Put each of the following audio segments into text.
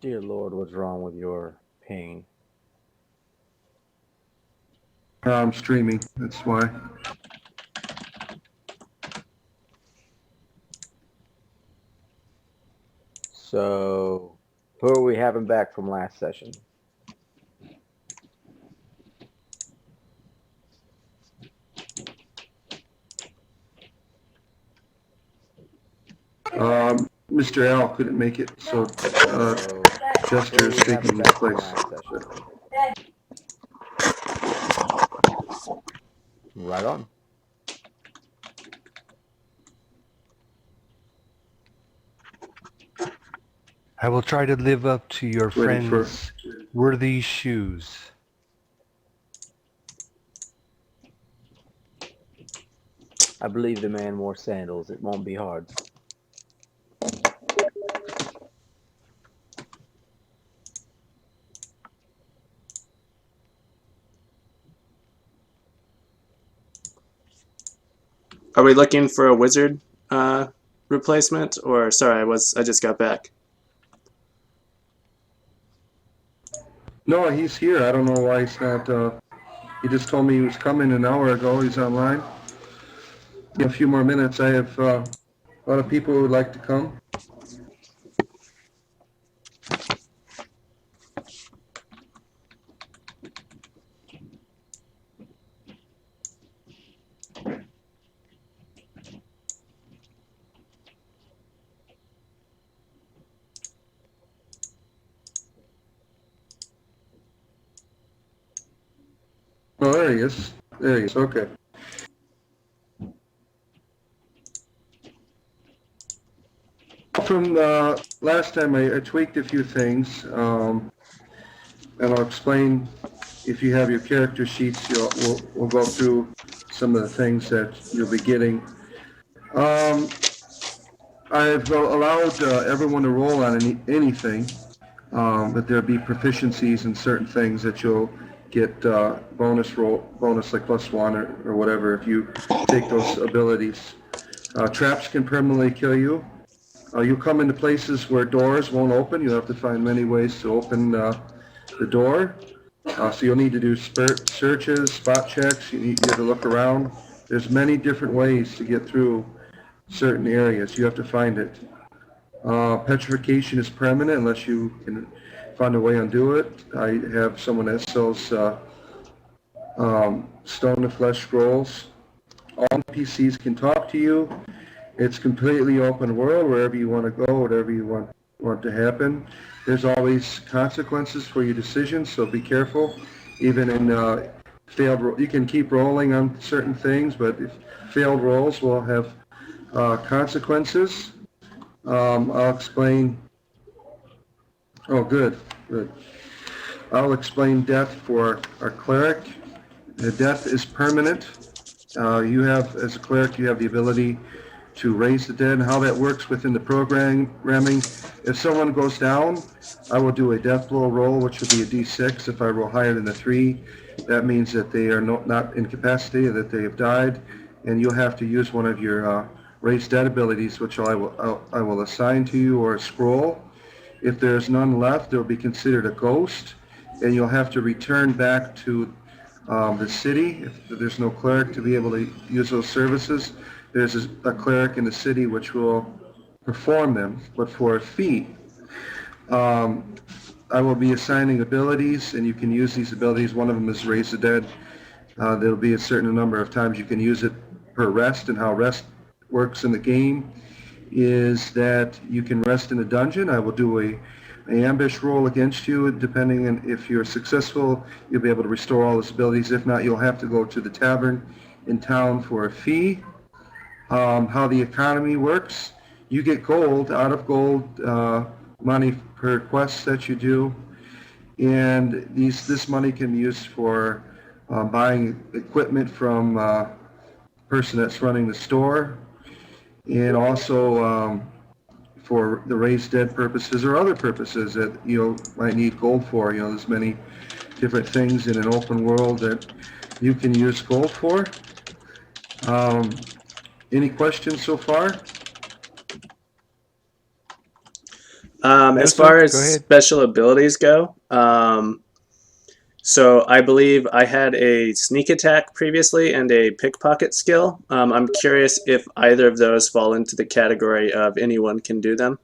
Dear Lord, what's wrong with your pain? I'm streaming, that's why. So, who are we having back from last session? Mr. Al couldn't make it, so So, who Jester are is we having taking his back from place. last session? Right on. I will try to live up to your Waiting for. friend's worthy shoes. I believe the man wore sandals. It won't be hard. Are we looking for a wizard replacement, or sorry, I just got back. No, he's here. I don't know why he's not. He just told me he was coming an hour ago. He's online. In a few more minutes, I have a lot of people who would like to come. Oh, there he is. There he is. Okay. From last time, I tweaked a few things, and I'll explain. If you have your character sheets, we'll go through some of the things that you'll be getting. I've allowed everyone to roll on anything, but there'll be proficiencies in certain things that you'll get bonus like +1 or whatever if you take those abilities. Traps can permanently kill you. You'll come into places where doors won't open. You'll have to find many ways to open the door. So you'll need to do searches, spot checks. You have to look around. There's many different ways to get through certain areas. You have to find it. Petrification is permanent unless you can find a way to undo it. I have someone that sells stone and flesh scrolls. All NPCs can talk to you. It's completely open world, wherever you want to go, whatever you want to happen. There's always consequences for your decisions, so be careful. Even in you can keep rolling on certain things, but if failed rolls will have consequences. I'll explain. Oh, good. I'll explain death for our cleric. The death is permanent. As a cleric, you have the ability to raise the dead. And how that works within the programming, if someone goes down, I will do a death blow roll, which would be a d6. If I roll higher than a 3, that means that they are not incapacitated, that they have died, and you'll have to use one of your raise dead abilities, which I will assign to you, or a scroll. If there's none left, they'll be considered a ghost, and you'll have to return back to the city. If there's no cleric to be able to use those services, there's a cleric in the city which will perform them, but for a fee. I will be assigning abilities, and you can use these abilities. One of them is Raise the Dead. There'll be a certain number of times you can use it per rest, and how rest works in the game is that you can rest in a dungeon. I will do an ambush roll against you. Depending on if you're successful, you'll be able to restore all those abilities. If not, you'll have to go to the tavern in town for a fee. How the economy works, you get gold, out of gold money per quest that you do, and this money can be used for buying equipment from the person that's running the store, and also for the raised dead purposes or other purposes that you might need gold for. There's many different things in an open world that you can use gold for. Any questions so far? As Joseph, far as go ahead. special abilities go, so I believe I had a sneak attack previously and a pickpocket skill. I'm curious if either of those fall into the category of anyone can do them.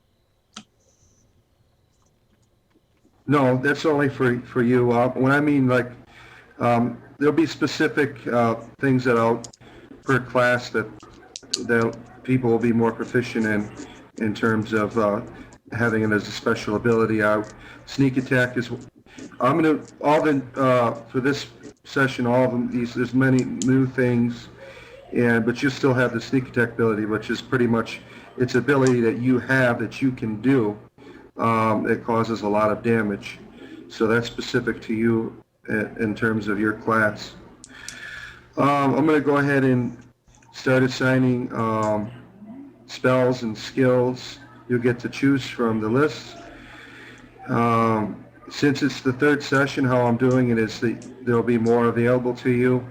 No, that's only for you. When I mean like, there'll be specific things that per class that people will be more proficient in terms of having it as a special ability. Sneak attack is. I'm gonna for this session. All of them. There's many new things, but you still have the sneak attack ability, which is pretty much its ability that you have that you can do. It causes a lot of damage. So that's specific to you in terms of your class. I'm going to go ahead and start assigning spells and skills. You'll get to choose from the list. Since it's the third session, how I'm doing it is there'll be more available to you.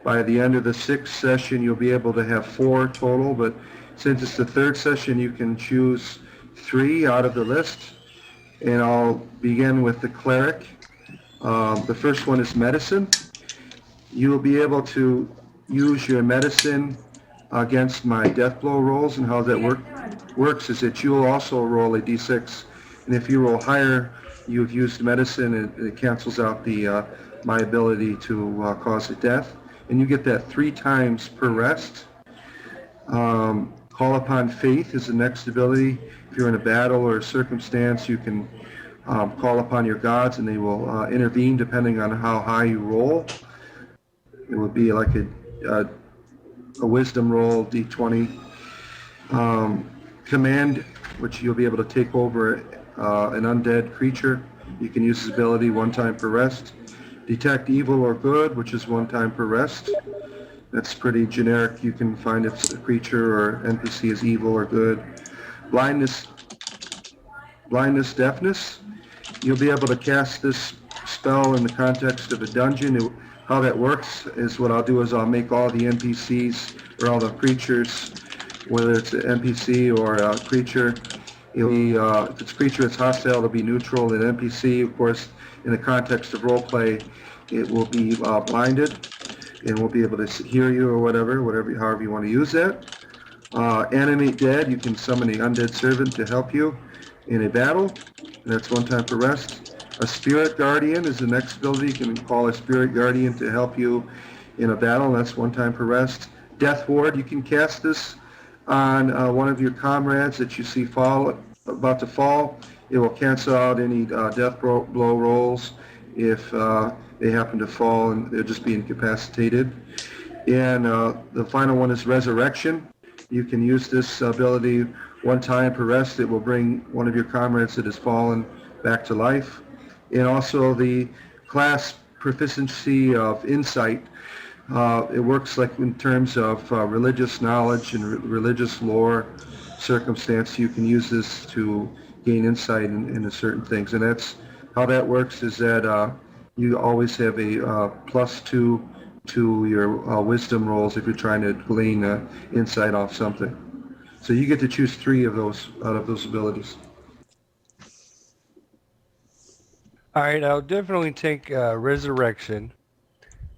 By the end of the sixth session, you'll be able to have 4 total, but since it's the third session, you can choose 3 out of the list. And I'll begin with the cleric. The first one is medicine. You will be able to use your medicine against my death blow rolls, and how that works is that you will also roll a d6, and if you roll higher, you've used medicine, and it cancels out my ability to cause a death, and you get that 3 times per rest. Call upon faith is the next ability. If you're in a battle or a circumstance, you can call upon your gods, and they will intervene depending on how high you roll. It would be like a wisdom roll, d20. Command, which you'll be able to take over an undead creature. You can use this ability 1 time per rest. Detect evil or good, which is 1 time per rest. That's pretty generic. You can find if a creature or NPC is evil or good. Blindness, deafness. You'll be able to cast this spell in the context of a dungeon. How that works is what I'll do is I'll make all the NPCs or all the creatures, whether it's an NPC or a creature, it'll be, if it's a creature that's hostile, it'll be neutral. An NPC, of course, in the context of roleplay, it will be blinded and won't be able to hear you or whatever, however you want to use that. Animate dead, you can summon an undead servant to help you in a battle, and that's 1 time per rest. A spirit guardian is the next ability. You can call a spirit guardian to help you in a battle, and that's 1 time per rest. Death ward, you can cast this on one of your comrades that you see about to fall. It will cancel out any death blow rolls if they happen to fall and they're just being incapacitated. And the final one is resurrection. You can use this ability 1 time per rest. It will bring one of your comrades that has fallen back to life. And also the class proficiency of insight. It works like in terms of religious knowledge and religious lore circumstance. You can use this to gain insight into certain things. And that's how that works is that you always have a +2 to your wisdom rolls if you're trying to glean insight off something. So you get to choose 3 of those out of those abilities. All right, I'll definitely take resurrection.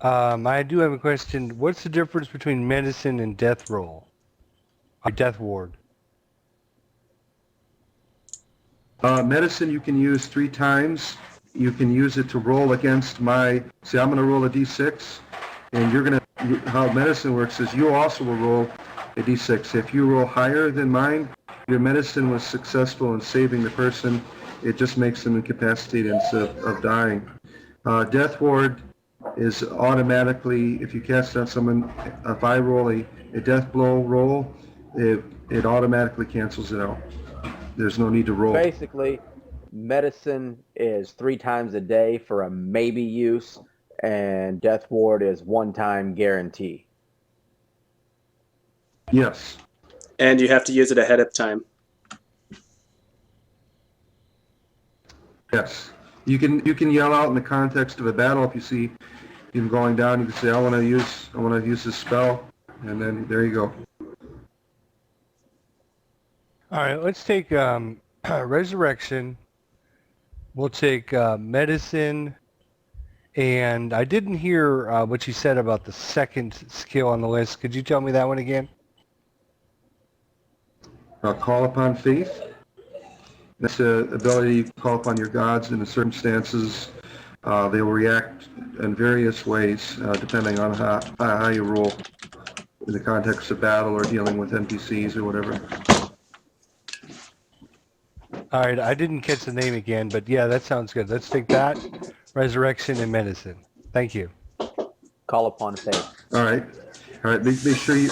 I do have a question. What's the difference between medicine and death roll? Or death ward? Medicine you can use 3 times. You can use it to roll against my, see, I'm going to roll a d6, and you're going to, how medicine works is you also will roll a d6. If you roll higher than mine, your medicine was successful in saving the person. It just makes them incapacitated instead of dying. Death ward is automatically, if you cast on someone, if I roll a death blow roll, it automatically cancels it out. There's no need to roll. Basically, medicine is 3 times a day for a maybe use, and death ward is 1 time guarantee. Yes. And you have to use it ahead of time. Yes. You can yell out in the context of a battle if you see him going down. You can say, I want to use this spell, and then there you go. All right, let's take resurrection. We'll take medicine. And I didn't hear what you said about the second skill on the list. Could you tell me that one again? Call upon faith. That's the ability to call upon your gods in the circumstances. They will react in various ways depending on how you roll in the context of battle or dealing with NPCs or whatever. All right, I didn't catch the name again, but yeah, that sounds good. Let's take that, resurrection, and medicine. Thank you. Call upon faith. All right. Make sure you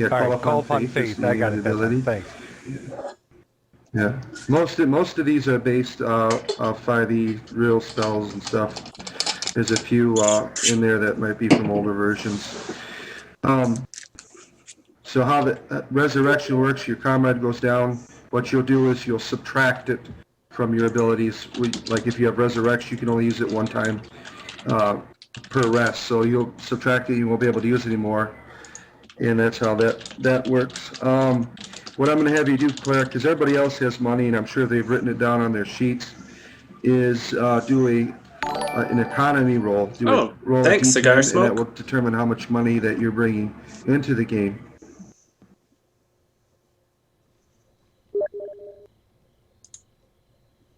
Call upon faith. I got it. That's ability. Thanks. Yeah, most of these are based off 5e real spells and stuff. There's a few in there that might be from older versions. So how the resurrection works, your comrade goes down. What you'll do is you'll subtract it from your abilities. Like if you have resurrection, you can only use it one time per rest. So you'll subtract it, you won't be able to use it anymore. And that's how that works. What I'm going to have you do, Claire, because everybody else has money, and I'm sure they've written it down on their sheets, is do an economy roll. Roll thanks, a D10, Cigar Smoke. and that will determine how much money that you're bringing into the game.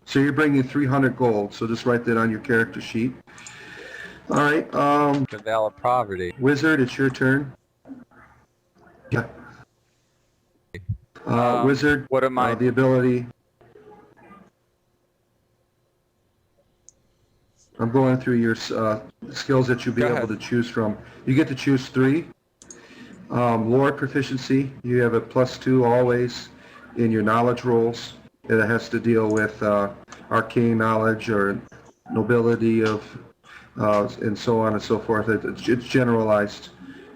So you're bringing 300 gold, so just write that on your character sheet. All right, The Veil of Poverty. Wizard, it's your turn. Yeah. Wizard, What am I? the ability. I'm going through your skills that you'll be Go able ahead. to choose from. You get to choose 3. Lore proficiency, you have a +2 always in your knowledge rolls. It has to deal with arcane knowledge or nobility of, and so on and so forth. It's generalized,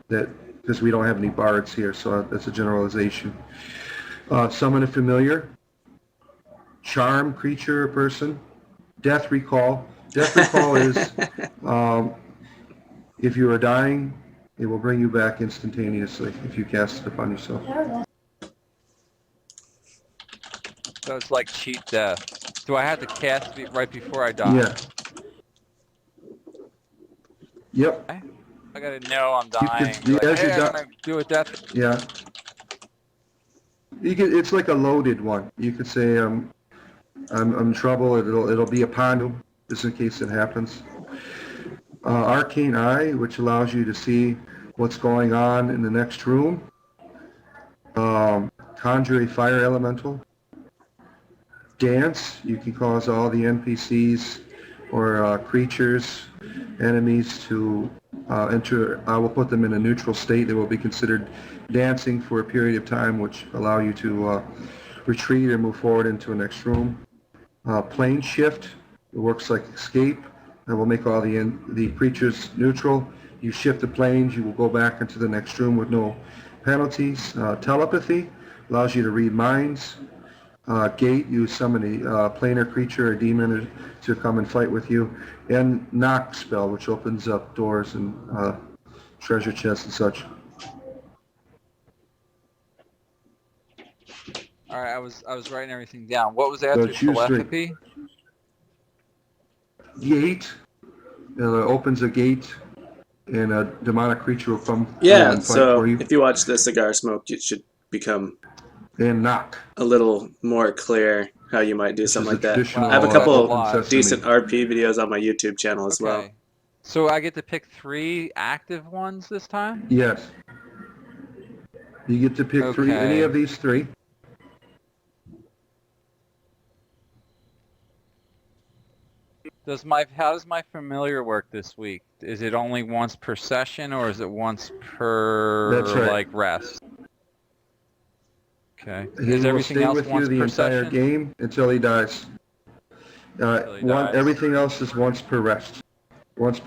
that because we don't have any bards here, so that's a generalization. Summon a familiar, charm creature or person, death recall. Death recall is if you are dying, it will bring you back instantaneously if you cast it upon yourself. So it's like cheat death. Do I have to cast it right before I die? Yeah. Yep. I gotta know I'm dying. You Like, as hey, you I'm die- gonna do a death. Yeah. It's like a loaded one. You could say, I'm in trouble. It'll be upon you, just in case it happens. Arcane Eye, which allows you to see what's going on in the next room. Conjure a fire elemental. Dance, you can cause all the NPCs or creatures, enemies to enter. I will put them in a neutral state. They will be considered dancing for a period of time, which allow you to retreat or move forward into a next room. Plane shift, it works like escape. That will make all the creatures neutral. You shift the planes, you will go back into the next room with no penalties. Telepathy allows you to read minds. Gate, you summon a planar creature or demon to come and fight with you. And knock spell, which opens up doors and treasure chests and such. All right, I was writing everything down. What was So after choose 3. telepathy? Gate, opens a gate, and a demonic creature will come Yeah, and fight so for you. if you watch the Cigar Smoke, it should become And knock. a little more clear how you might do This something is like a that. traditional, I have a Wow, couple that's a lot. decent RP videos on my YouTube channel as well. Okay. So I get to pick 3 active ones this time? Yes. You get to pick 3, any Okay. of these 3. How does my familiar work this week? Is it only once per session, or is it once per That's right. like rest? Okay. He Is will everything stay else with you once the per entire session? game until he dies. Until he dies. Everything else is once per rest. If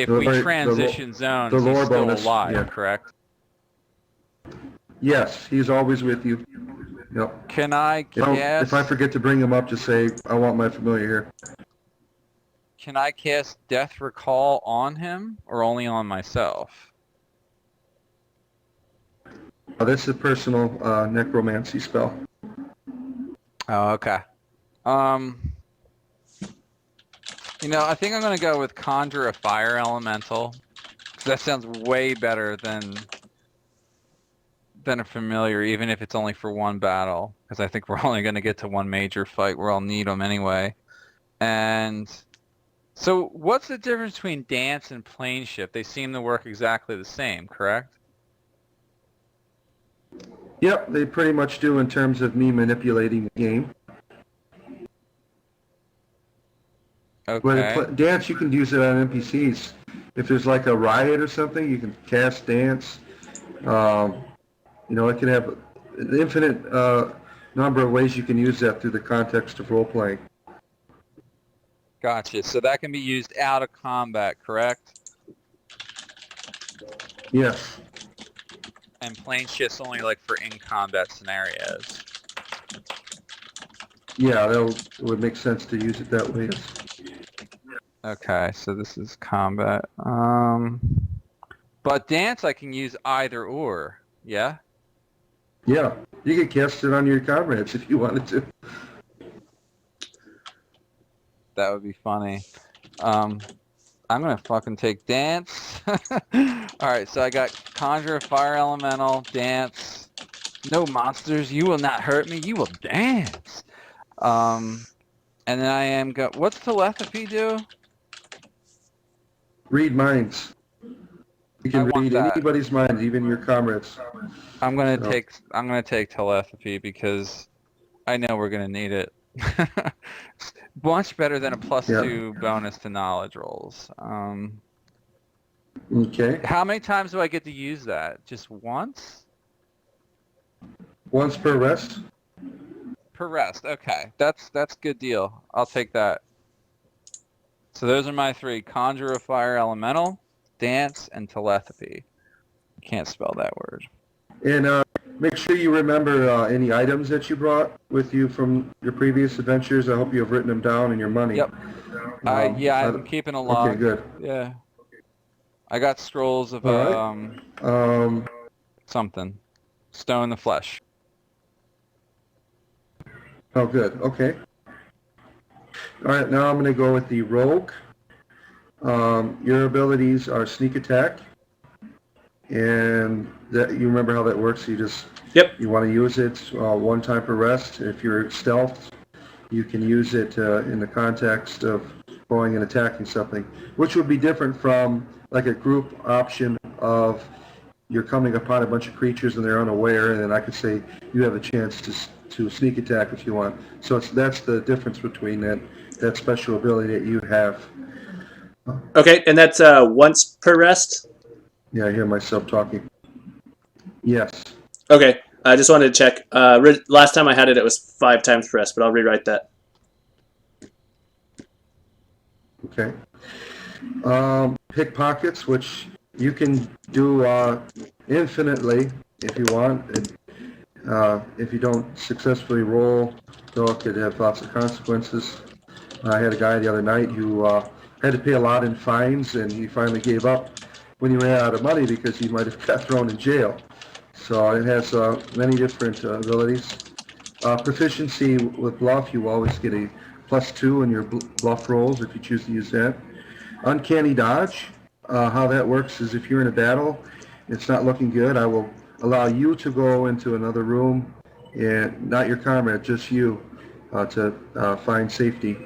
The we lore- transition zones, the he's lore still bonus, alive, yeah. correct? Yes, he's always with you. Yep. Can I If I forget to bring him up, just say, I want my familiar here. Can I cast Death Recall on him, or only on myself? This is a personal necromancy spell. Oh, okay. I think I'm gonna go with conjure a fire elemental. 'Cause that sounds way better than a familiar, even if it's only for one battle. Because I think we're only gonna get to one major fight where I'll need them anyway. And so, what's the difference between dance and plane shift? They seem to work exactly the same, correct? Yep, they pretty much do in terms of me manipulating the game. Okay. Dance, you can use it on NPCs. If there's like a riot or something, you can cast dance. Um, it can have an infinite number of ways you can use that through the context of role-playing. Gotcha. So that can be used out of combat, correct? Yes. And plane shift's only like for in-combat scenarios. Yeah, it would make sense to use it that way. Okay, so this is combat. But dance I can use either or, yeah? Yeah, you could cast it on your comrades if you wanted to. That would be funny. I'm gonna fucking take dance. Alright, so I got conjure a fire elemental, dance. No monsters, you will not hurt me, you will dance. And then I am what's telepathy do? Read minds. You I can want read that. anybody's mind, even your comrades. I'm gonna So, take telepathy because I know we're gonna need it. Much better than a yeah. +2 bonus to knowledge rolls. Okay. How many times do I get to use that? Just once? Once per rest. Per rest. Okay, that's good deal. I'll take that. So those are my 3: conjure a fire elemental, dance, and telepathy. Can't spell that word. And make sure you remember any items that you brought with you from your previous adventures. I hope you have written them down in your money. Yep. I'm keeping a log. Okay, good. Yeah. I got scrolls of All right. something. Stone the flesh. Oh, good. Okay. All right, now I'm going to go with the rogue. Your abilities are sneak attack, and that you remember how that works. You want to use it one time per rest. If you're stealth, you can use it in the context of going and attacking something, which would be different from like a group option of you're coming upon a bunch of creatures and they're unaware, and then I could say you have a chance to sneak attack if you want. So that's the difference between that special ability that you have. Okay, and that's once per rest? Yeah, I hear myself talking. Yes. Okay, I just wanted to check. Last time I had it, it was 5 times per rest, but I'll rewrite that. Okay. Pickpockets, which you can do infinitely if you want. If you don't successfully roll, though, it could have lots of consequences. I had a guy the other night who had to pay a lot in fines, and he finally gave up when he ran out of money because he might have got thrown in jail. So it has many different abilities. Proficiency with bluff, you always get a +2 in your bluff rolls if you choose to use that. Uncanny dodge, how that works is if you're in a battle, it's not looking good, I will allow you to go into another room, and not your comrade, just you, to find safety.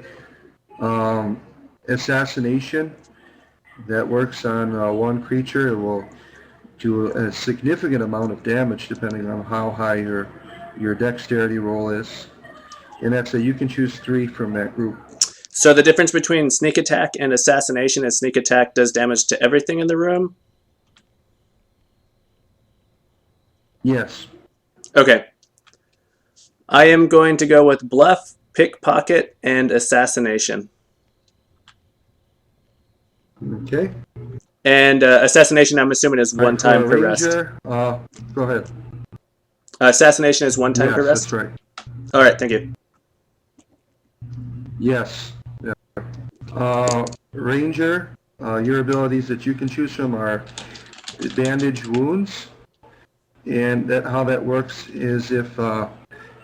Assassination, that works on one creature. It will do a significant amount of damage depending on how high your dexterity roll is. And you can choose 3 from that group. So the difference between sneak attack and assassination is sneak attack does damage to everything in the room? Yes. Okay. I am going to go with bluff, pickpocket, and assassination. Okay. And assassination, I'm assuming, is one time per rest. Go ahead. Assassination is one time per Yes, rest? that's right. All right, thank you. Yes. Yeah. Ranger, your abilities that you can choose from are bandage wounds. And how that works is if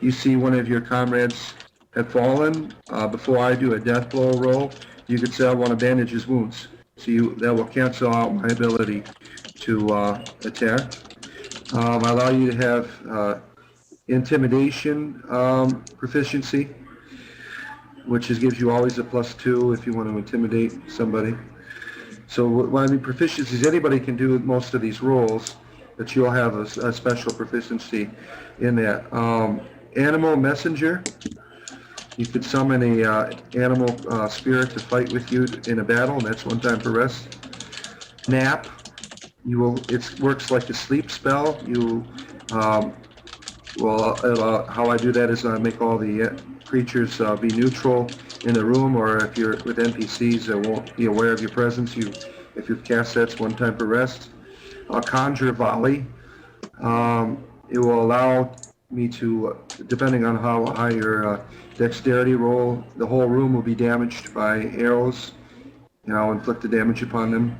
you see one of your comrades have fallen, before I do a death blow roll, you could say I want to bandage his wounds. So that will cancel out my ability to attack. I allow you to have intimidation proficiency, which gives you always a +2 if you want to intimidate somebody. So when I mean proficiencies, anybody can do most of these rolls, but you'll have a special proficiency in that. Animal messenger, you could summon a animal spirit to fight with you in a battle, and that's 1 time per rest. Nap, it works like a sleep spell. How I do that is I make all the creatures be neutral in the room, or if you're with NPCs that won't be aware of your presence, if you've cast that's 1 time per rest. Conjure volley, it will allow me to, depending on how high your dexterity roll, the whole room will be damaged by arrows, and I'll inflict the damage upon them.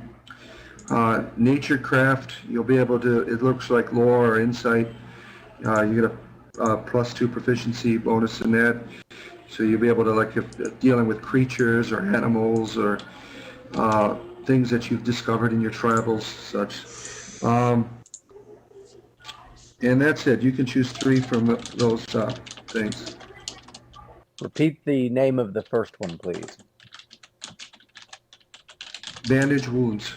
Nature craft, you'll be able to, it looks like lore or insight, you get a +2 proficiency bonus in that. So you'll be able to, like, if dealing with creatures or animals or things that you've discovered in your travels, such. And that's it. You can choose 3 from those things. Repeat the name of the first one, please. Bandage wounds.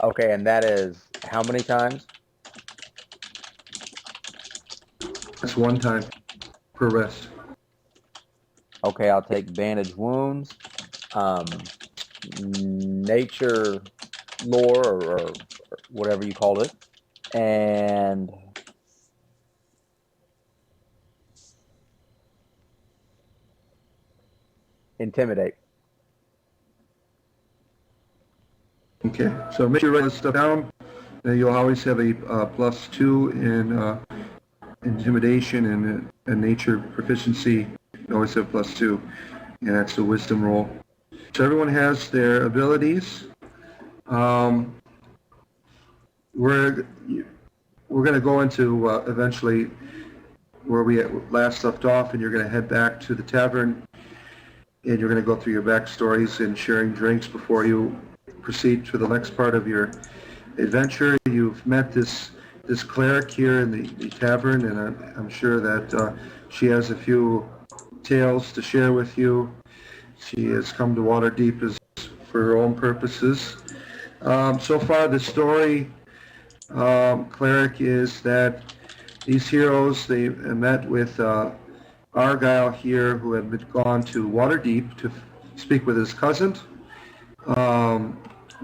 Okay, and that is how many times? That's 1 time per rest. Okay, I'll take bandage wounds. Nature lore or whatever you called it. And intimidate. Okay, so make sure you write this stuff down. And you'll always have a +2 in intimidation and nature proficiency. You always have +2, and that's a wisdom roll. So everyone has their abilities. We're going to go into eventually where we last left off, and you're going to head back to the tavern, and you're going to go through your backstories and sharing drinks before you proceed to the next part of your adventure. You've met this cleric here in the tavern, and I'm sure that she has a few tales to share with you. She has come to Waterdeep for her own purposes. So far, the story, cleric, is that these heroes, they met with Argyle here, who had gone to Waterdeep to speak with his cousin.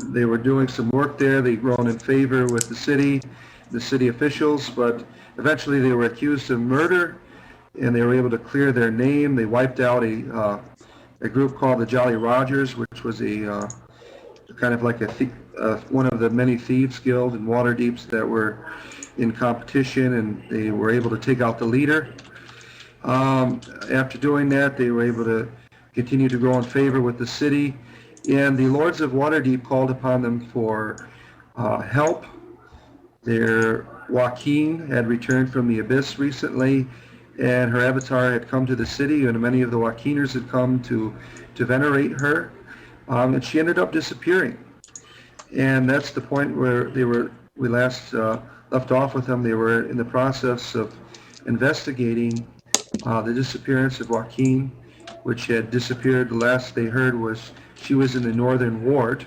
They were doing some work there. They'd grown in favor with the city officials, but eventually they were accused of murder, and they were able to clear their name. They wiped out a group called the Jolly Rogers, which was a kind of like one of the many thieves guild in Waterdeep that were in competition, and they were able to take out the leader. After doing that, they were able to continue to grow in favor with the city, and the Lords of Waterdeep called upon them for help. Their Joaquin had returned from the Abyss recently, and her avatar had come to the city, and many of the Joaquiners had come to venerate her, and she ended up disappearing. And that's the point where we last left off with them. They were in the process of investigating the disappearance of Joaquin, which had disappeared. The last they heard was she was in the northern ward,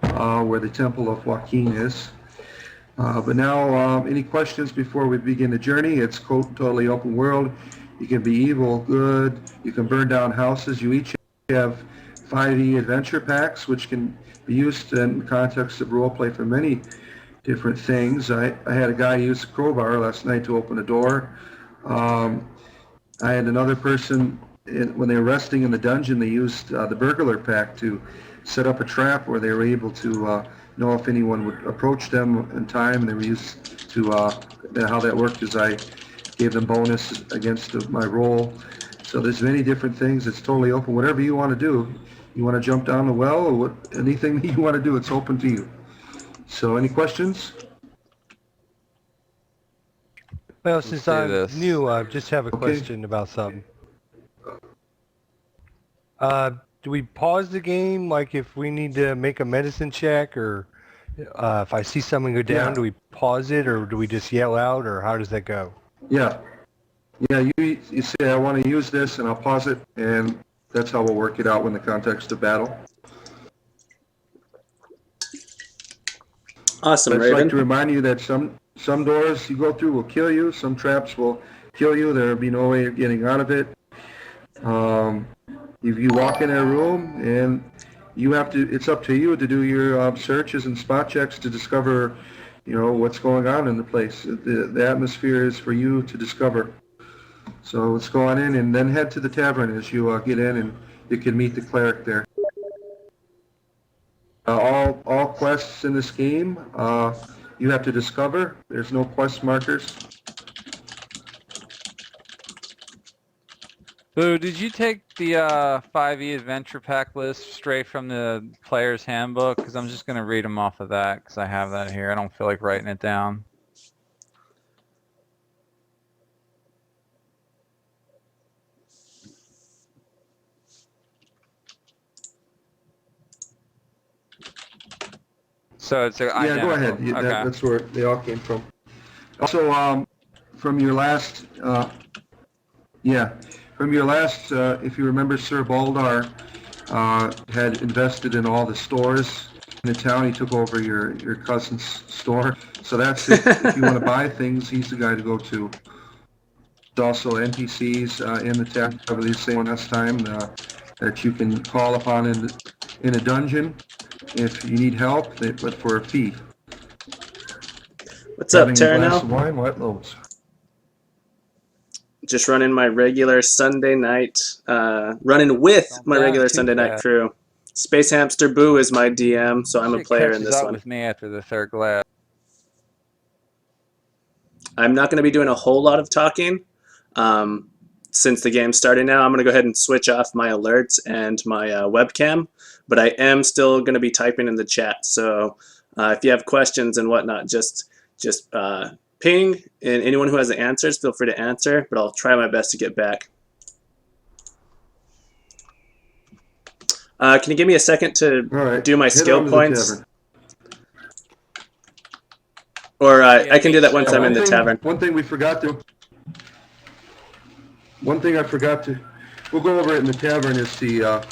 where the Temple of Joaquin is. But now, any questions before we begin the journey? It's totally open world. You can be evil, good. You can burn down houses. You each have 5e adventure packs, which can be used in the context of roleplay for many different things. I had a guy use a crowbar last night to open a door. I had another person, when they were resting in the dungeon, they used the burglar pack to set up a trap where they were able to know if anyone would approach them in time. And they were used to, how that worked is I gave them bonus against my roll. So there's many different things. It's totally open. Whatever you want to do. You want to jump down the well, or anything that you want to do, it's open to you. So any questions? Well, since do I'm this. new, I just have a Okay. question about something. Do we pause the game, like if we need to make a medicine check, or if I see someone go down, Yeah. do we pause it, or do we just yell out, or how does that go? Yeah. Yeah, you say, I want to use this, and I'll pause it, and that's how we'll work it out in the context of battle. Awesome, I'd just like Raven. to remind you that some doors you go through will kill you, some traps will kill you, there will be no way of getting out of it. If you walk in a room, and it's up to you to do your searches and spot checks to discover, what's going on in the place. The atmosphere is for you to discover. So let's go on in and then head to the tavern as you get in, and you can meet the cleric there. All quests in this game you have to discover. There's no quest markers. Boo, did you take the 5e adventure pack list straight from the player's handbook? Because I'm just going to read them off of that because I have that here. I don't feel like writing it down. So it's Yeah, identical. go ahead. Okay. That's where they all came from. Also, from your last, if you remember, Sir Baldar had invested in all the stores in the town. He took over your cousin's store. So that's it. If you want to buy things, he's the guy to go to. There's also NPCs in the town, probably the same one last time, that you can call upon in a dungeon if you need help, but for a fee. What's up, Having a glass Terranel? of wine, what loads? Just running my regular Sunday night, running with Don't my down regular too Sunday night fast. crew. Space Hamster Boo is my DM, so I'm a Shit player in catches this up one. with me after the third glass. I'm not going to be doing a whole lot of talking. Since the game's starting now, I'm going to go ahead and switch off my alerts and my webcam, but I am still going to be typing in the chat. So if you have questions and whatnot, just ping, and anyone who has the answers, feel free to answer, but I'll try my best to get back. Can you give me a second to Right. do my Head skill on to the points? tavern. Or I can do that once I'm in the One tavern. thing we forgot to. One thing I forgot to. We'll go over it in the tavern. Is the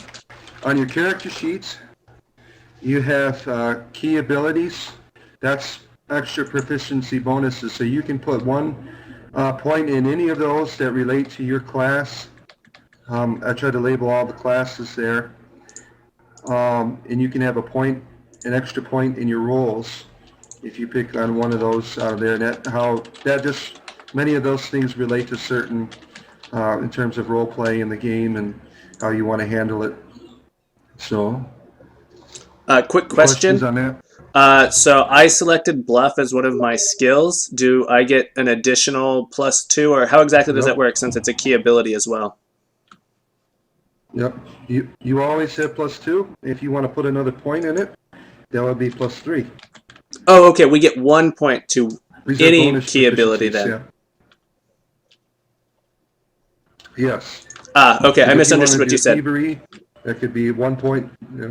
on your character sheets, you have key abilities. That's extra proficiency bonuses. So you can put 1 point in any of those that relate to your class. I try to label all the classes there. And you can have an extra point in your rolls if you pick on one of those out of there. And many of those things relate to certain, in terms of role play in the game and how you want to handle it. So, Quick questions question. on that? So I selected bluff as one of my skills. Do I get an additional +2, or how exactly does that Yep. work since it's a key ability as well? Yep. You always have +2. If you want to put another point in it, that would be +3. Oh, okay. We get 1 point to These are any bonus key ability proficiencies, then. yeah. Yes. Okay. I If you misunderstood want what to you do said. thievery, that could be 1 point. Yeah.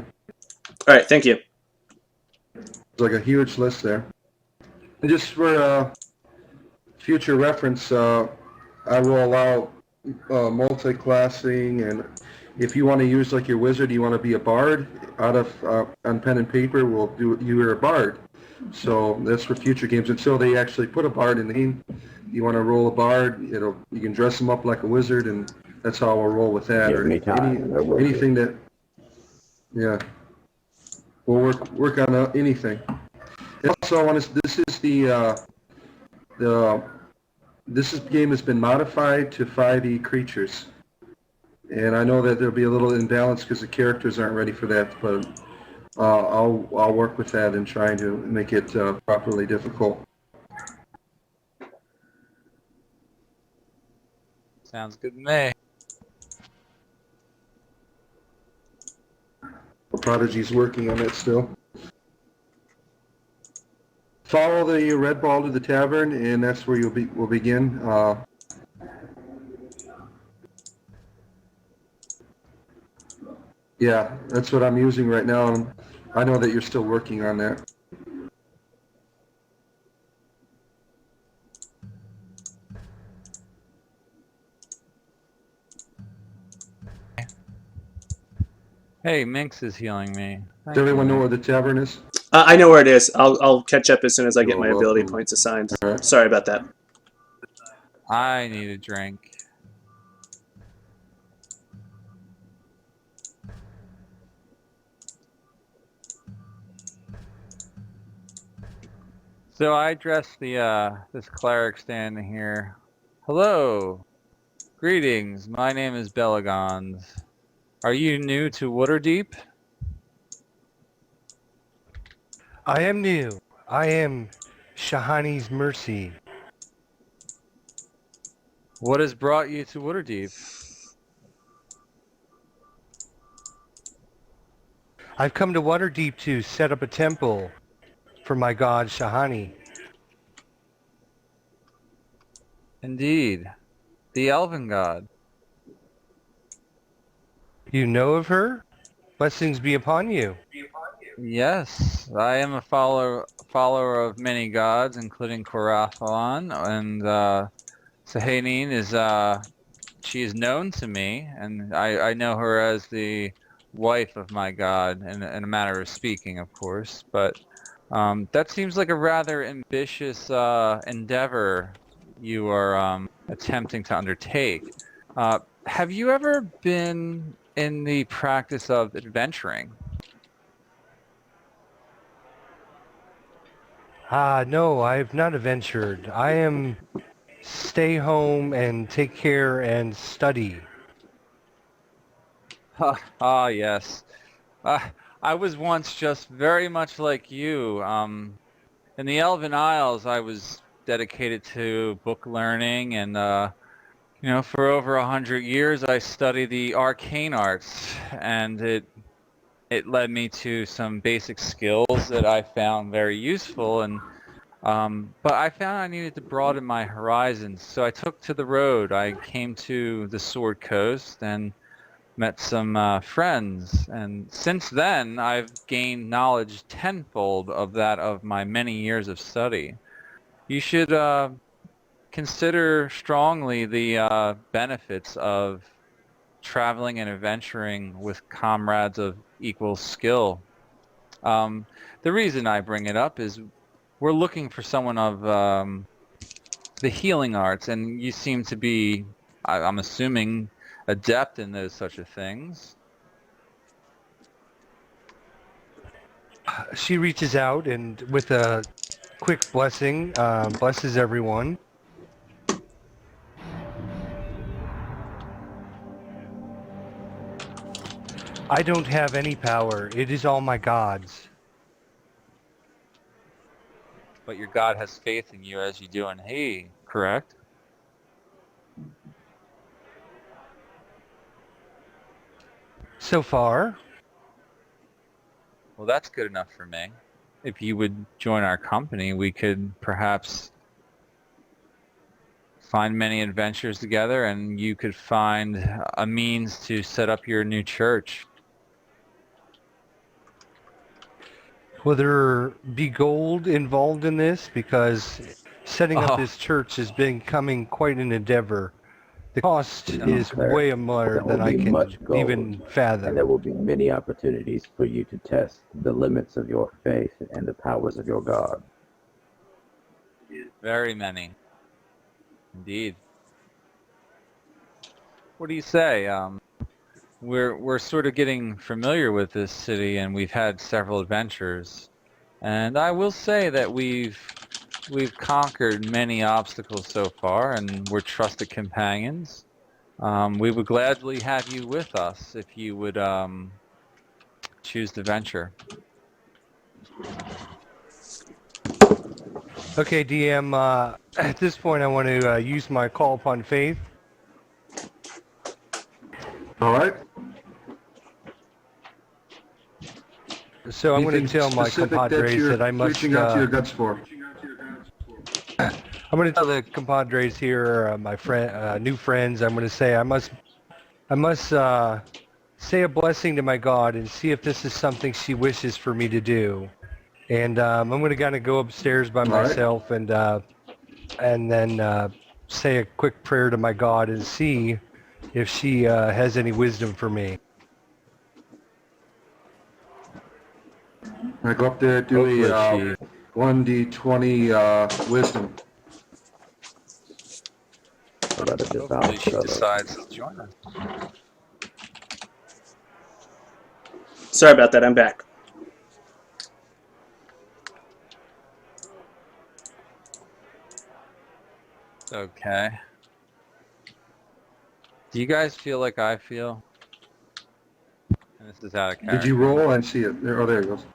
All right. Thank you. It's like a huge list there. And just for future reference, I will allow multi-classing, and if you want to use like your wizard, you want to be a bard on pen and paper, we'll do you're a bard. So that's for future games until they actually put a bard in the game. You want to roll a bard, you can dress them up like a wizard, and that's how we'll roll with that. Give Or me time. I will anything that, yeah, we'll work on anything. And also, this is this game has been modified to 5e creatures. And I know that there'll be a little imbalance because the characters aren't ready for that, but I'll work with that and trying to make it properly difficult. Sounds good to me. Prodigy's working on it still. Follow the red ball to the tavern, and that's where we'll begin. Yeah, that's what I'm using right now. And I know that you're still working on that. Hey, Minx is healing me. Thank Does everyone you, know where Minx. the tavern is? I know where it is. I'll catch up as soon as I get You're my ability welcome. points assigned. All right. Sorry about that. I need a drink. So I addressed this cleric standing here. Hello. Greetings. My name is Belagons. Are you new to Waterdeep? I am new. I am Shahani's mercy. What has brought you to Waterdeep? I've come to Waterdeep to set up a temple for my god Shahani. Indeed. The Elven God. You know of her? Blessings be upon you. Yes, I am a follower of many gods, including Korathalan, and Sahanine is she is known to me, and I know her as the wife of my god, in a matter of speaking, of course. But that seems like a rather ambitious endeavor you are attempting to undertake. Have you ever been in the practice of adventuring? No, I have not adventured. I am stay home and take care and study. Ah, yes. Uh, I was once just very much like you. In the Elven Isles, I was dedicated to book learning, and for over 100 years, I studied the arcane arts, and it led me to some basic skills that I found very useful. And but I found I needed to broaden my horizons, so I took to the road. I came to the Sword Coast and met some friends, and since then I've gained knowledge tenfold of that of my many years of study. You should consider strongly the benefits of traveling and adventuring with comrades of equal skill. The reason I bring it up is we're looking for someone of the healing arts, and you seem to be, I'm assuming, adept in those such of things. She reaches out and with a quick blessing, blesses everyone. I don't have any power. It is all my God's. But your God has faith in you as you do in He, correct? So far, Well, that's good enough for me. If you would join our company, we could perhaps find many adventures together, and you could find a means to set up your new church. will there be gold involved in this? Because setting up Oh, this church is becoming quite an endeavor. The cost is Cleric, way more there will than I be can much gold, even and fathom. there will be many opportunities for you to test the limits of your faith and the powers of your God. very many, indeed. What do you say? We're sort of getting familiar with this city, and we've had several adventures. And I will say that we've conquered many obstacles so far, and we're trusted companions. We would gladly have you with us if you would choose to venture. Okay, DM, at this point I want to use my call upon faith. All right. So I'm going Anything to tell my specific that compadres you're that I must reaching out to your guts for? I'm going to tell the compadres here, my new friends. I'm going to say I must say a blessing to my God and see if this is something she wishes for me to do. And I'm going to kind of go upstairs by All right. myself and then say a quick prayer to my God and see if she has any wisdom for me. I go up there, do Hopefully a 1d20 wisdom. I gotta just hopefully bounce she that up. decides to join us. Sorry about that. I'm back. Okay. Do you guys feel like I feel? And this is out of character. Did you roll? I see it. There, oh, there it goes.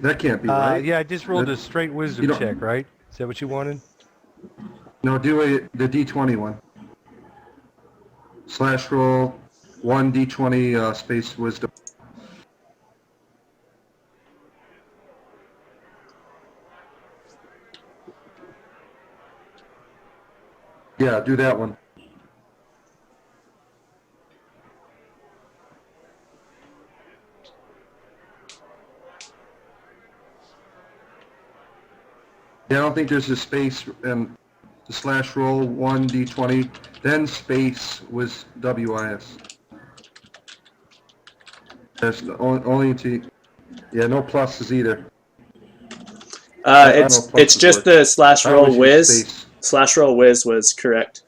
That can't be right. Yeah, I just rolled a That- straight you wisdom don't- check, right? Is that what you wanted? No, do the d20 one. Slash roll 1d20 space wisdom. Yeah, do that one. Yeah, I don't think there's a space and the slash roll 1d20, then space was WIS. There's only to, yeah, no pluses either. I don't know if It's pluses just work. the slash I roll always use whiz. space. Slash roll whiz was correct.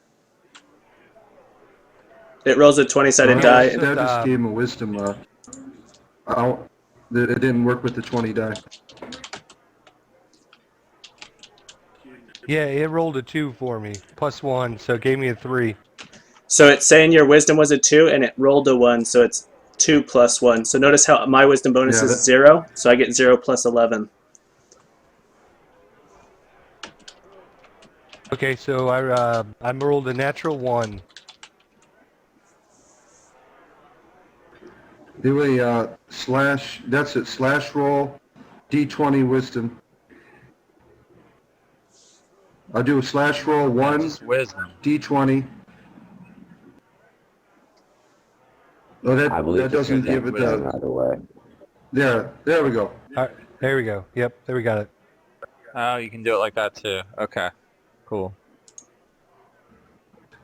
It rolls a 20-sided Yeah, die. it's That just gave him a wisdom. It didn't work with the 20 die. Yeah, it rolled a 2 for me, +1, so it gave me a 3. So it's saying your wisdom was a 2, and it rolled a 1, so it's 2 plus 1. So notice how my wisdom bonus Yeah, is 0, so I get 0 plus 11. Okay, so I rolled a natural 1. Do a slash, that's it, slash roll, d20 wisdom. I'll do a slash roll 1, Just wisdom. d20. Oh, I believe that this doesn't is give it wisdom the, either way. there we go. All right, there we go. Yep, there we got it. Oh, you can do it like that too. Okay. Cool.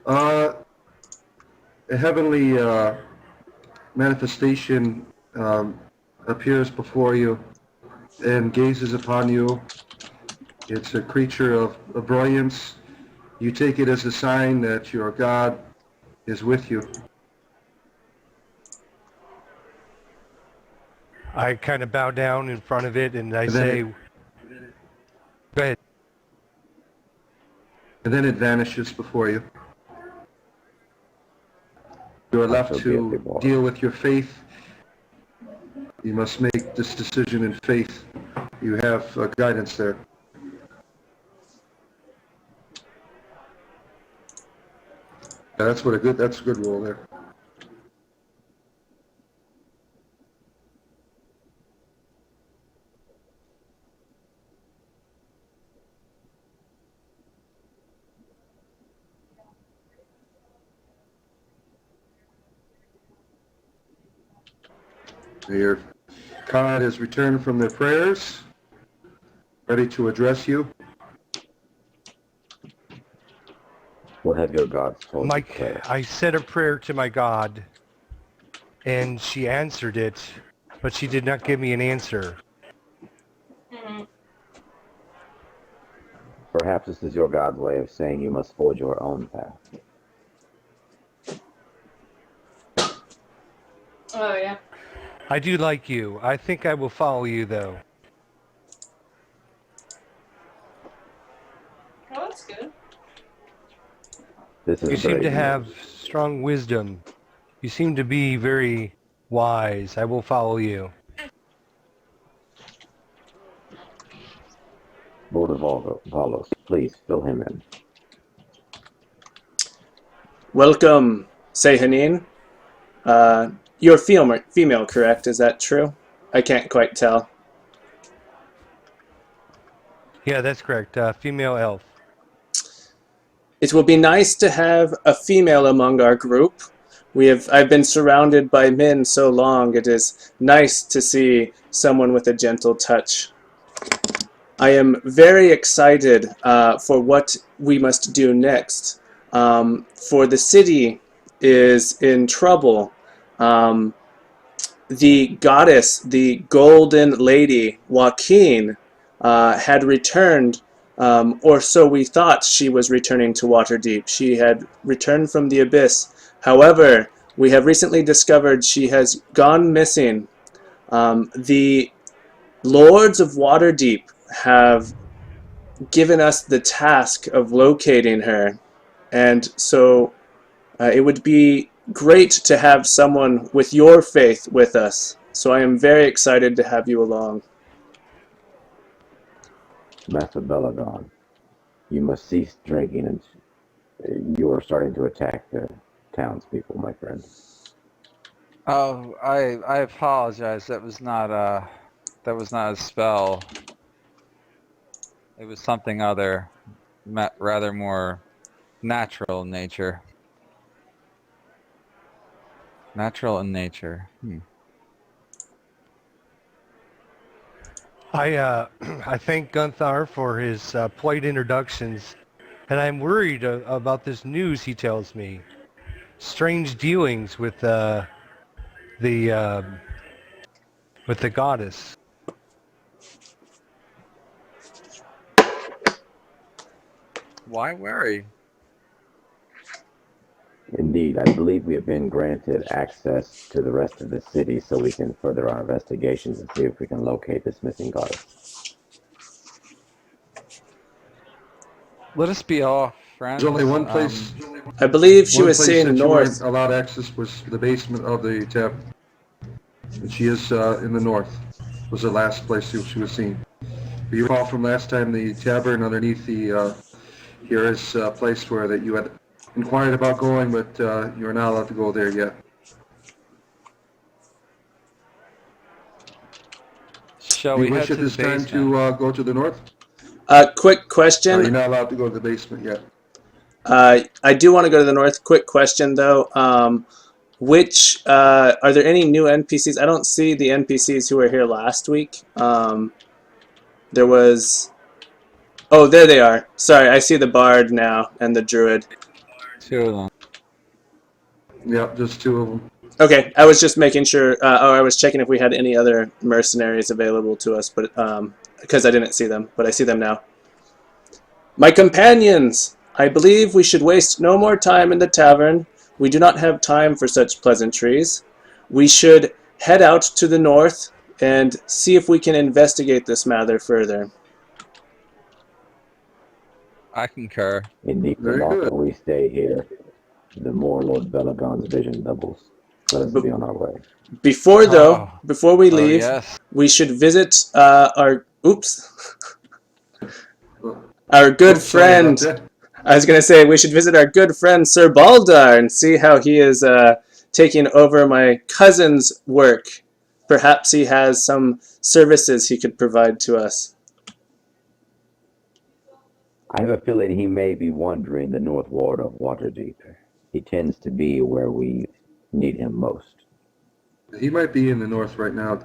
A heavenly manifestation appears before you and gazes upon you. It's a creature of brilliance. You take it as a sign that your God is with you. I kind of bow down in front of it and I And say, then go ahead. And then it vanishes before you. You are left to deal with your faith. You must make this decision in faith. You have guidance there. Yeah, that's a good rule there. Your God has returned from their prayers, ready to address you. What have your gods told you? Mike, I said a prayer to my God and she answered it, but she did not give me an answer. Perhaps this is your God's way of saying you must forge your own path. Oh, yeah. I do like you. I think I will follow you, though. Oh, that's good. This is You seem great to news. have strong wisdom. You seem to be very wise. I will follow you. Lord of Valos, please fill him in. Welcome, Sehanin. You're female, correct? Is that true? I can't quite tell. Yeah, that's correct. Female elf. It will be nice to have a female among our group. I've been surrounded by men so long, it is nice to see someone with a gentle touch. I am very excited for what we must do next. For the city is in trouble. The goddess, the golden lady, Joaquin, had returned, or so we thought she was returning to Waterdeep. She had returned from the abyss. However, we have recently discovered she has gone missing. The lords of Waterdeep have given us the task of locating her, and so it would be great to have someone with your faith with us. So I am very excited to have you along. Master Belagon, you must cease drinking, and you are starting to attack the townspeople, my friend. Oh, I apologize. That was not a spell. It was something other, rather more natural in nature. Natural in nature. I thank Gunthar for his polite introductions, and I'm worried about this news he tells me. Strange dealings with the goddess. Why worry? Indeed, I believe we have been granted access to the rest of the city so we can further our investigations and see if we can locate this missing goddess. Let us be all friends. There's only one place. I believe she One was place saying that you weren't north. allowed access was the basement of the tavern. And she is in the north. Was the last place she was seen. If you recall from last time, the tavern underneath the here is a place where that you had inquired about going, but you are not allowed to go there yet. Shall Do we you head wish to at the this time basement? to go to the north? Quick You're question. not allowed to go to the basement yet. I do want to go to the north. Quick question though. Are there any new NPCs? I don't see the NPCs who were here last week. There was. Oh, there they are. Sorry, I see the bard now and the druid. Two of them. Yep, just two of them. Okay, I was just making sure. I was checking if we had any other mercenaries available to us, but because I didn't see them, but I see them now. My companions, I believe we should waste no more time in the tavern. We do not have time for such pleasantries. We should head out to the north and see if we can investigate this matter further. I concur. Indeed, the Very longer good. we stay here, the more Lord Belagon's vision doubles. Let us But be on our way. before we Oh leave, yes. we should visit our our good Oops, sorry about friend. that. I was going to say we should visit our good friend Sir Baldar and see how he is taking over my cousin's work. Perhaps he has some services he could provide to us. I have a feeling he may be wandering the north ward of Waterdeep. He tends to be where we need him most. He might be in the north right now.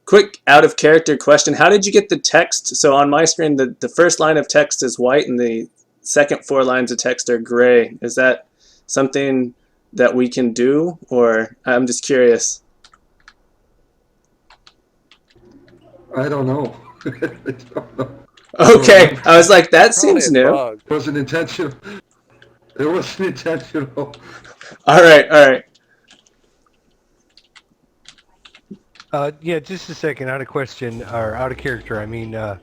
Quick out of character question. How did you get the text? So on my screen, the first line of text is white and the second 4 lines of text are gray. Is that something that we can do, or I'm just curious? I don't know. I don't know. Okay, I was like, that Probably seems a new. bug. It wasn't intentional. It wasn't intentional. All right. Yeah, just a second. Out of question, or out of character. I mean, I've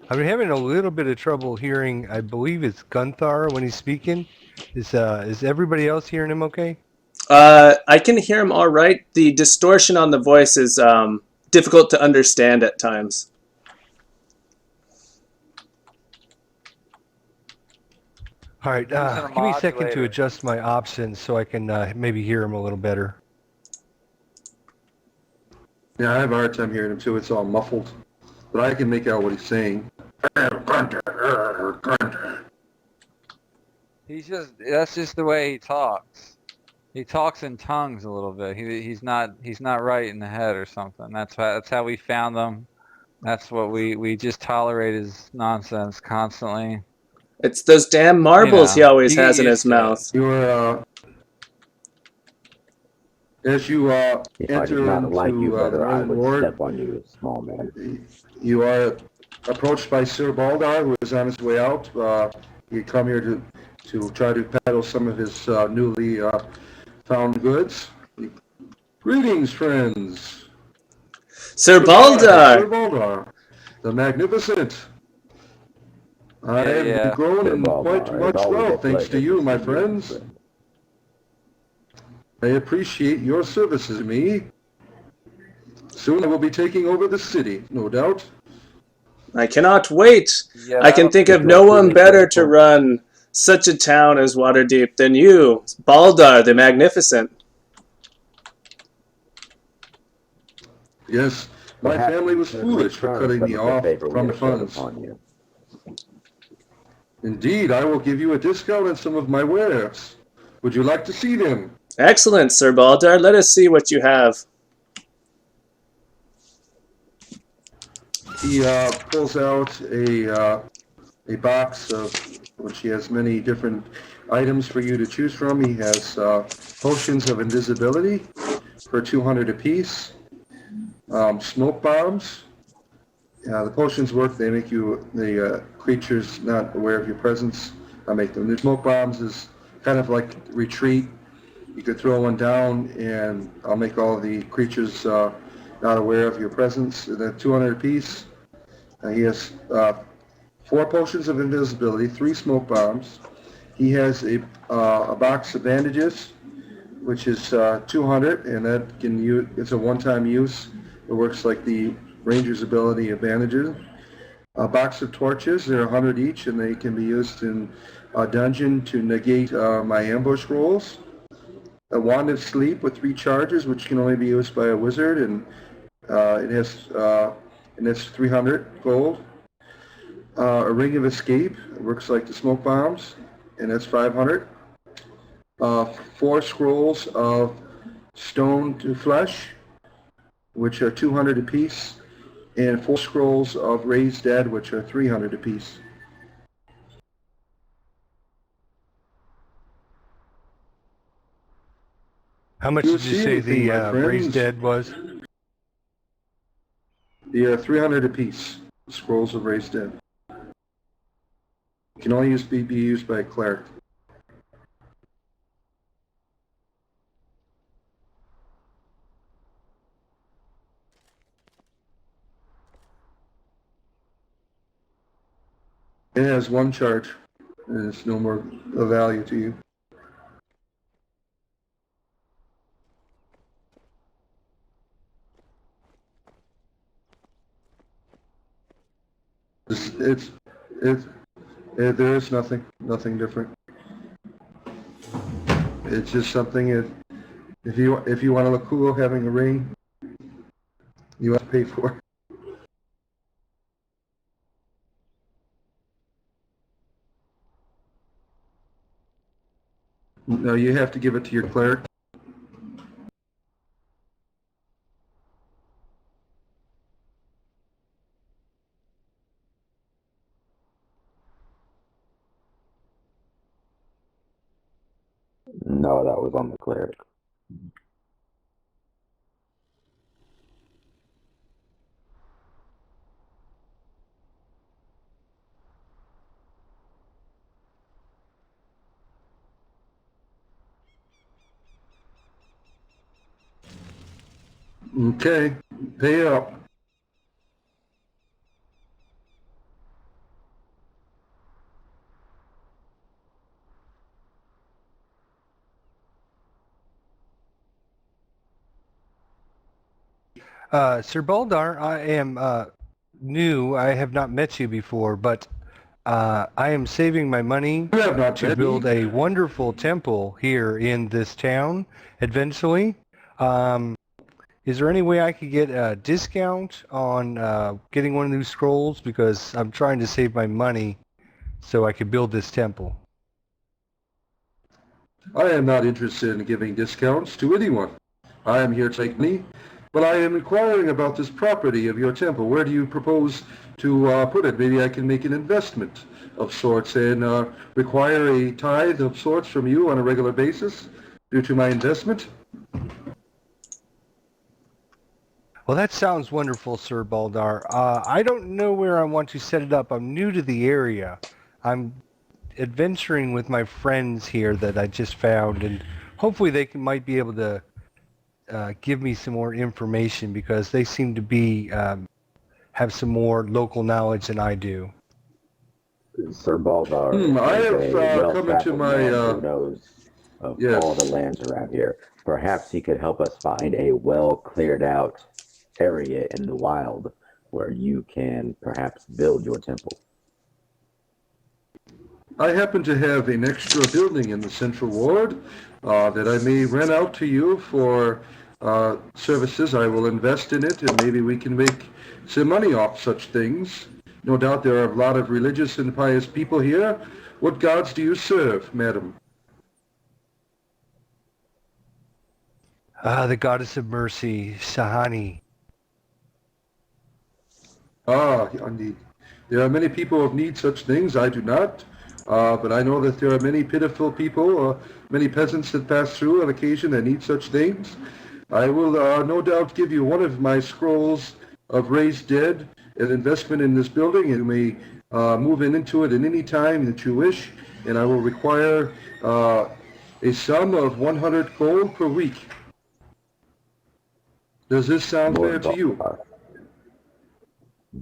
been having a little bit of trouble hearing. I believe it's Gunthar when he's speaking. Is everybody else hearing him okay? I can hear him all right. The distortion on the voice is difficult to understand at times. All right, Using a give me a second to modulator. adjust my options so I can maybe hear him a little better. Yeah, I have a hard time hearing him too. It's all muffled. But I can make out what he's saying. That's just the way he talks. He talks in tongues a little bit. He's not right in the head or something. That's how we found him. That's what we just tolerate his nonsense constantly. It's those damn marbles he always You get has in his used to it. mouth. You're, as you If I did enter not like you into the better, I Northern would Ward, step on you, small man. you are approached by Sir Baldar, who is on his way out. He come here to try to peddle some of his newly found goods. Greetings, friends. Sir Sir Baldar! Baldar, the Magnificent. I Yeah, have yeah. grown Sir in quite Baldar, it's much always a wealth thanks pleasure to you, my see friends. friend. I appreciate your services to me. Soon I will be taking over the city, no doubt. I cannot wait. Yeah, I can that'll be think We of feel no one truly better to grateful. run such a town as Waterdeep than you, Baldar the Magnificent. Yes, my Perhaps family you was could foolish for return cutting some me of the off favor we from the have showed funds. upon you. Indeed, I will give you a discount on some of my wares. Would you like to see them? Excellent, Sir Baldar. Let us see what you have. He pulls out a box of which he has many different items for you to choose from. He has potions of invisibility for 200 apiece, smoke bombs. The potions work. They make the creatures not aware of your presence. I make them. The smoke bombs is kind of like retreat. You could throw one down, and I'll make all the creatures not aware of your presence. And then 200 apiece. He has 4 potions of invisibility, 3 smoke bombs. He has a box of bandages, which is 200, and that can use. It's a one-time use. It works like the ranger's ability of bandages. A box of torches. They're 100 each, and they can be used in a dungeon to negate my ambush rolls. A wand of sleep with 3 charges, which can only be used by a wizard, and it's 300 gold. A ring of escape. It works like the smoke bombs, and that's 500. 4 scrolls of stone to flesh, which are 200 apiece, and 4 scrolls of raised dead, which are 300 apiece. How much Do you did you see say anything, the my raised friends? dead was? They are 300 apiece. Scrolls of raised dead can only be used by a cleric. It has 1 charge, and it's no more of value to you. It's, it's, there is nothing different. It's just something if you want to look cool having a ring, you have to pay for it. No, you have to give it to your cleric. No, that was on the cleric. Okay, pay up. Sir Baldar, I am new. I have not met you before, but I am saving my money You have not to met build me. a wonderful temple here in this town eventually. Um, Is there any way I could get a discount on getting one of these scrolls? Because I'm trying to save my money so I could build this temple. I am not interested in giving discounts to anyone. I am here to make money, but I am inquiring about this property of your temple. Where do you propose to put it? Maybe I can make an investment of sorts and require a tithe of sorts from you on a regular basis due to my investment. Well, that sounds wonderful, Sir Baldar. I don't know where I want to set it up. I'm new to the area. I'm adventuring with my friends here that I just found, and hopefully might be able to give me some more information because they seem to be have some more local knowledge than I do. Sir Baldar I is a have come into well-traveled my man who knows of yes. all the lands around here. Perhaps he could help us find a well-cleared out area in the wild where you can perhaps build your temple. I happen to have an extra building in the Central Ward that I may rent out to you for services. I will invest in it, and maybe we can make some money off such things. No doubt there are a lot of religious and pious people here. What gods do you serve, madam? The goddess of mercy, Sahani. Ah, indeed. There are many people who need such things. I do not. But I know that there are many pitiful people, many peasants that pass through on occasion that need such things. I will no doubt give you one of my scrolls of raised dead, an investment in this building, and you may move into it at any time that you wish, and I will require a sum of 100 gold per week. Does this sound fair Lord to you? Baldar,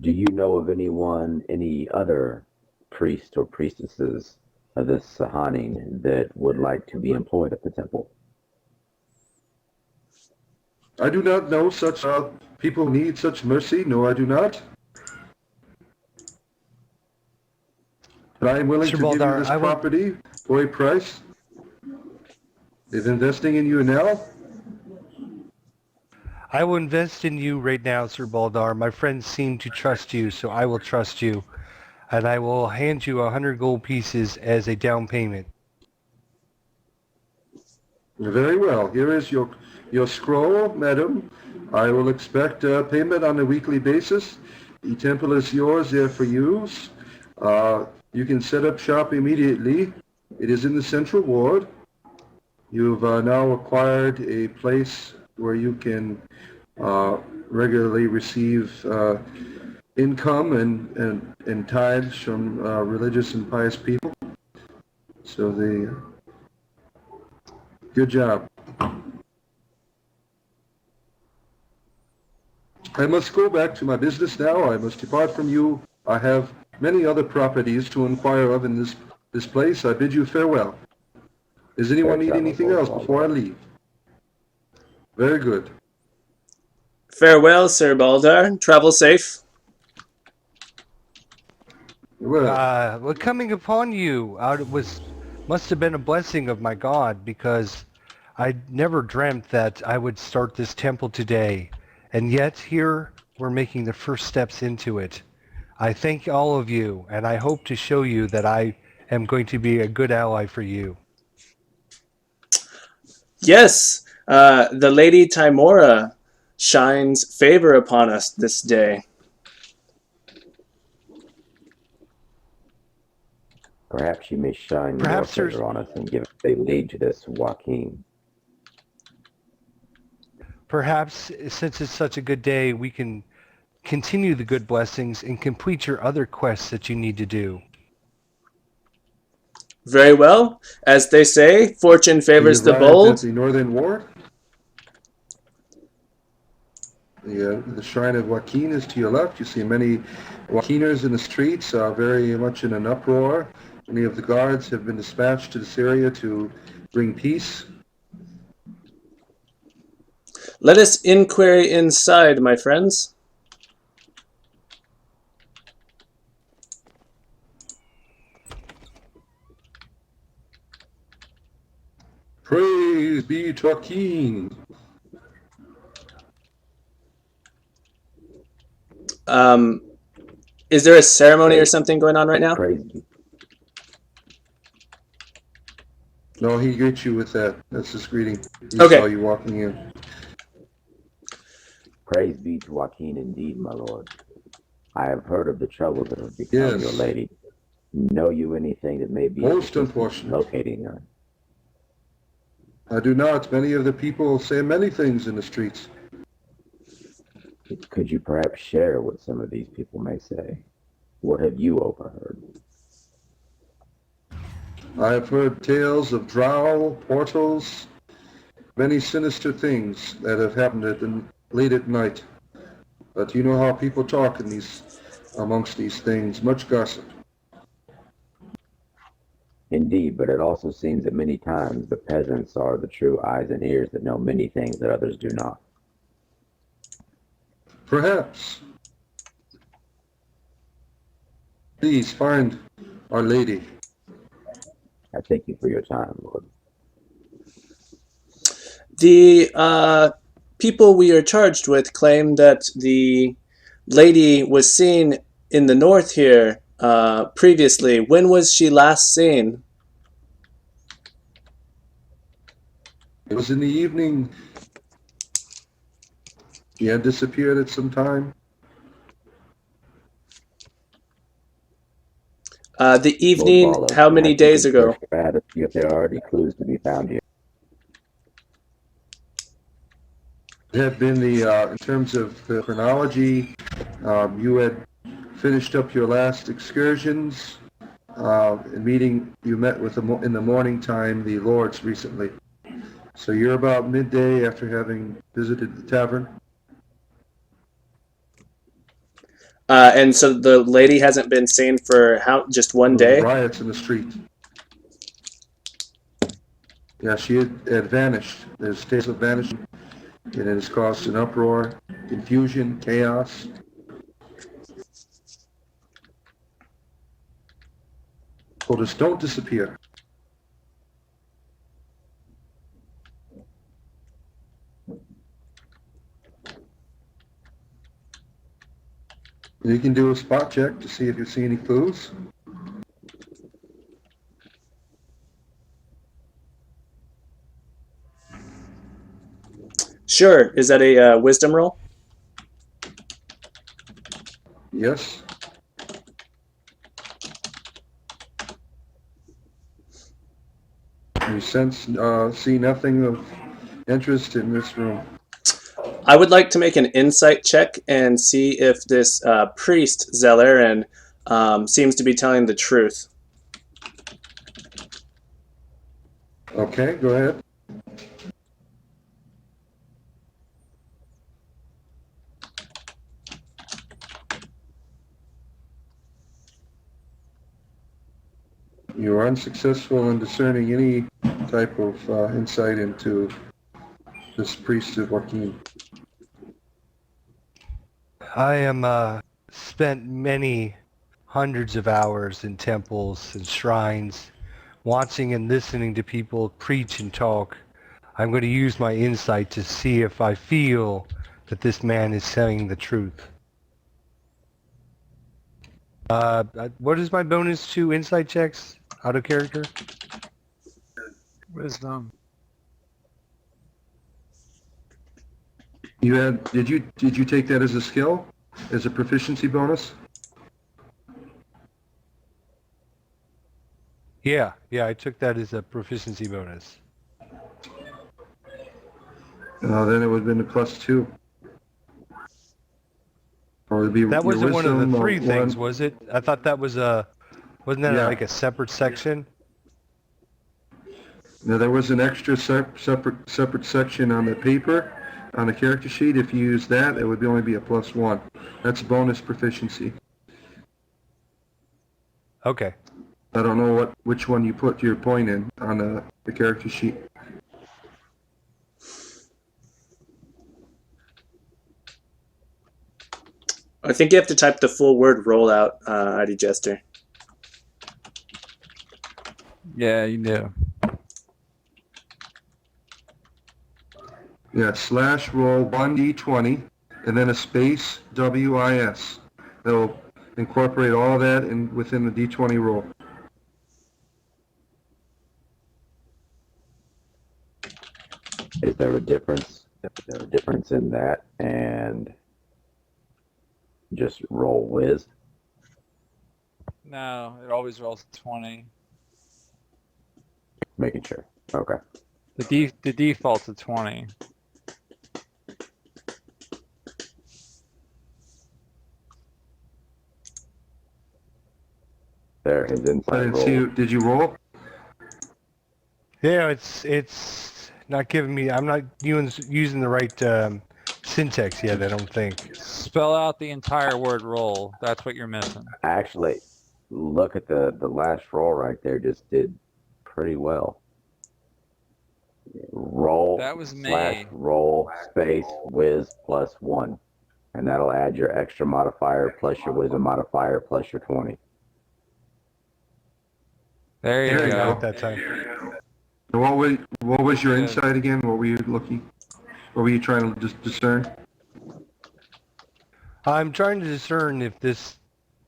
do you know of any other priests or priestesses of this Sahanin that would like to be employed at the temple? I do not know such people need such mercy. No, I do not. But I am willing Sir to give you Baldar, this property for a price. Is investing in you now? I will invest in you right now, Sir Baldar. My friends seem to trust you, so I will trust you. And I will hand you 100 gold pieces as a down payment. Very well. Here is your scroll, madam. I will expect payment on a weekly basis. The temple is yours there for use. You can set up shop immediately. It is in the Central Ward. You've now acquired a place where you can regularly receive income and tithes from religious and pious people. So good job. I must go back to my business now. I must depart from you. I have many other properties to inquire of in this place. I bid you farewell. Does anyone need anything else before I leave? Very good. Farewell, Sir Baldar. Travel safe. Well, What coming upon you must have been a blessing of my God, because I never dreamt that I would start this temple today, and yet here we're making the first steps into it. I thank all of you, and I hope to show you that I am going to be a good ally for you. Yes, the Lady Timora shines favor upon us this day. Perhaps you may shine Perhaps your there's favor on us and give us a lead to this Joaquin. Perhaps, since it's such a good day, we can continue the good blessings and complete your other quests that you need to do. Very well. As they say, fortune favors we the arrived at bold. the Northern Ward. The shrine of Joaquin is to your left. You see many Joaquiners in the streets, very much in an uproar. Many of the guards have been dispatched to this area to bring peace. Let us inquiry inside, my friends. Praise be to Joaquin. Is there a ceremony or something going on right now? Praise, No, he greets you with that. That's his greeting. He Okay. saw you walking in. praise be to Joaquin indeed, my lord. I have heard of the troubles that have become your Yes, lady. Know you anything that may be of most assistance in unfortunate. locating her? I do not. Many of the people say many things in the streets. Could you perhaps share what some of these people may say? What have you overheard? I have heard tales of drow, portals, many sinister things that have happened late at night. But you know how people talk in amongst these things. Much gossip. Indeed, but it also seems that many times the peasants are the true eyes and ears that know many things that others do not. Perhaps. Please find Our Lady. I thank you for your time, Lord. The people we are charged with claim that the lady was seen in the north here previously. When was she last seen? It was in the evening. She had disappeared at some time. The Lord evening, Barlow, how many perhaps you days can search ago? the pad to see if there are any clues to be found here. It had been in terms of the chronology, you had finished up your last excursions. You met with in the morning time the lords recently. So you're about midday after having visited the tavern. And so the lady hasn't been seen for just one There was day? riots in the street. Yeah, she had vanished. There's tales of vanishing. It has caused an uproar, confusion, chaos. Told us don't disappear. You can do a spot check to see if you see any clues. Sure. Is that a wisdom roll? Yes. You see nothing of interest in this room. I would like to make an insight check and see if this priest, Zelleren, seems to be telling the truth. Okay, go ahead. You are unsuccessful in discerning any type of insight into this priest of Joaquin. I am spent many hundreds of hours in temples and shrines, watching and listening to people preach and talk. I'm going to use my insight to see if I feel that this man is telling the truth. What is my bonus to insight checks? Out of character? Wisdom. Did you take that as a skill? As a proficiency bonus? Yeah, I took that as a proficiency bonus. Then it would have been a +2. Or it would be That your wasn't one of the wisdom three things, one. was it? I thought that was wasn't that Yeah. like a separate section? Now there was an extra separate section on the paper, on the character sheet. If you use that, it would only be a +1. That's bonus proficiency. Okay. I don't know which one you put your point in on the character sheet. I think you have to type the full word rollout, ID Jester. Yeah, you do. Yeah, /roll 1d20 and then a space WIS. That'll incorporate all of that within the D20 roll. Is there a difference? Is there a difference in that and just roll whiz? No, it always rolls 20. Making sure. Okay. The default's a 20. There, his I insight didn't roll. see you. Did you roll? Yeah, it's not giving me. I'm not using the right syntax yet. I don't think. Spell out the entire word roll. That's what you're missing. Actually, look at the last roll right there. Just did pretty well. Roll That was slash me. roll space whiz +1. And that'll add your extra modifier plus your wisdom modifier plus your 20. There you There you go. At that time. What was your Good. insight again? What were you looking? What were you trying to discern? I'm trying to discern if this,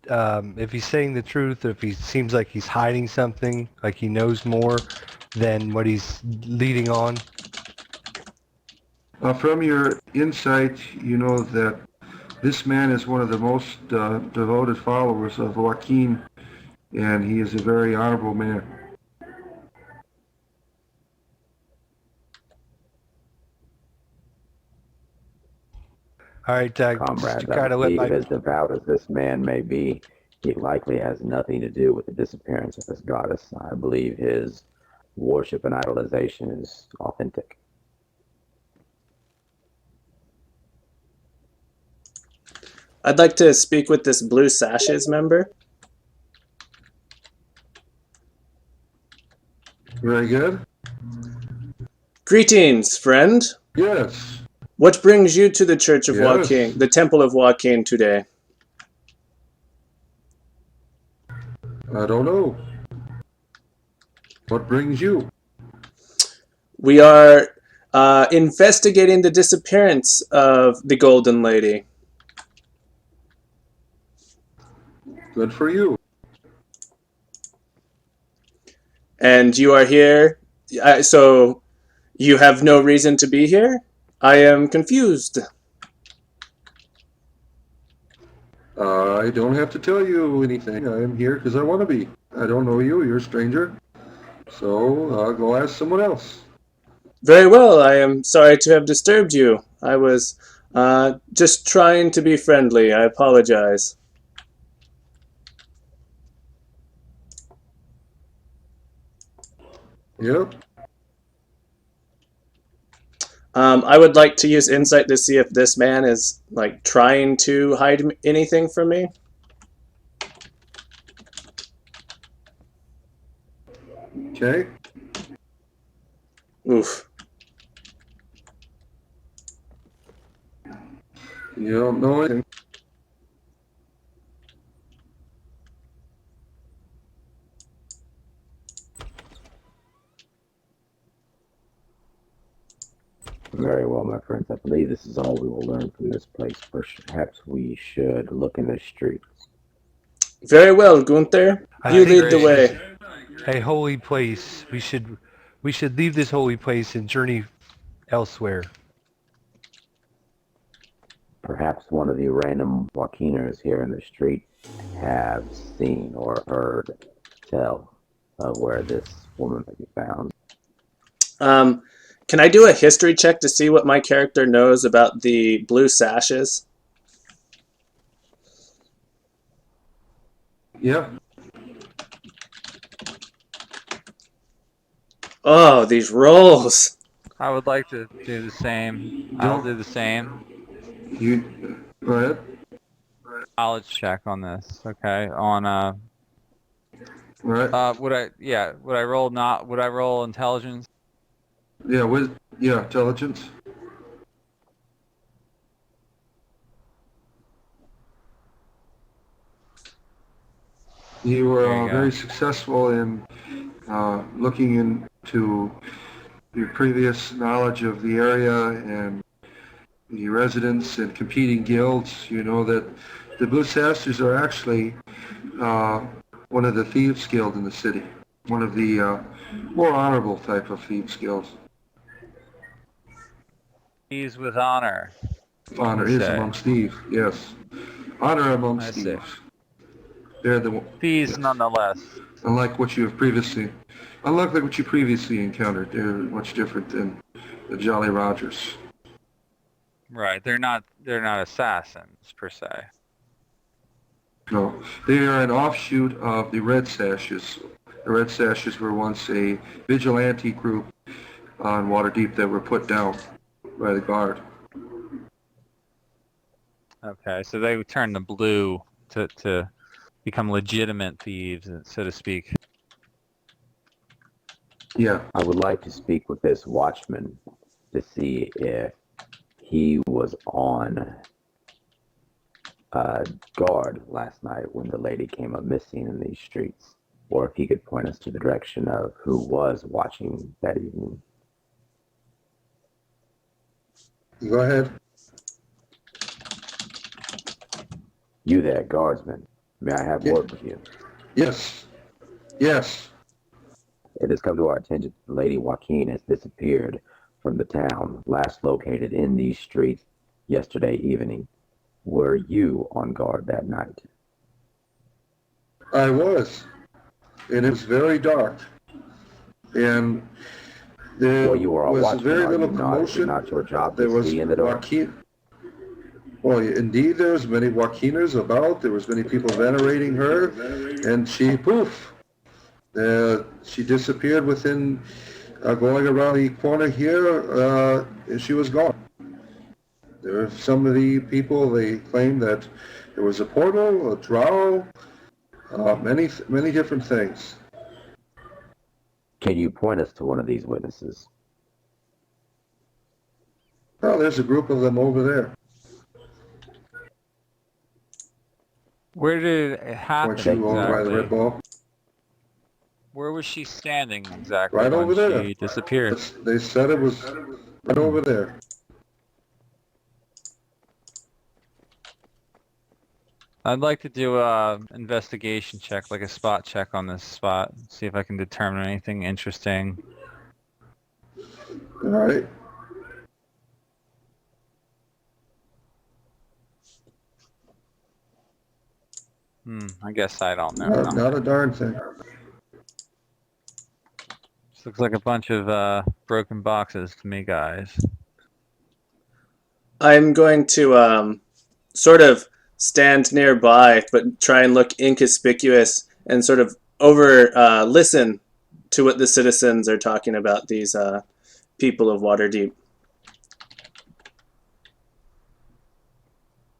if he's saying the truth, or if he seems like he's hiding something, like he knows more than what he's leading on. From your insight, you know that this man is one of the most devoted followers of Joaquin, and he is a very honorable man. All right, just Comrades, to kind I of let believe my. as devout as this man may be, he likely has nothing to do with the disappearance of this goddess. I believe his worship and idolization is authentic. I'd like to speak with this Blue Sashes member. Very good. Greetings, friend. Yes. What brings you to the Church of Yes. Joaquin, the Temple of Joaquin today? I don't know. What brings you? We are investigating the disappearance of the Golden Lady. Good for you. And you are here, so you have no reason to be here? I am confused. I don't have to tell you anything. I am here because I want to be. I don't know you. You're a stranger. So I'll go ask someone else. Very well, I am sorry to have disturbed you. I was just trying to be friendly. I apologize. Yep. I would like to use insight to see if this man is like trying to hide anything from me. Okay. Oof. You don't know anything. Very well, my friends. I believe this is all we will learn from this place. Perhaps we should look in the streets. Very well, Gunther. I You think lead the this way. is a holy place. We should leave this holy place and journey elsewhere. Perhaps one of the random Joaquiners here in the street have seen or heard tell of where this woman may be found. Can I do a history check to see what my character knows about the Blue Sashes? Yeah. Oh, these rolls. I would like to do the same. I'll do the same. You go ahead. Knowledge check on this. Okay. On Right. would I roll intelligence? Yeah, intelligence. You were There you go. very successful in looking into your previous knowledge of the area and the residents and competing guilds. You know that the Blue Sasters are actually uh, one of the thieves guild in the city, one of the more honorable type of thieves guilds. Thieves with honor. Honor You is say. amongst thieves, yes. Honor I amongst see. thieves. They're the Thieves yes. nonetheless. Unlike what you have previously, unlike what you previously encountered, they're much different than the Jolly Rogers. Right. They're not assassins per se. No, they are an offshoot of the Red Sashes. The Red Sashes were once a vigilante group on Waterdeep that were put down by the guard. Okay, so they would turn the blue to become legitimate thieves, so to speak. Yeah, I would like to speak with this watchman to see if he was on guard last night when the lady came up missing in these streets, or if he could point us to the direction of who was watching that evening. go ahead. You there, guardsman. May I have Yeah. word with you? Yes, yes. It has come to our attention that Lady Joaquin has disappeared from the town, last located in these streets yesterday evening. Were you on guard that night? I was, and it was very dark, and there Well, you are a was watchman, very are you little not? Is it commotion. not your job There to was see in the dark? Joaquin. Well, indeed, there was many Joaquiners about. There was many people venerating her, and she, poof, she disappeared within going around the corner here, and she was gone. There were some of the people, they claimed that there was a portal, a drow, many different things. Can you point us to one of these witnesses? Oh, there's a group of them over there. Where did it happen Point you over by the red exactly? ball. Where was she standing exactly Right when over there. she disappeared? They said it was right over there. I'd like to do a investigation check, like a spot check on this spot, see if I can determine anything interesting. All right. I guess I don't know. Not a darn thing. This looks like a bunch of broken boxes to me, guys. I'm going to sort of stand nearby, but try and look inconspicuous and sort of over listen to what the citizens are talking about, these people of Waterdeep.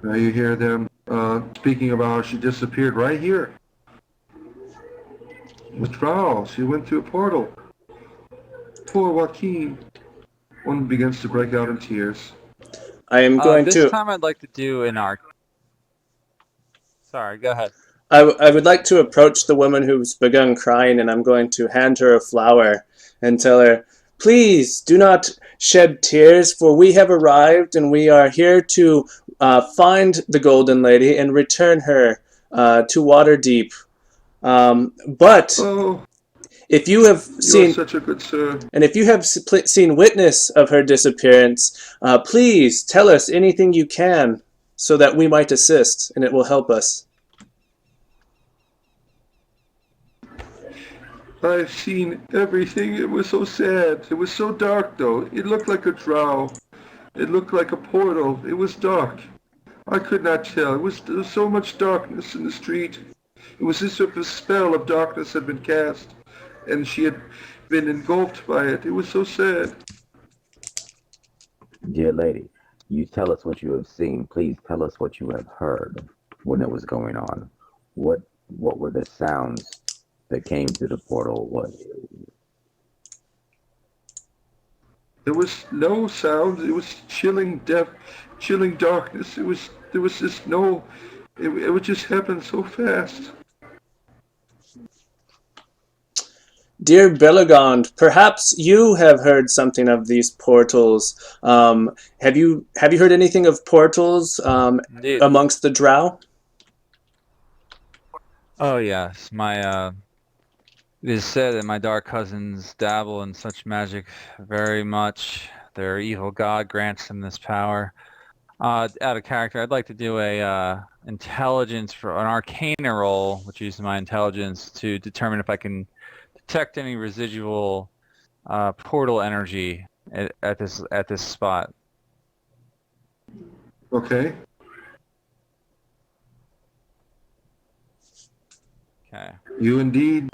Now you hear them speaking about how she disappeared right here. Withdrawal. She went through a portal. Poor Joaquin. One begins to break out in tears. I am going This to. time I'd like to do an arc. Sorry, go ahead. I would like to approach the woman who's begun crying, and I'm going to hand her a flower and tell her, "Please do not shed tears, for we have arrived, and we are here to find the Golden Lady and return her to Waterdeep. But Oh, if you have you are seen, such a good sir. and if you have seen witness of her disappearance, please tell us anything you can, so that we might assist, and it will help us." I've seen everything. It was so sad. It was so dark, though. It looked like a drow. It looked like a portal. It was dark. I could not tell. There was so much darkness in the street. It was as if a spell of darkness had been cast, and she had been engulfed by it. It was so sad. Dear lady, you tell us what you have seen. Please tell us what you have heard when it was going on. What were the sounds that came through the portal? What? There was no sound. It was chilling darkness. There was just no. It would just happen so fast. Dear Belagond, perhaps you have heard something of these portals. Have you heard anything of portals Indeed. amongst the Drow? Oh yes, it is said that my dark cousins dabble in such magic very much. Their evil god grants them this power. Out of character, I'd like to do a intelligence for an arcana roll, which uses my intelligence to determine if I can detect any residual portal energy at this spot. Okay. Okay. You indeed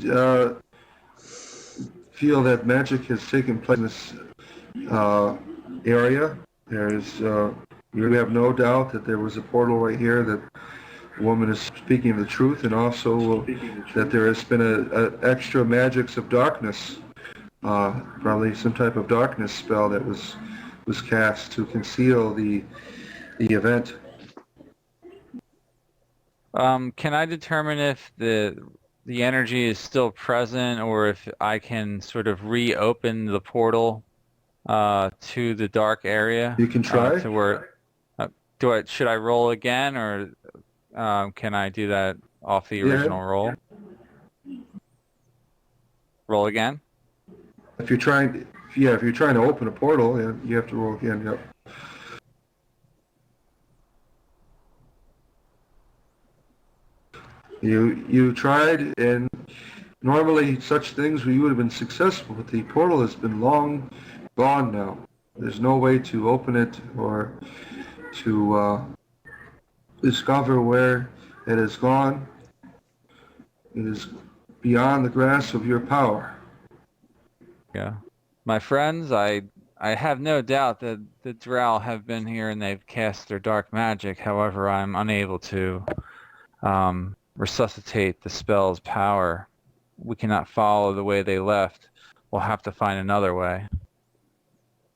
feel that magic has taken place in this area. You have no doubt that there was a portal right here, that the woman is speaking the truth, and also that there has been a extra magics of darkness, probably some type of darkness spell that was cast to conceal the event. Can I determine if the energy is still present, or if I can sort of reopen the portal to the dark area You can try. to where should I roll again, or can I do that off the Yeah. original roll? Roll again? If you're trying to open a portal, yeah, you have to roll again. Yep. You tried, and normally such things you would have been successful, but the portal has been long gone now. There's no way to open it or to discover where it has gone. It is beyond the grasp of your power. Yeah. My friends, I have no doubt that the Drow have been here and they've cast their dark magic. However, I'm unable to resuscitate the spell's power. We cannot follow the way they left. We'll have to find another way.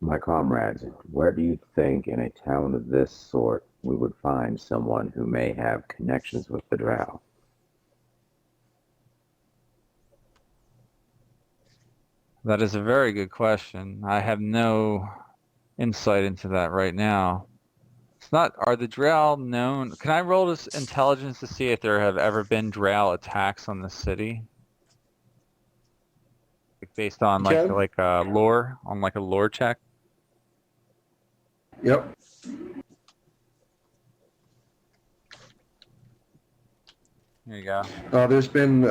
My comrades, where do you think in a town of this sort we would find someone who may have connections with the Drow? That is a very good question. I have no insight into that right now. It's not. Are the Drow known? Can I roll this intelligence to see if there have ever been Drow attacks on the city? Like based on You can? lore, on like a lore check? Yep. There you go. There's been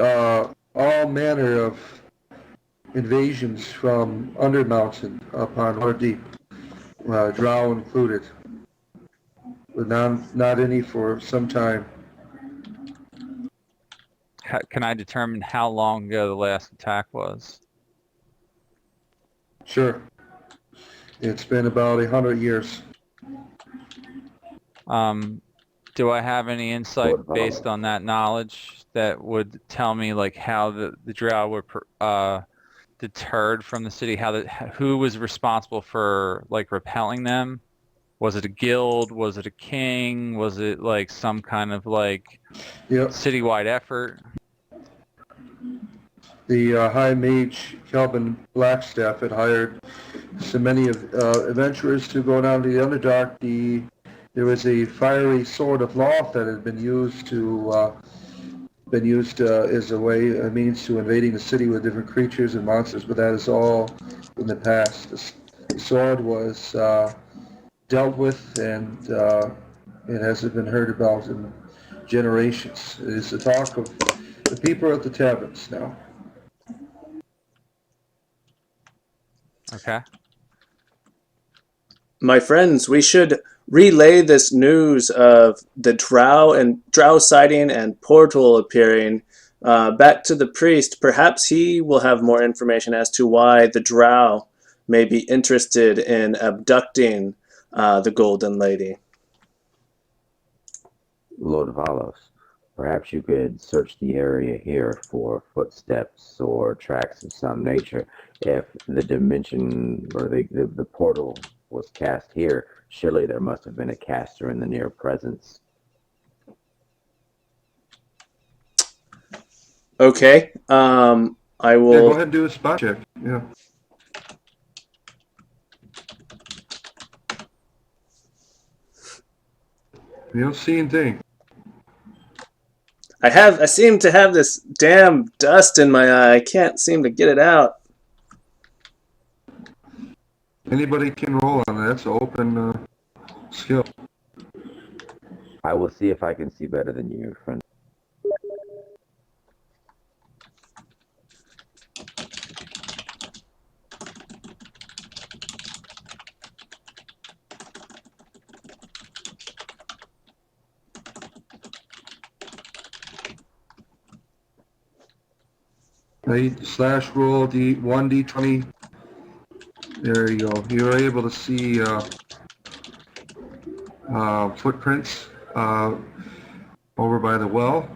all manner of invasions from Undermountain upon Waterdeep, Drow included, but not any for some time. Can I determine how long ago the last attack was? Sure. It's been about 100 years. Do I have any insight Lord based Vala. on that knowledge that would tell me like how the Drow were deterred from the city? Who was responsible for like repelling them? Was it a guild? Was it a king? Was it like some kind of like Yep. citywide effort? The High Mage Kelvin Blackstaff had hired so many adventurers to go down to the Underdark. There was a fiery sword of Loth that had been used as a means to invading the city with different creatures and monsters, but that is all in the past. The sword was dealt with, and it hasn't been heard about in generations. It is the talk of the people at the taverns now. Okay. My friends, we should relay this news of the drow sighting and portal appearing back to the priest. Perhaps he will have more information as to why the drow may be interested in abducting the Golden Lady. Lord Valos, perhaps you could search the area here for footsteps or tracks of some nature. If the dimension or the portal was cast here, surely there must have been a caster in the near presence. Okay. I Yeah, go will. ahead and do a spot check. Yeah. You don't see anything. I seem to have this damn dust in my eye. I can't seem to get it out. Anybody can roll on that. That's an open skill. I will see if I can see better than you, friend. Slash roll D1D20. There you go. You were able to see footprints over by the well.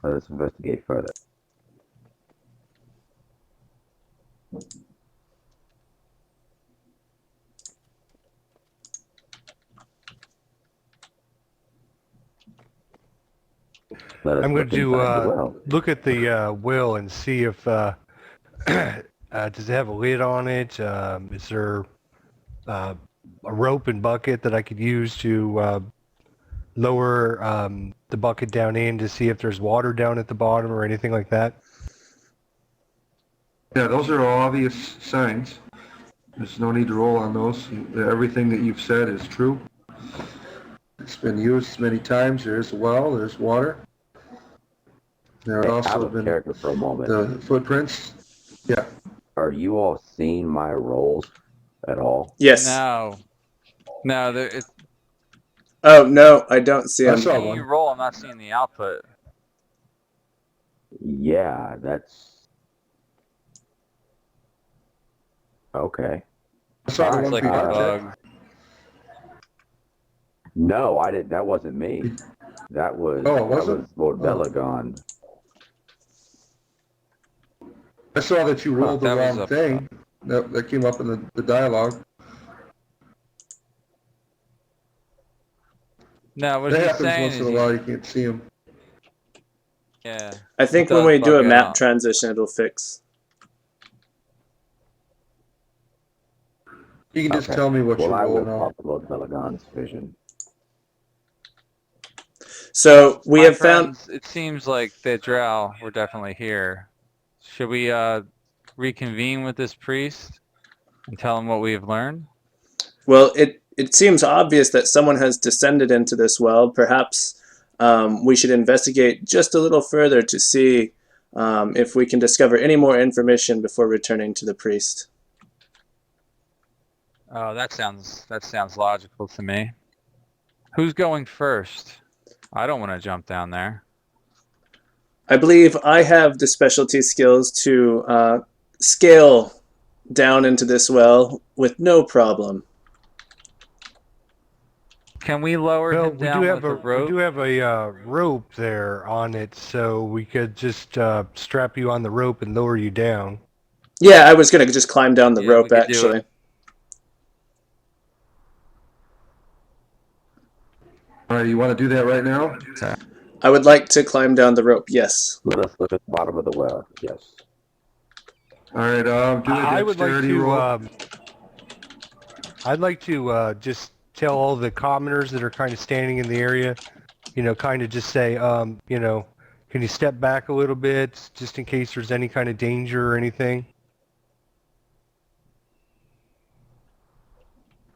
Let us investigate further. I'm going to look at the well and see if does it have a lid on it? Is there a rope and bucket that I could use to lower the bucket down in to see if there's water down at the bottom or anything like that? Yeah, those are all obvious signs. There's no need to roll on those. Everything that you've said is true. It's been used many times. There's a well, there's water. There Hey, also out have of been character for a moment. the footprints. Yeah. Are you all seeing my rolls at all? Yes. No. No, it's Oh no, I don't see I him. saw seeing one. you roll, I'm not seeing the output. Yeah, that's okay. I saw the It's one like for a your check. bug. No, I didn't. That wasn't me. That was Oh, it wasn't? Lord Oh. Belagon. I saw that you rolled the That was wrong a- thing. That came up in the dialogue. No, what That he's happens saying once is in a while. You can't see them. yeah. I think It when does we do a bug map out. transition, it'll fix. You can just Okay. tell me what Well, you I roll will now. pop Lord Belagon's vision. So we My have found. friends, it seems like the drow were definitely here. Should we reconvene with this priest and tell him what we have learned? Well, it seems obvious that someone has descended into this well. Perhaps we should investigate just a little further to see if we can discover any more information before returning to the priest. Oh, that sounds logical to me. Who's going first? I don't want to jump down there. I believe I have the specialty skills to scale down into this well with no problem. Can we lower Well, him down with a rope? we do have a rope there on it, so we could just strap you on the rope and lower you down. Yeah, I was going to just climb down the Yeah, we rope, could do it. actually. All right, you want to do that right now? I would like to climb down the rope, yes. Let us look at the bottom of the well. Yes. All right, do a dexterity roll. I'd like to just tell all the commoners that are kind of standing in the area, kind of just say, can you step back a little bit just in case there's any kind of danger or anything?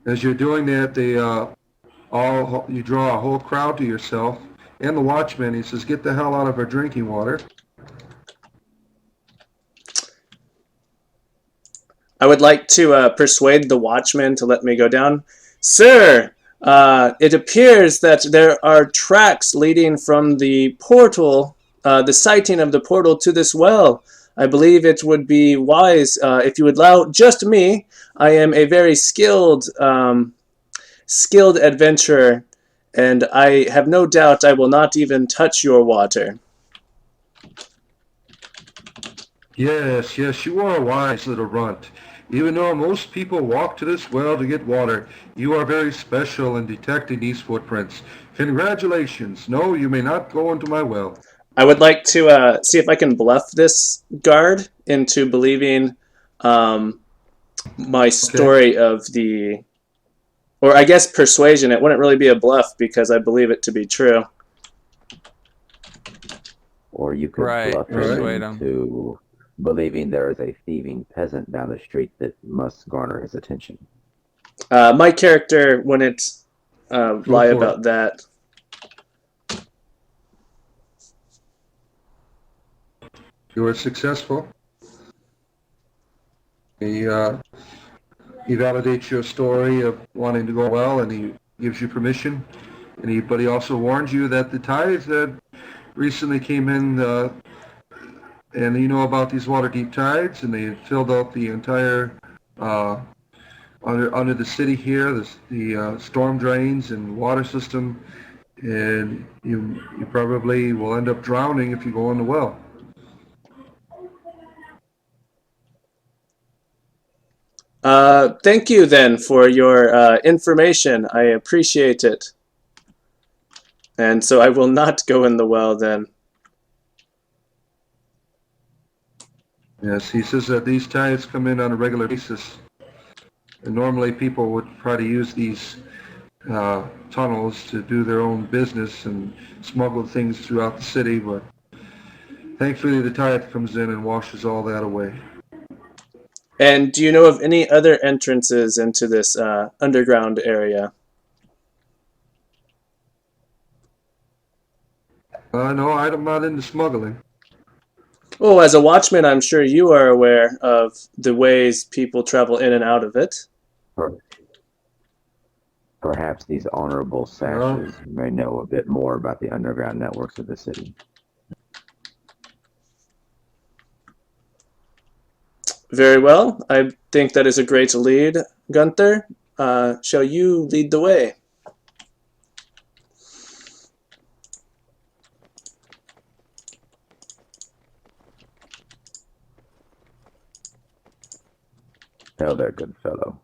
As you're doing that, you draw a whole crowd to yourself, and the watchman. He says, "Get the hell out of our drinking water." I would like to persuade the watchman to let me go down. Sir, it appears that there are tracks leading from the portal, the sighting of the portal to this well. I believe it would be wise if you would allow just me. I am a very skilled adventurer, and I have no doubt I will not even touch your water. Yes, you are a wise little runt. Even though most people walk to this well to get water, you are very special in detecting these footprints. Congratulations. No, you may not go into my well. I would like to see if I can bluff this guard into believing my Okay. story of the, or I guess persuasion. It wouldn't really be a bluff because I believe it to be true. Or you could Right, bluff him persuade him. into believing there is a thieving peasant down the street that must garner his attention. My character wouldn't lie for about that. You were successful. He validates your story of wanting to go well, and he gives you permission. But he also warns you that the tides that recently came in, and you know about these Waterdeep tides, and they filled out the entire under the city here, the storm drains and water system, and you probably will end up drowning if you go in the well. Thank you then for your information. I appreciate it. And so I will not go in the well then. Yes, he says that these tides come in on a regular basis. And normally people would try to use these tunnels to do their own business and smuggle things throughout the city, but thankfully the tide comes in and washes all that away. And do you know of any other entrances into this underground area? No, I'm not into smuggling. Oh, as a watchman, I'm sure you are aware of the ways people travel in and out of it. Perhaps these honorable sashes may know a bit more about the underground networks of the city. Very well. I think that is a great lead, Gunther. Shall you lead the way? Hell there, good fellow.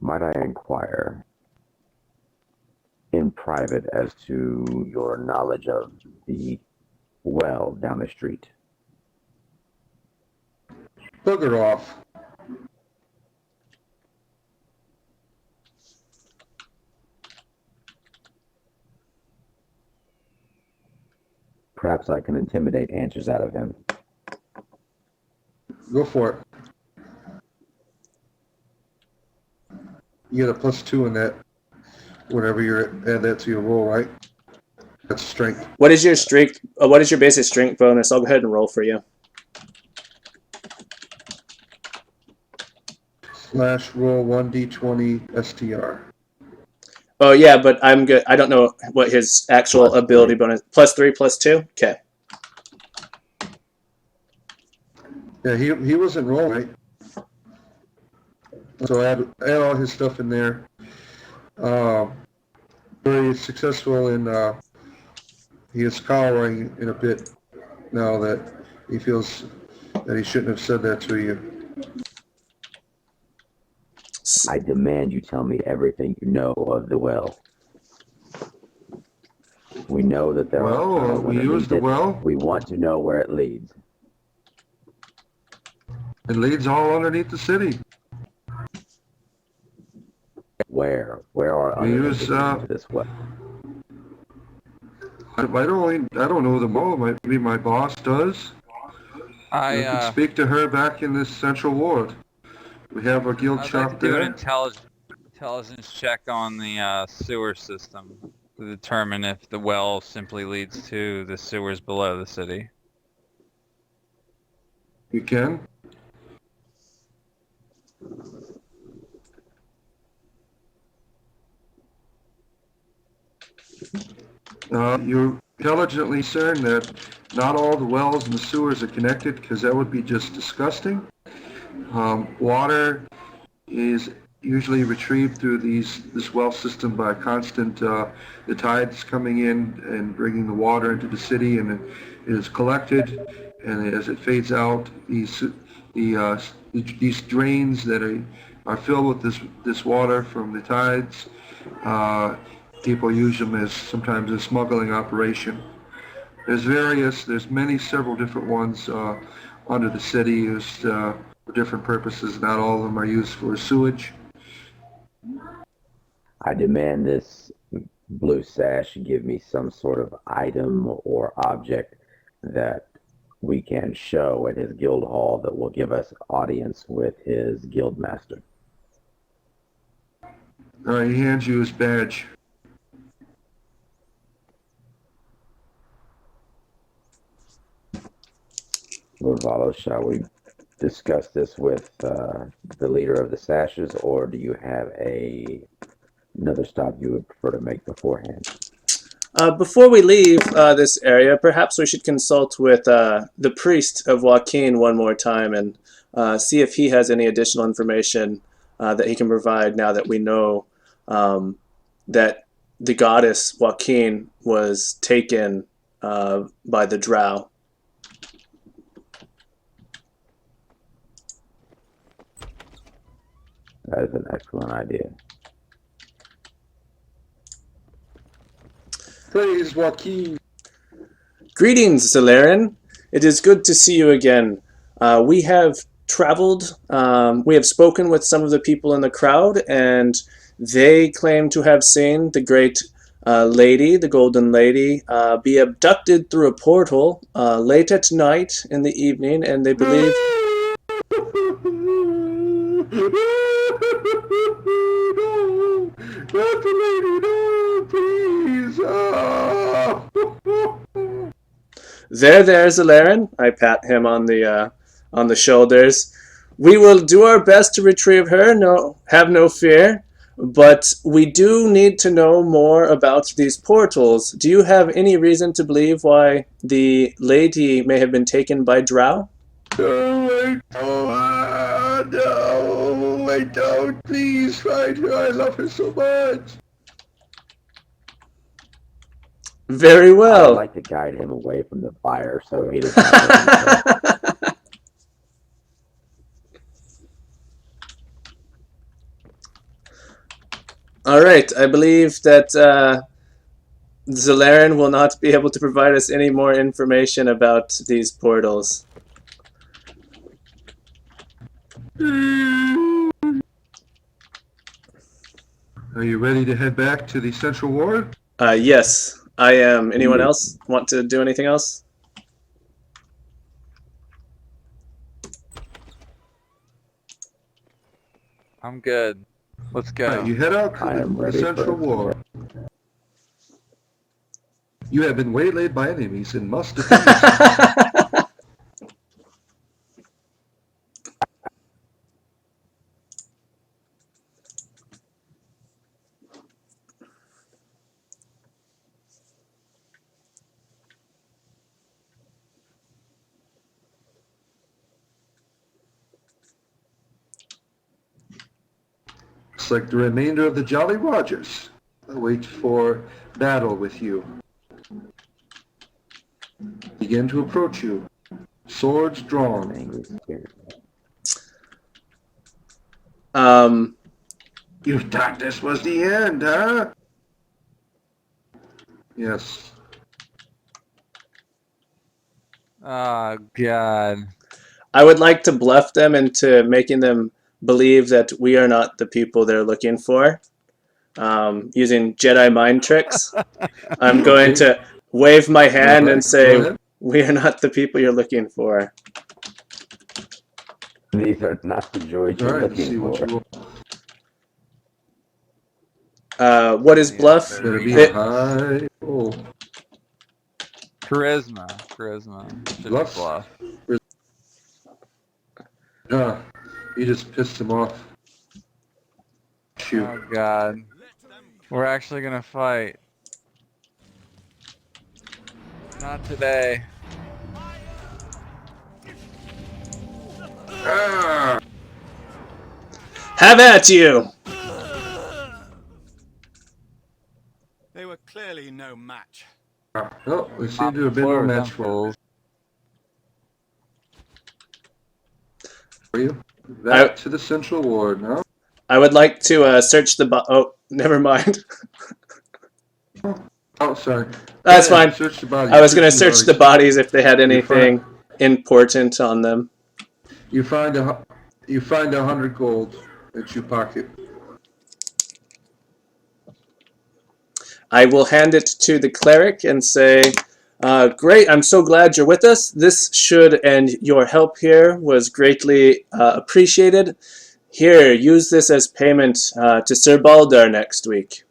Might I inquire in private as to your knowledge of the well down the street? Bugger off. Perhaps I can intimidate answers out of him. Go for it. You get a +2 in that, whenever you're add that to your roll, right? That's strength. What is your strength? What is your basic strength bonus? I'll go ahead and roll for you. /roll 1d20 STR. Oh yeah, but I'm good. I don't know what his actual +3. ability bonus. +3, +2. Okay. Yeah, he wasn't rolling, right? So add all his stuff in there. Very successful in, he is cowering in a bit now that he feels that he shouldn't have said that to you. I demand you tell me everything you know of the well. We know that there are... We use the well. We want to know where it leads. It leads all underneath the city. Where are We other use, entrances to this well? I don't know them all. Maybe my boss does. You can speak to her back in this central ward. We have a guild I'd shop like to do there. an intelligence check on the sewer system to determine if the well simply leads to the sewers below the city. You can. You intelligently discern that not all the wells and the sewers are connected, because that would be just disgusting. Water is usually retrieved through this well system by constant the tides coming in and bringing the water into the city, and it is collected, and as it fades out, these these drains that are filled with this water from the tides. People use them as sometimes a smuggling operation. There's several different ones under the city used for different purposes. Not all of them are used for sewage. I demand this blue sash give me some sort of item or object that we can show at his guild hall that will give us audience with his guild master. He hands you his badge. Lavalo, shall we discuss this with the leader of the sashes, or do you have another stop you would prefer to make beforehand? Before we leave this area, perhaps we should consult with the priest of Joaquin one more time and see if he has any additional information that he can provide now that we know that the goddess Joaquin was taken by the drow. That is an excellent idea. Praise Joaquin. Greetings, Zalarin. It is good to see you again. We have traveled, we have spoken with some of the people in the crowd, and they claim to have seen the great lady, the Golden Lady, be abducted through a portal late at night in the evening, and they believe... No, not the lady, no, please. There, Zalarin. I pat him on the shoulders. We will do our best to retrieve her. No, have no fear. But we do need to know more about these portals. Do you have any reason to believe why the lady may have been taken by drow? No, I don't. Please find her. I love her so much. Very I well. would like to guide him away from the fire so he does not hurt himself. All right, I believe that Zalarin will not be able to provide us any more information about these portals. Are you ready to head back to the Central Ward? Yes, I am. Anyone else want to do anything else? I'm good. Let's go. All right, you head out I am to the ready Central for Ward. You have been waylaid by enemies and must defend yourself. Looks like the remainder of the Jolly Rogers await for battle with you. Begin to approach you. Swords drawn. Angry spirit. You thought this was the end, huh? Yes. Oh, God. I would like to bluff them into making them believe that we are not the people they're looking for. Using Jedi mind tricks. I'm going to wave my hand and say, we are not the people you're looking for. These are not the droids All you're right, let's see looking what for. you will. What is bluff? Better be It- high. Oh, Charisma. Should be Bluff? bluff. you just pissed him off. Shoot. Oh, God. We're actually gonna fight. Not today. Ah! Have at you! They were clearly no match. Well, we seem to have been no match for him. you. Back to the central ward now. I would like to search the oh, never mind. Oh, sorry. That's Yeah, fine. search the bodies. I was going to search the bodies if they had anything important on them. You find 100 gold that you pocket. I will hand it to the cleric and say, great, I'm so glad you're with us. This should, and your help here was greatly appreciated. Here, use this as payment to Sir Baldar next week.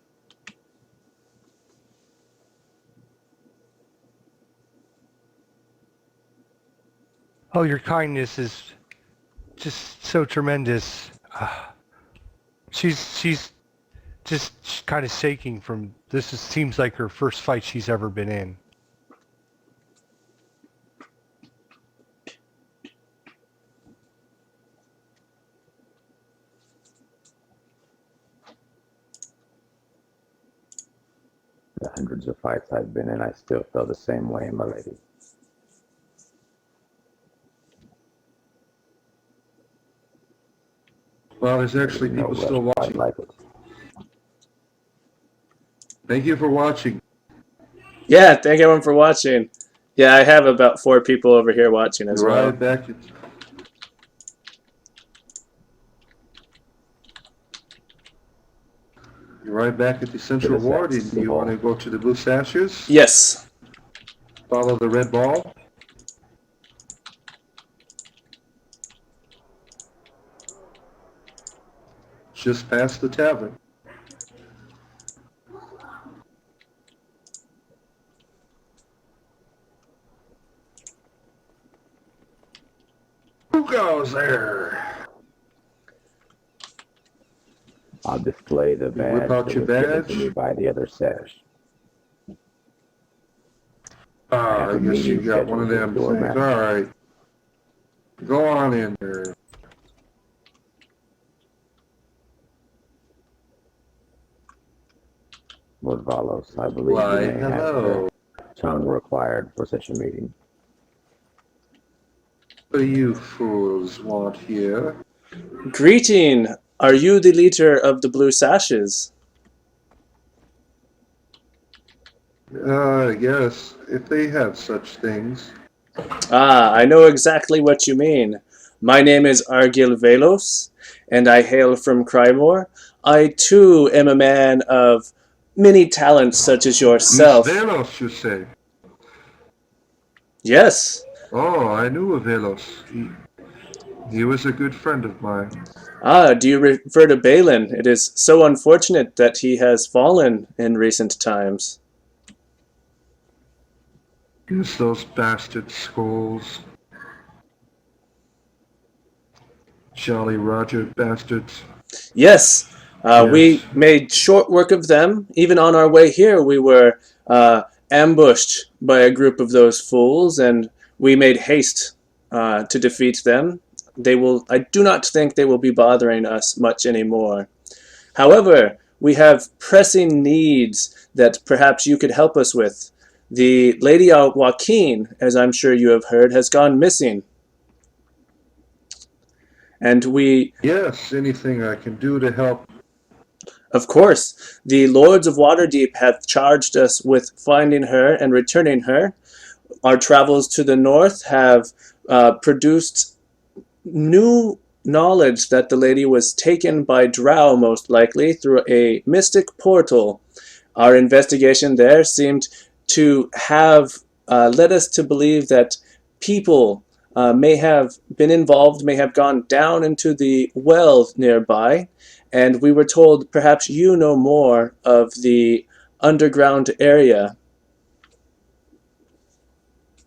Oh, your kindness is just so tremendous. She's just kind of shaking from this. Seems like her first fight she's ever been in. The hundreds of fights I've been in, I still feel the same way, my lady. Well, there's actually There's no people still rush watching. quite like it. Thank you for watching. Yeah, thank everyone for watching. Yeah, I have about 4 people over here watching as well. Right back. You're right back at the central ward. And you want to go to the blue sashes? Yes. Follow the red ball. Just past the tavern. Who goes there? I'll display the badge whip out that your was given badge. to me by the other sash. I guess you got one of them things. All right. Go on in there. Lord Valos, I believe Why, you may hello. have the tongue required for such a meeting. What do you fools want here? Greeting. Are you the leader of the Blue Sashes? Yes, if they have such things. Ah, I know exactly what you mean. My name is Argil Velos, and I hail from Crymore. I, too, am a man of many talents such as yourself. Miss Velos, you say? Yes. Oh, I knew of Velos. He was a good friend of mine. Ah, do you refer to Balin? It is so unfortunate that he has fallen in recent times. Yes, those bastard skulls. Jolly Roger bastards. Yes, Yes. we made short work of them. Even on our way here, we were ambushed by a group of those fools, and we made haste to defeat them. I do not think they will be bothering us much anymore. However, we have pressing needs that perhaps you could help us with. The Lady Joaquin, as I'm sure you have heard, has gone missing. And we... Yes, anything I can do to help. Of course, the Lords of Waterdeep have charged us with finding her and returning her. Our travels to the north have produced new knowledge that the lady was taken by Drow, most likely, through a mystic portal. Our investigation there seemed to have led us to believe that people may have been involved, may have gone down into the well nearby, and we were told perhaps you know more of the underground area.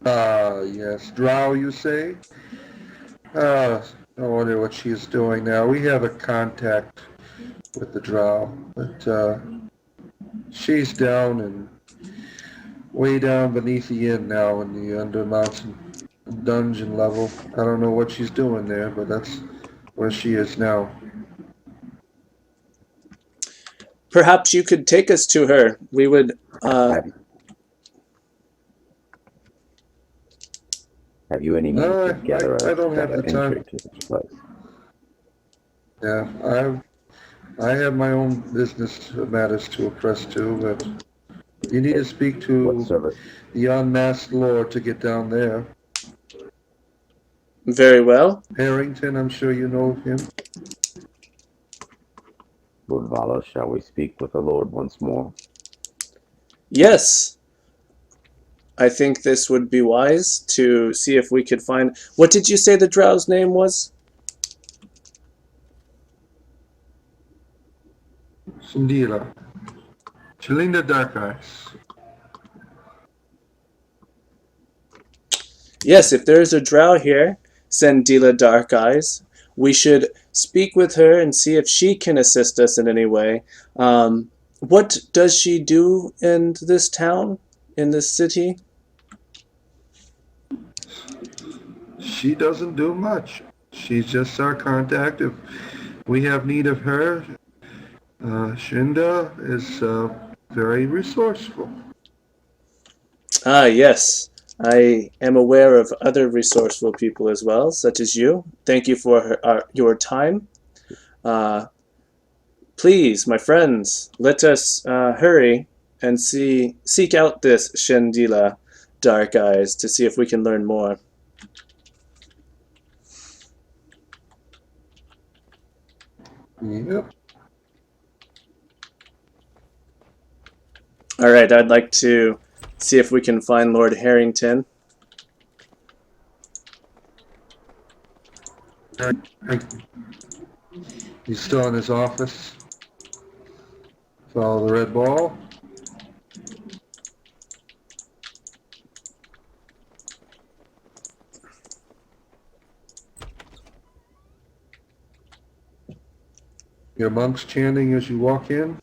Yes. Drow, you say? I wonder what she's doing now. We have a contact with the Drow, but she's down and way down beneath the inn now in the Undermountain dungeon level. I don't know what she's doing there, but that's where she is now. Perhaps you could take us to her. We would... Have you any means No, to gather I don't have gather the entry time. to such a place? Yeah, I have my own business matters to press to, but you need to speak What to service the unmasked lord to get down there. Very well. Harrington, I'm sure you know him. would follow? Shall we speak with the Lord once more? Yes, I think this would be wise to see if we could find. What did you say the drow's name was? Sindila. Chelinda Dark Eyes. Yes, if there is a drow here, Sendila Dark Eyes, we should speak with her and see if she can assist us in any way. What does she do in this town, in this city? She doesn't do much. She's just our contact. If we have need of her, Shinda is very resourceful. Ah, yes. I am aware of other resourceful people as well, such as you. Thank you for your time. Uh, Please, my friends, let us hurry and seek out this Shendila Dark Eyes to see if we can learn more. Yep. All right, I'd like to see if we can find Lord Harrington. He's still in his office. Follow the red ball. Your monks chanting as you walk in.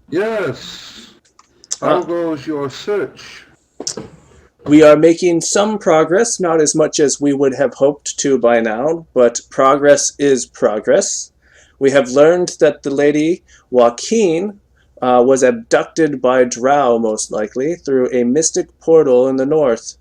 Yes. How goes your search? We are making some progress, not as much as we would have hoped to by now, but progress is progress. We have learned that the lady Joaquin was abducted by Drow, most likely, through a mystic portal in the north.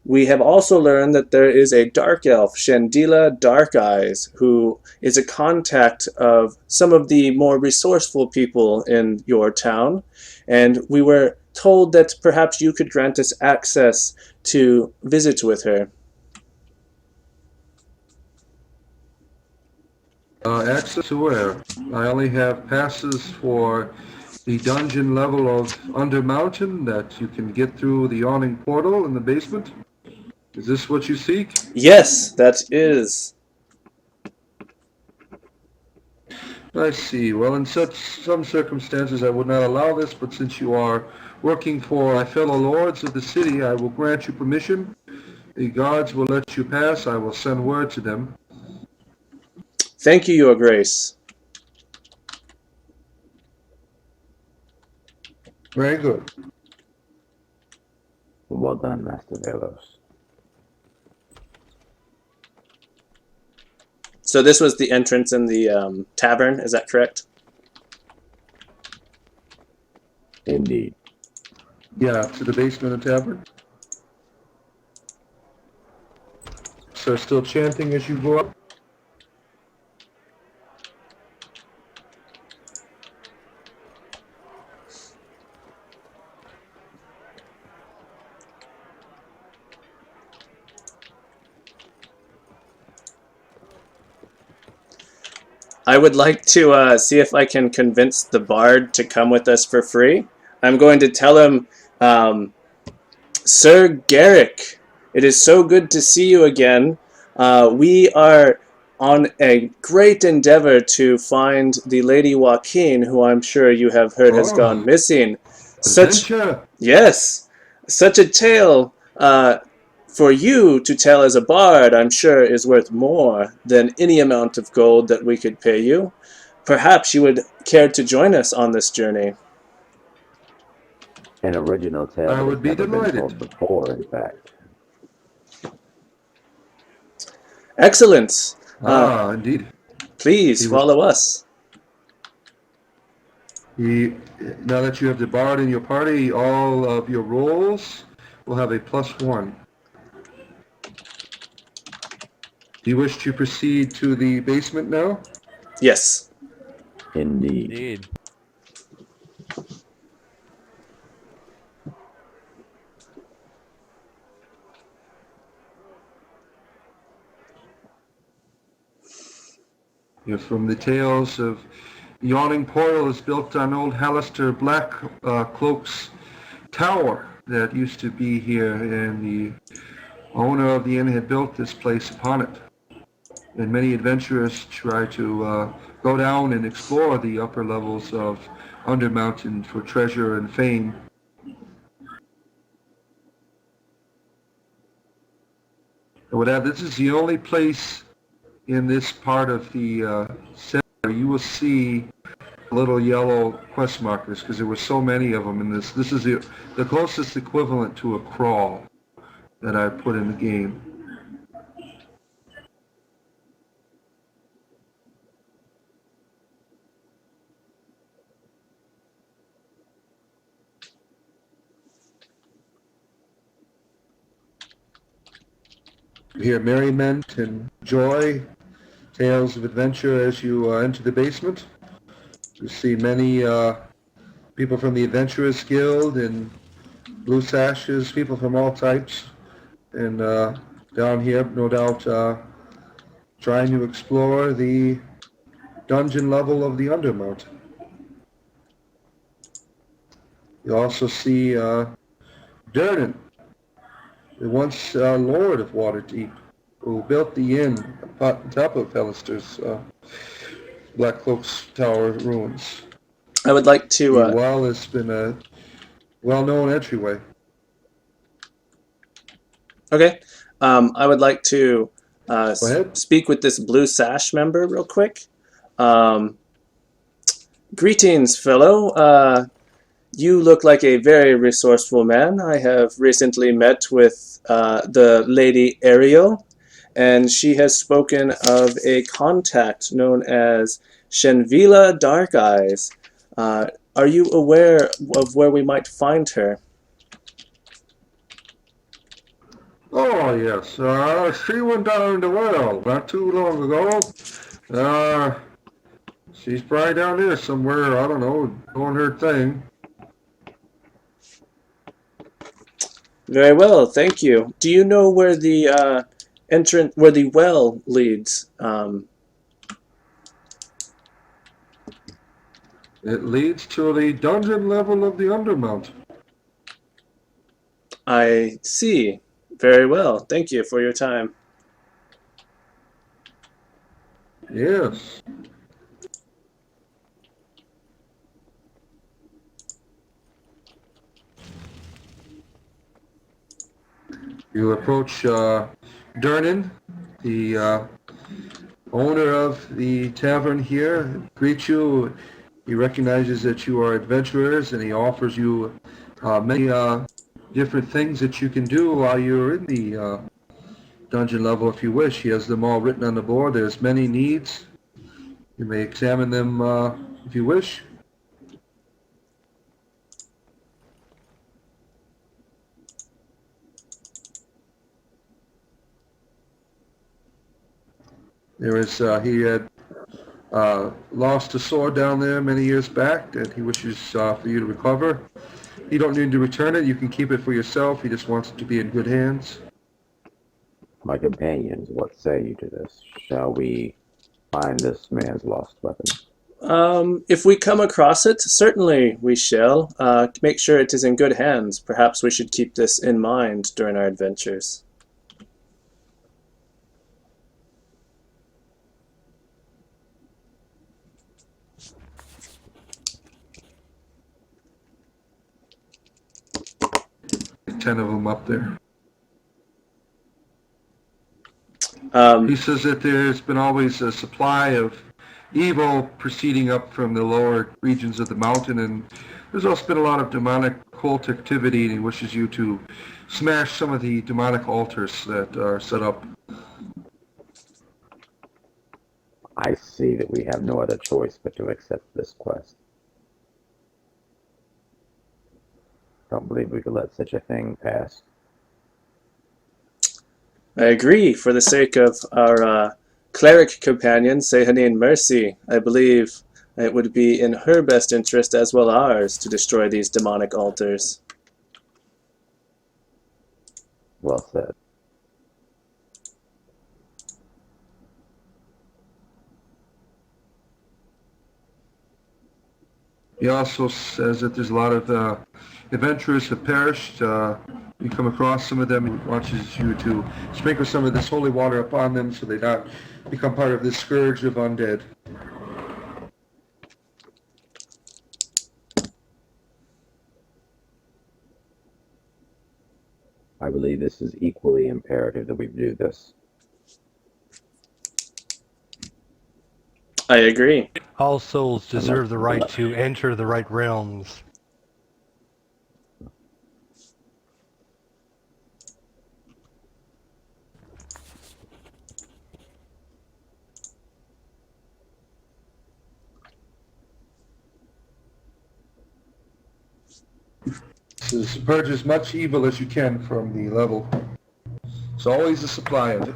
We have also learned that there is a dark elf, Shandila Dark Eyes, who is a contact of some of the more resourceful people in your town. And we were told that perhaps you could grant us access to visit with her. Access to where? I only have passes for the dungeon level of Under Mountain that you can get through the yawning portal in the basement. Is this what you seek? Yes, that is. I see. Well, in some circumstances I would not allow this, but since you are working for my fellow lords of the city, I will grant you permission. The guards will let you pass. I will send word to them. Thank you, Your Grace. Very good. Well done, Master Velos. So this was the entrance in the tavern, is that correct? Indeed. Yeah, to the basement of the tavern. So still chanting as you go up? I would like to see if I can convince the bard to come with us for free. I'm going to tell him, Sir Garrick, it is so good to see you again. We are on a great endeavor to find the Lady Joaquin, who I'm sure you have heard has gone missing. Adventure! Yes, such a tale for you to tell as a bard, I'm sure, is worth more than any amount of gold that we could pay you. Perhaps you would care to join us on this journey. An original tale I that would has be never been delighted. told before, in fact. Excellent. Indeed. Please He was follow us. Now that you have the bard in your party, all of your rolls will have a +1. Do you wish to proceed to the basement now? Yes. Indeed. Indeed. You're from the tales of Yawning Portal is built on old Hallister Black Cloak's tower that used to be here, and the owner of the inn had built this place upon it. And many adventurers try to go down and explore the upper levels of Undermountain for treasure and fame. I would add, this is the only place in this part of the center where you will see little yellow quest markers, because there were so many of them in this. This is the closest equivalent to a crawl that I put in the game. You hear merriment and joy, tales of adventure as you enter the basement. You see many people from the Adventurers Guild and Blue Sashes, people from all types. And down here, no doubt, trying to explore the dungeon level of the Undermountain. You also see Durnan, the once Lord of Waterdeep, who built the inn on top of Hellister's Black Cloak's Tower ruins. I would like The to. well has been a well-known entryway. Okay. I would like to Go ahead. speak with this Blue Sash member real quick. Greetings, fellow. You look like a very resourceful man. I have recently met with the Lady Ariel, and she has spoken of a contact known as Shenvila Dark Eyes. Are you aware of where we might find her? Oh, yes. She went down in the well not too long ago. She's probably down there somewhere, I don't know, doing her thing. Very well, thank you. Do you know where the where the well leads? It leads to the dungeon level of the Undermount. I see. Very well. Thank you for your time. Yes. You approach Durnan, the owner of the tavern here, greets you. He recognizes that you are adventurers, and he offers you many different things that you can do while you're in the dungeon level if you wish. He has them all written on the board. There's many needs. You may examine them if you wish. He had lost a sword down there many years back that he wishes for you to recover. You don't need to return it. You can keep it for yourself. He just wants it to be in good hands. My companions, what say you to this? Shall we find this man's lost weapon? If we come across it, certainly we shall. Make sure it is in good hands. Perhaps we should keep this in mind during our adventures. There's 10 of them up there. He says that there's been always a supply of evil proceeding up from the lower regions of the mountain, and there's also been a lot of demonic cult activity, and he wishes you to smash some of the demonic altars that are set up. I see that we have no other choice but to accept this quest. Don't believe we could let such a thing pass. I agree. For the sake of our cleric companion, Sehanine Mercy, I believe it would be in her best interest as well ours to destroy these demonic altars. Well said. He also says that there's a lot of adventurers have perished. You come across some of them, and he wants you to sprinkle some of this holy water upon them so they not become part of this scourge of undead. I believe this is equally imperative that we do this. I agree. All souls deserve the right to enter the right realms. This is purge as much evil as you can from the level. There's always a supply of it.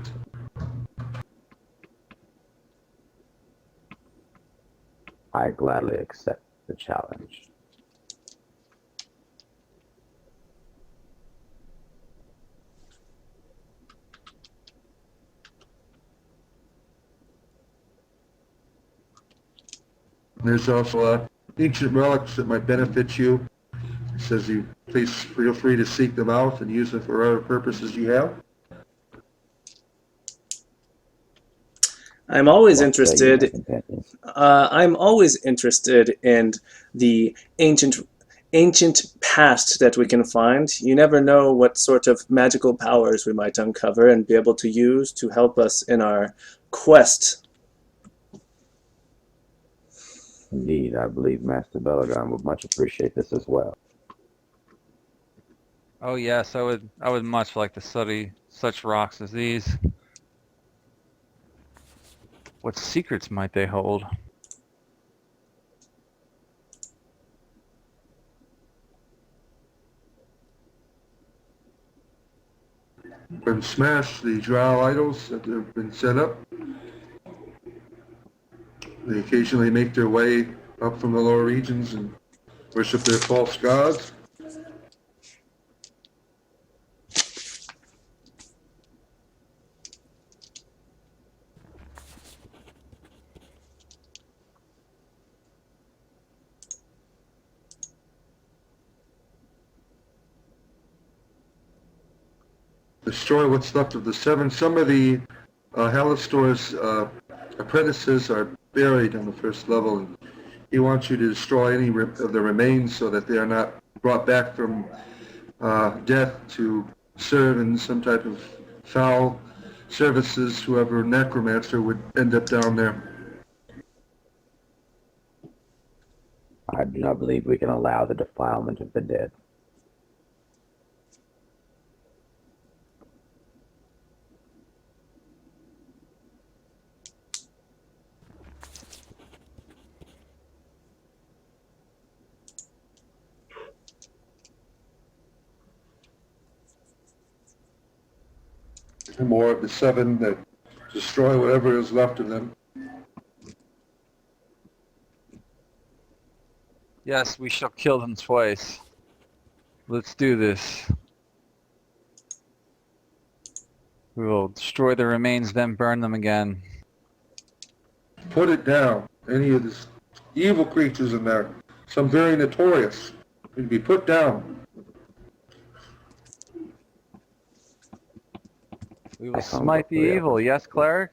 I gladly accept the challenge. There's also ancient relics that might benefit you. It says you please feel free to seek them out and use them for whatever purposes you have. I'm always What say you, my interested. companion? I'm always interested in the ancient past that we can find. You never know what sort of magical powers we might uncover and be able to use to help us in our quest. Indeed, I believe Master Belladon would much appreciate this as well. Oh yes, I would much like to study such rocks as these. What secrets might they hold? And smash the drow idols that have been set up. They occasionally make their way up from the lower regions and worship their false gods. Destroy what's left of the seven. Some of the Halistor's apprentices are buried on the first level, and he wants you to destroy any of the remains so that they are not brought back from death to serve in some type of foul services. Whoever necromancer would end up down there. I do not believe we can allow the defilement of the dead. More of the seven that destroy whatever is left of them. Yes, we shall kill them twice. Let's do this. We will destroy the remains, then burn them again. Put it down. Any of these evil creatures in there, some very notorious, need to be put down. We will Excellent, smite the yeah. evil, yes, cleric?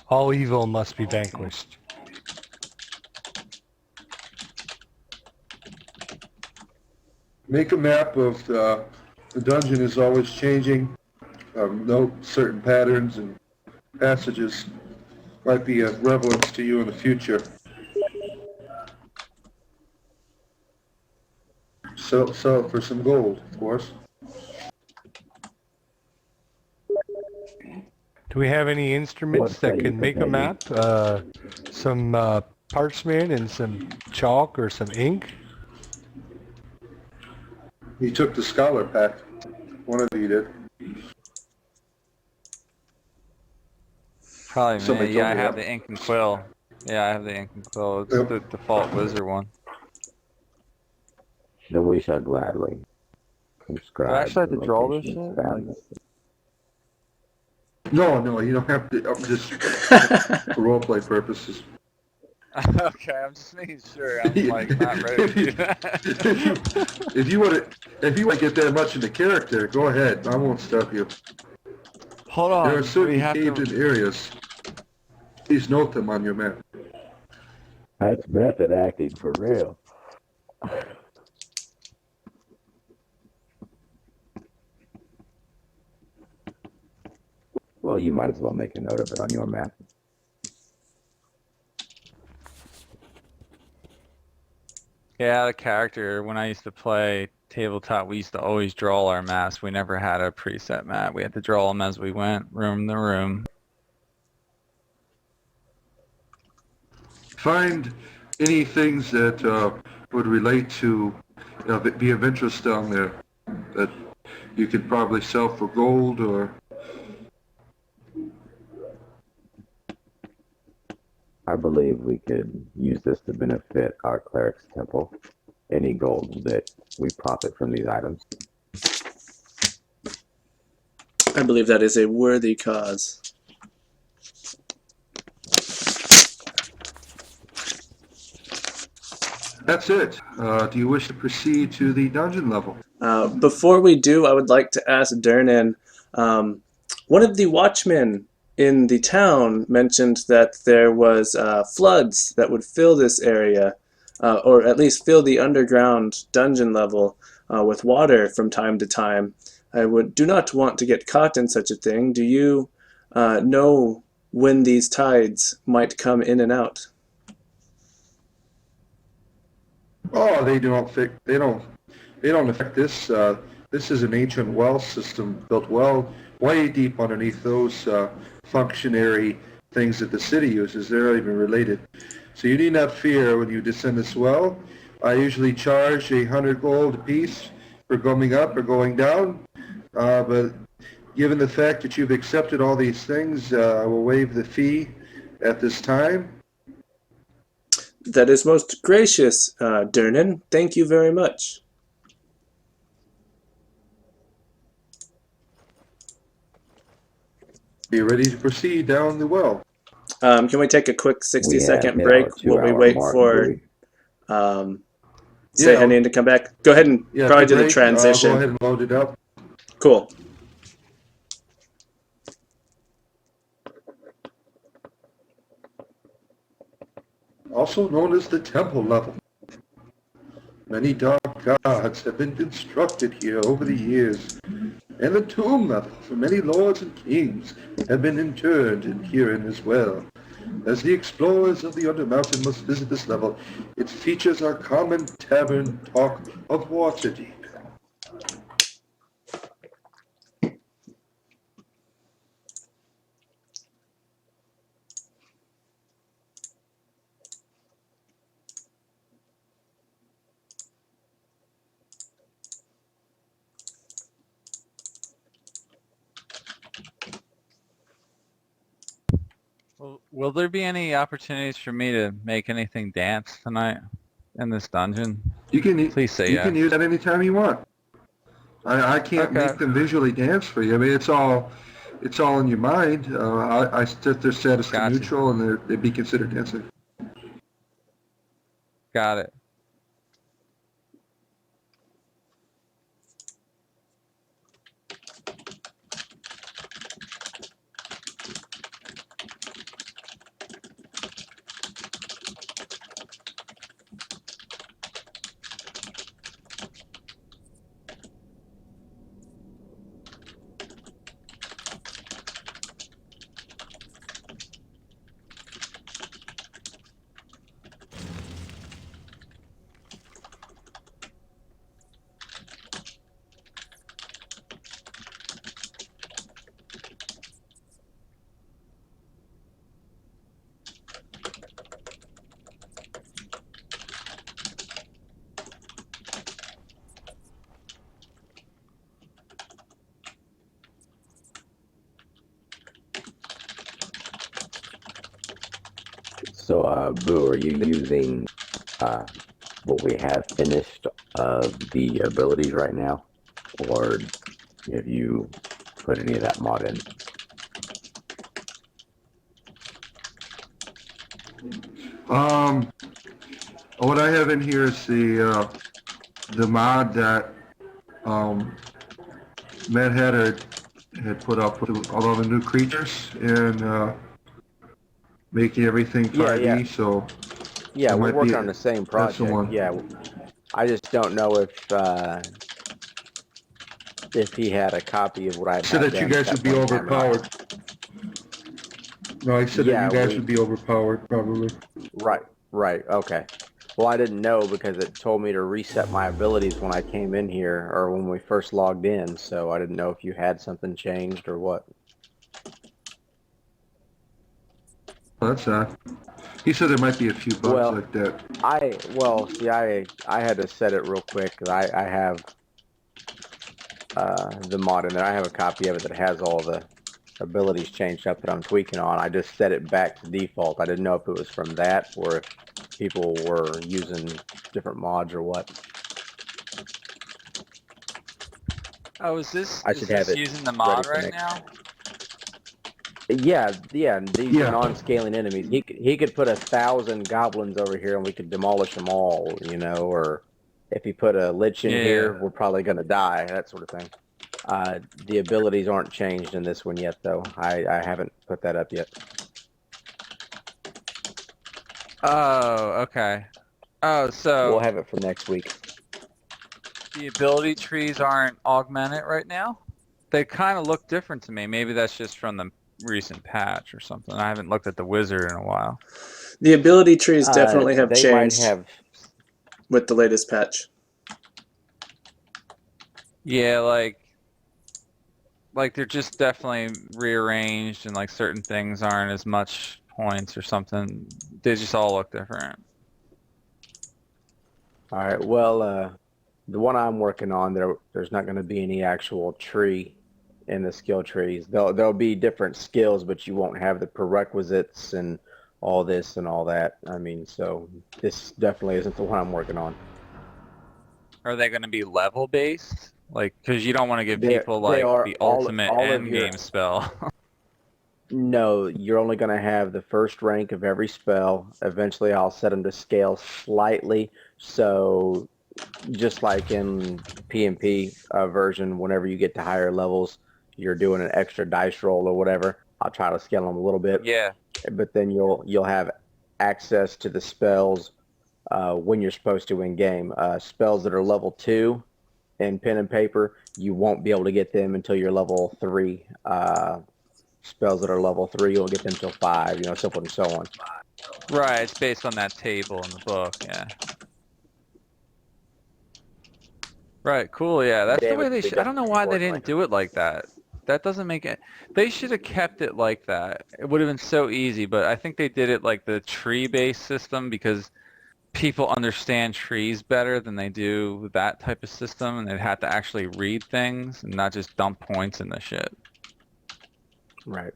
All evil must be vanquished. Make a map of the dungeon is always changing. Note certain patterns and passages might be of relevance to you in the future. Sell it for some gold, of course. Do we have any instruments that you can make a pay me. map? Some parchment and some chalk or some ink? You took the scholar pack. One of you did. Probably me. Somebody Yeah, told I me have that. the ink and quill. Yeah, I have the ink and quill. It's Yep. the default wizard one. Then we shall gladly Do I subscribe actually have the to draw this location shit? is Like, found. No, you don't have to. Just for roleplay purposes. okay, I'm just making sure I'm like not ready to do that. if you want to get that much into character, go ahead. I won't stop you. Hold There are on, we certain have to. caved-in areas. Please note them on your map. That's method acting for real. Well, you might as well make a note of it on your map. Yeah, the character. When I used to play tabletop, we used to always draw our maps. We never had a preset map. We had to draw them as we went, room to room. Find any things that would relate to, be of interest down there that you could probably sell for gold or. I believe we could use this to benefit our cleric's temple. Any gold that we profit from these items. I believe that is a worthy cause. That's it. Do you wish to proceed to the dungeon level? Before we do, I would like to ask Dernan, one of the watchmen in the town mentioned that there was floods that would fill this area, or at least fill the underground dungeon level with water from time to time. I do not want to get caught in such a thing. Do you know when these tides might come in and out? Oh, they don't affect this. This is an ancient well system built way deep underneath those functionary things that the city uses. They're not even related. So you need not fear when you descend this well. I usually charge 100 gold apiece for going up or going down. But given the fact that you've accepted all these things, I will waive the fee at this time. That is most gracious, Dernan. Thank you very much. Be ready to proceed down the well. Can we take a quick We have 60-second hit break our while we 2-hour wait mark, for Say Yeah. Henny to come back? Go ahead and Yeah, probably if you do the break, Go transition. ahead and load it up. Cool. Also known as the temple level. Many dark gods have been constructed here over the years, and the tomb level for many lords and kings have been interred in herein as well. As the explorers of the Undermountain must visit this level, it features our common tavern talk of Waterdeep. Will there be any opportunities for me to make anything dance tonight in this dungeon? You can Please say you yes. can use that anytime you want. I can't Okay. make them visually dance for you. I mean, it's all in your mind. I set their status to Gotcha. neutral, and they'd be considered dancing. Got it. So, Boo, are you using uh, what we have finished of the abilities right now? Or have you put any of that mod in? Um, what I have in here is the mod that um, Mad Hatter had put up with all of the new creatures and making everything Yeah, yeah. 5e. So Yeah, that we're might be working on the same that's the project. one. Yeah, I just don't know if he had a copy of what I I said had that you done at guys that would be point in time or not. overpowered. No, I said that you Yeah, guys would be overpowered probably. right, right, okay. Well, I didn't know because it told me to reset my abilities when I came in here or when we first logged in, so I didn't know if you had something changed or what. That's odd. He said there might be a few bugs Well, like that. see, I had to set it real quick 'cause I have the mod in there. I have a copy of it that has all the abilities changed up that I'm tweaking on. I just set it back to default. I didn't know if it was from that or if people were using different mods or what. Oh, is this I is should have this it using the ready mod for right next. now? Yeah, yeah. And these are Yeah. non-scaling enemies. He could put 1,000 goblins over here and we could demolish them all. Or if he put a lich in Yeah. here, we're probably gonna die. That sort of thing. The abilities aren't changed in this one yet, though. I haven't put that up yet. Oh, okay. Oh, We'll so have it for next week. the ability trees aren't augmented right now? They kind of look different to me. Maybe that's just from the recent patch or something. I haven't looked at the wizard in a while. The ability trees definitely have They might changed have. with the latest patch. Yeah, like they're just definitely rearranged and like certain things aren't as much points or something. They just all look different. All right. Well, the one I'm working on, there's not going to be any actual tree in the skill trees. There'll be different skills, but you won't have the prerequisites and all this and all that. I mean, so this definitely isn't the one I'm working on. Are they going to be level based? Like, because you don't want to give people They like are the ultimate all of end your. game spell. No, you're only going to have the first rank of every spell. Eventually, I'll set them to scale slightly. So just like in PMP version, whenever you get to higher levels, you're doing an extra dice roll or whatever. I'll try to scale them a little bit, Yeah. but then you'll have access to the spells when you're supposed to in game. Spells that are level 2 in pen and paper, you won't be able to get them until you're level 3. Spells that are level 3, you'll get them till 5. So forth and so on. Right, it's based on that table in the book, yeah. Right, cool, yeah. That's the way they They should. I don't know why they accordingly. didn't do it like that. That doesn't make it. They should have kept it like that. It would have been so easy, but I think they did it like the tree-based system because people understand trees better than they do that type of system, and they'd have to actually read things and not just dump points in the shit. Right.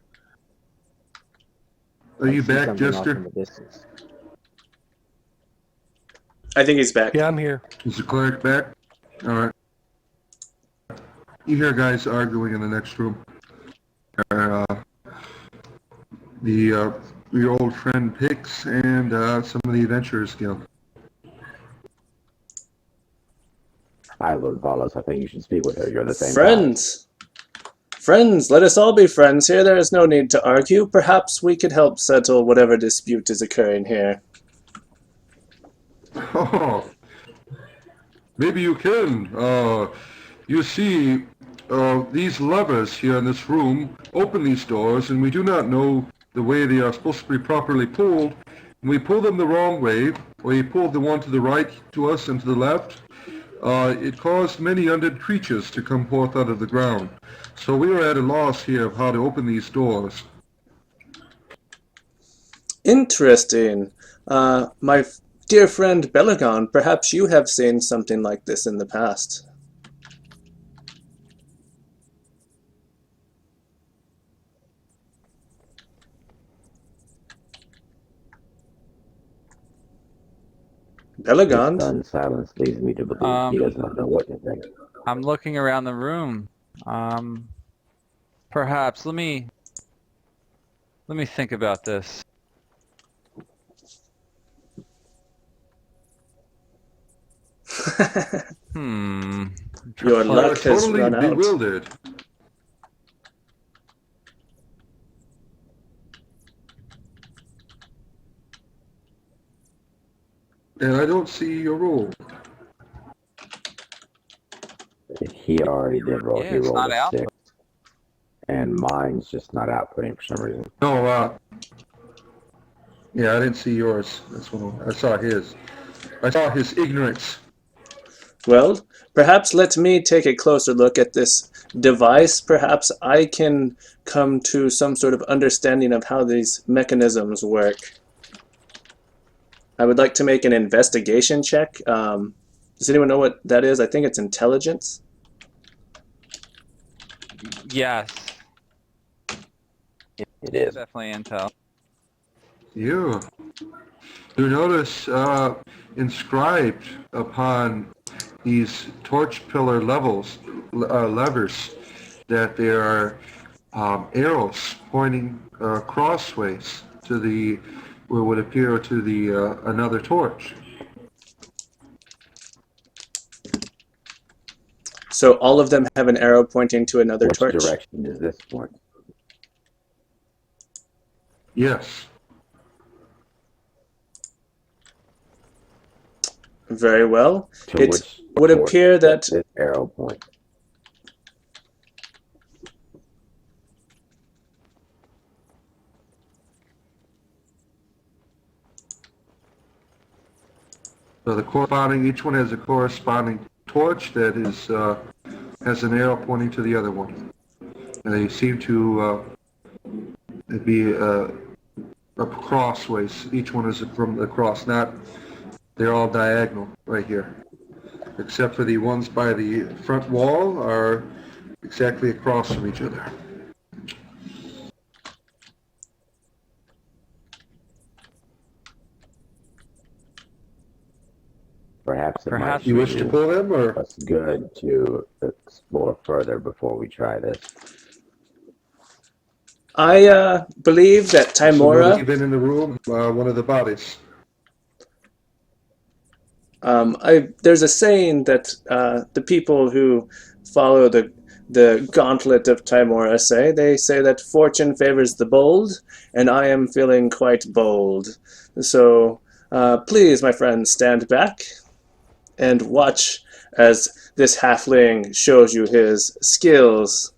Are I you see back, something off in Jester? the distance. I think he's back. Yeah, I'm here. Is the cleric back? All right. You hear guys arguing in the next room. Uh, your old friend Pix and some of the Adventurers Guild. Hi, Lord Valos. I think you should speak with her. You're the same path. Friends! Friends, let us all be friends here. There is no need to argue. Perhaps we could help settle whatever dispute is occurring here. Oh, maybe you can. You see, these levers here in this room open these doors, and we do not know the way they are supposed to be properly pulled. And we pull them the wrong way, or we pull the one to the right to us and to the left. It caused many undead creatures to come forth out of the ground. So we are at a loss here of how to open these doors. Interesting. My dear friend Belagon, perhaps you have seen something like this in the past. His Elegant. stunned silence leads me to believe he does not know what to think. I'm looking around the room. Perhaps let me think about this. Your You luck are has totally run out. bewildered. And I don't see your roll. He already did roll. Yeah, He it's rolled not a out. 6. And mine's just not outputting for some reason. No, yeah, I didn't see yours. That's one. I saw his. I saw his ignorance. Well, perhaps let me take a closer look at this device. Perhaps I can come to some sort of understanding of how these mechanisms work. I would like to make an investigation check. Does anyone know what that is? I think it's intelligence. Yes, It is. definitely intel. You notice inscribed upon these torch pillar levers that there are arrows pointing crossways to the what would appear to the another torch. So all of them have an arrow pointing to another Which torch. direction is this point? Yes. Very well. To It which would torch appear that does this arrow point? So each one has a corresponding torch that is has an arrow pointing to the other one, and they seem to be crossways. Each one is from the cross, not they're all diagonal right here, except for the ones by the front wall are exactly across from each other. Perhaps it Perhaps might You wish be to pull them, or us good to explore further before we try this. I believe that somebody Timora. been in the room? One of the bodies. There's a saying that the people who follow the gauntlet of Timora say. They say that fortune favors the bold, and I am feeling quite bold. So please, my friend, stand back and watch as this halfling shows you his skills.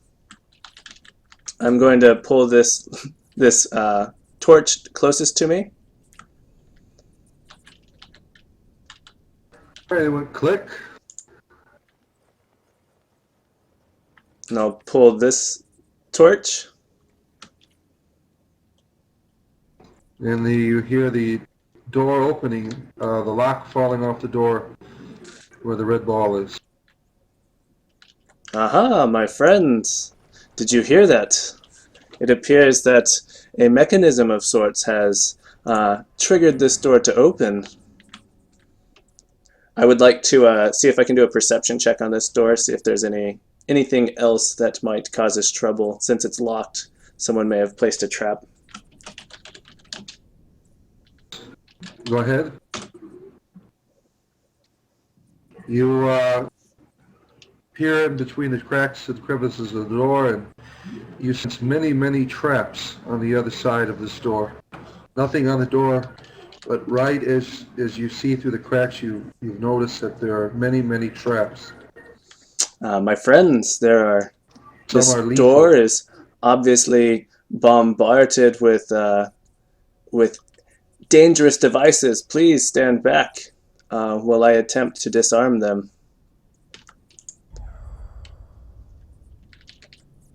I'm going to pull this torch closest to me. All right, it went click. And I'll pull this torch. And you hear the door opening, the lock falling off the door where the red ball is. Aha, my friends. Did you hear that? It appears that a mechanism of sorts has triggered this door to open. I would like to see if I can do a perception check on this door, see if there's anything else that might cause us trouble. Since it's locked, someone may have placed a trap. Go ahead. You peer in between the cracks and crevices of the door, and you sense many, many traps on the other side of this door. Nothing on the door, but right as you see through the cracks, you notice that there are many, many traps. My friends, this Some are lethal. door is obviously bombarded with dangerous devices. Please stand back while I attempt to disarm them.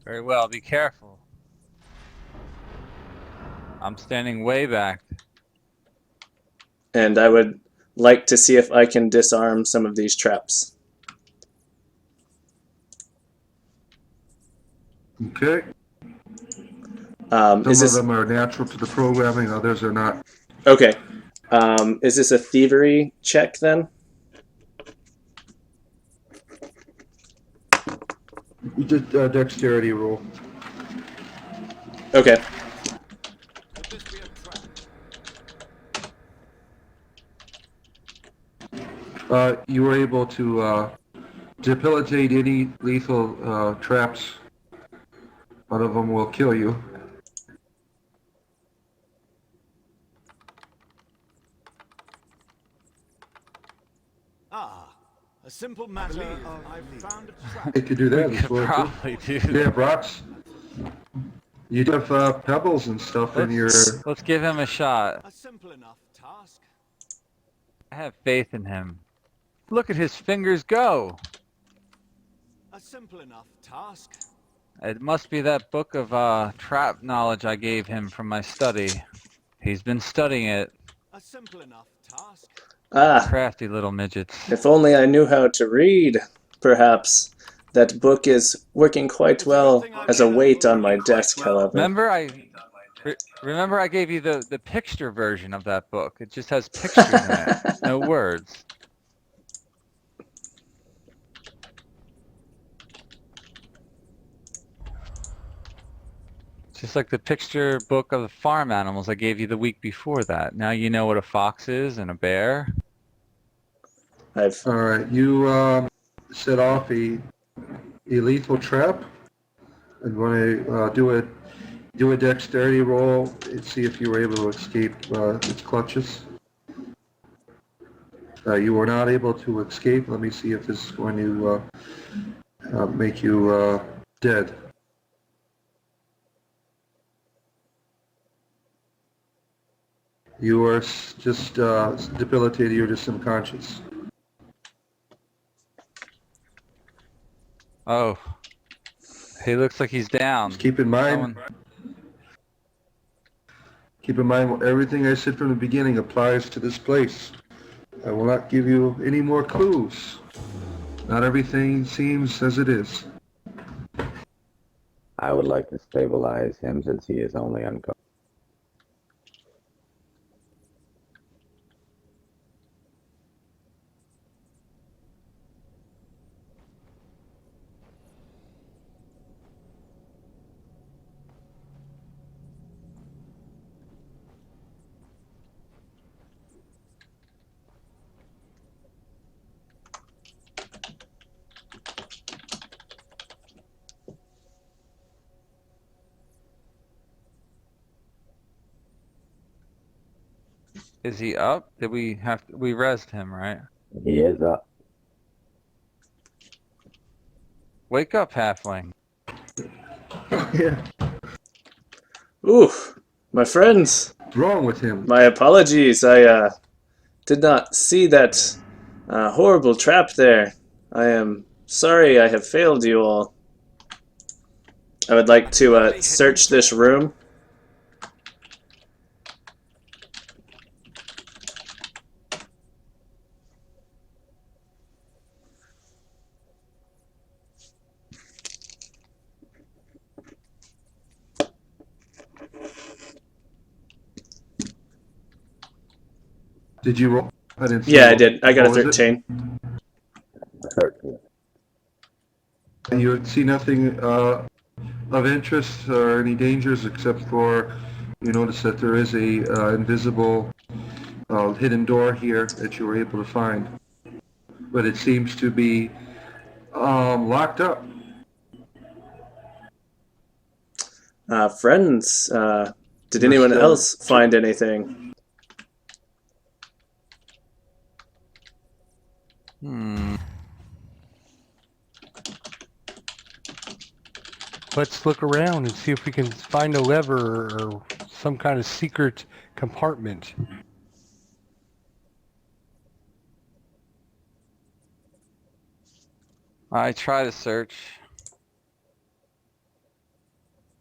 Very well, be careful. I'm standing way back. And I would like to see if I can disarm some of these traps. Okay. Some of them are natural to the programming, others are not. Okay. Is this a thievery check then? You did a dexterity roll. Okay. Could this be a trap? You were able to debilitate any lethal traps. One of them will kill you. Ah, a simple matter. I've found a trap. It could do that We as could well, too. probably do Yeah, that. rocks. You do have pebbles and stuff in your... Let's give him a shot. A simple enough task. I have faith in him. Look at his fingers go. A simple enough task. It must be that book of trap knowledge I gave him from my study. He's been studying it. A simple enough task. Ah, Crafty little midgets. if only I knew how to read, perhaps. That book is working quite well as a weight on my desk, however. Remember I gave you the picture version of that book. It just has pictures in it, no words. Just like the picture book of the farm animals I gave you the week before that. Now you know what a fox is and a bear. All right, you set off a lethal trap. And when I do a dexterity roll and see if you were able to escape its clutches. You were not able to escape. Let me see if this is going to make you dead. You are just debilitated. You're just unconscious. Oh. He looks like he's down. Just keep in mind. Keep in mind, everything I said from the beginning applies to this place. I will not give you any more clues. Not everything seems as it is. I would like to stabilize him since he is only unconscious. Is he up? Did we rezzed him, right? He is up. Wake up, halfling. Yeah. Ooh, my friends. What's wrong with him? My apologies. I did not see that horrible trap there. I am sorry I have failed you all. I would like to search this room. Did you roll? I didn't see Yeah, I roll. did. I got a What was it? 13. 13. You see nothing of interest or any dangers except for you notice that there is a invisible hidden door here that you were able to find. But it seems to be locked up. Friends, did You're anyone still- else find anything? Let's look around and see if we can find a lever or some kind of secret compartment. I try to search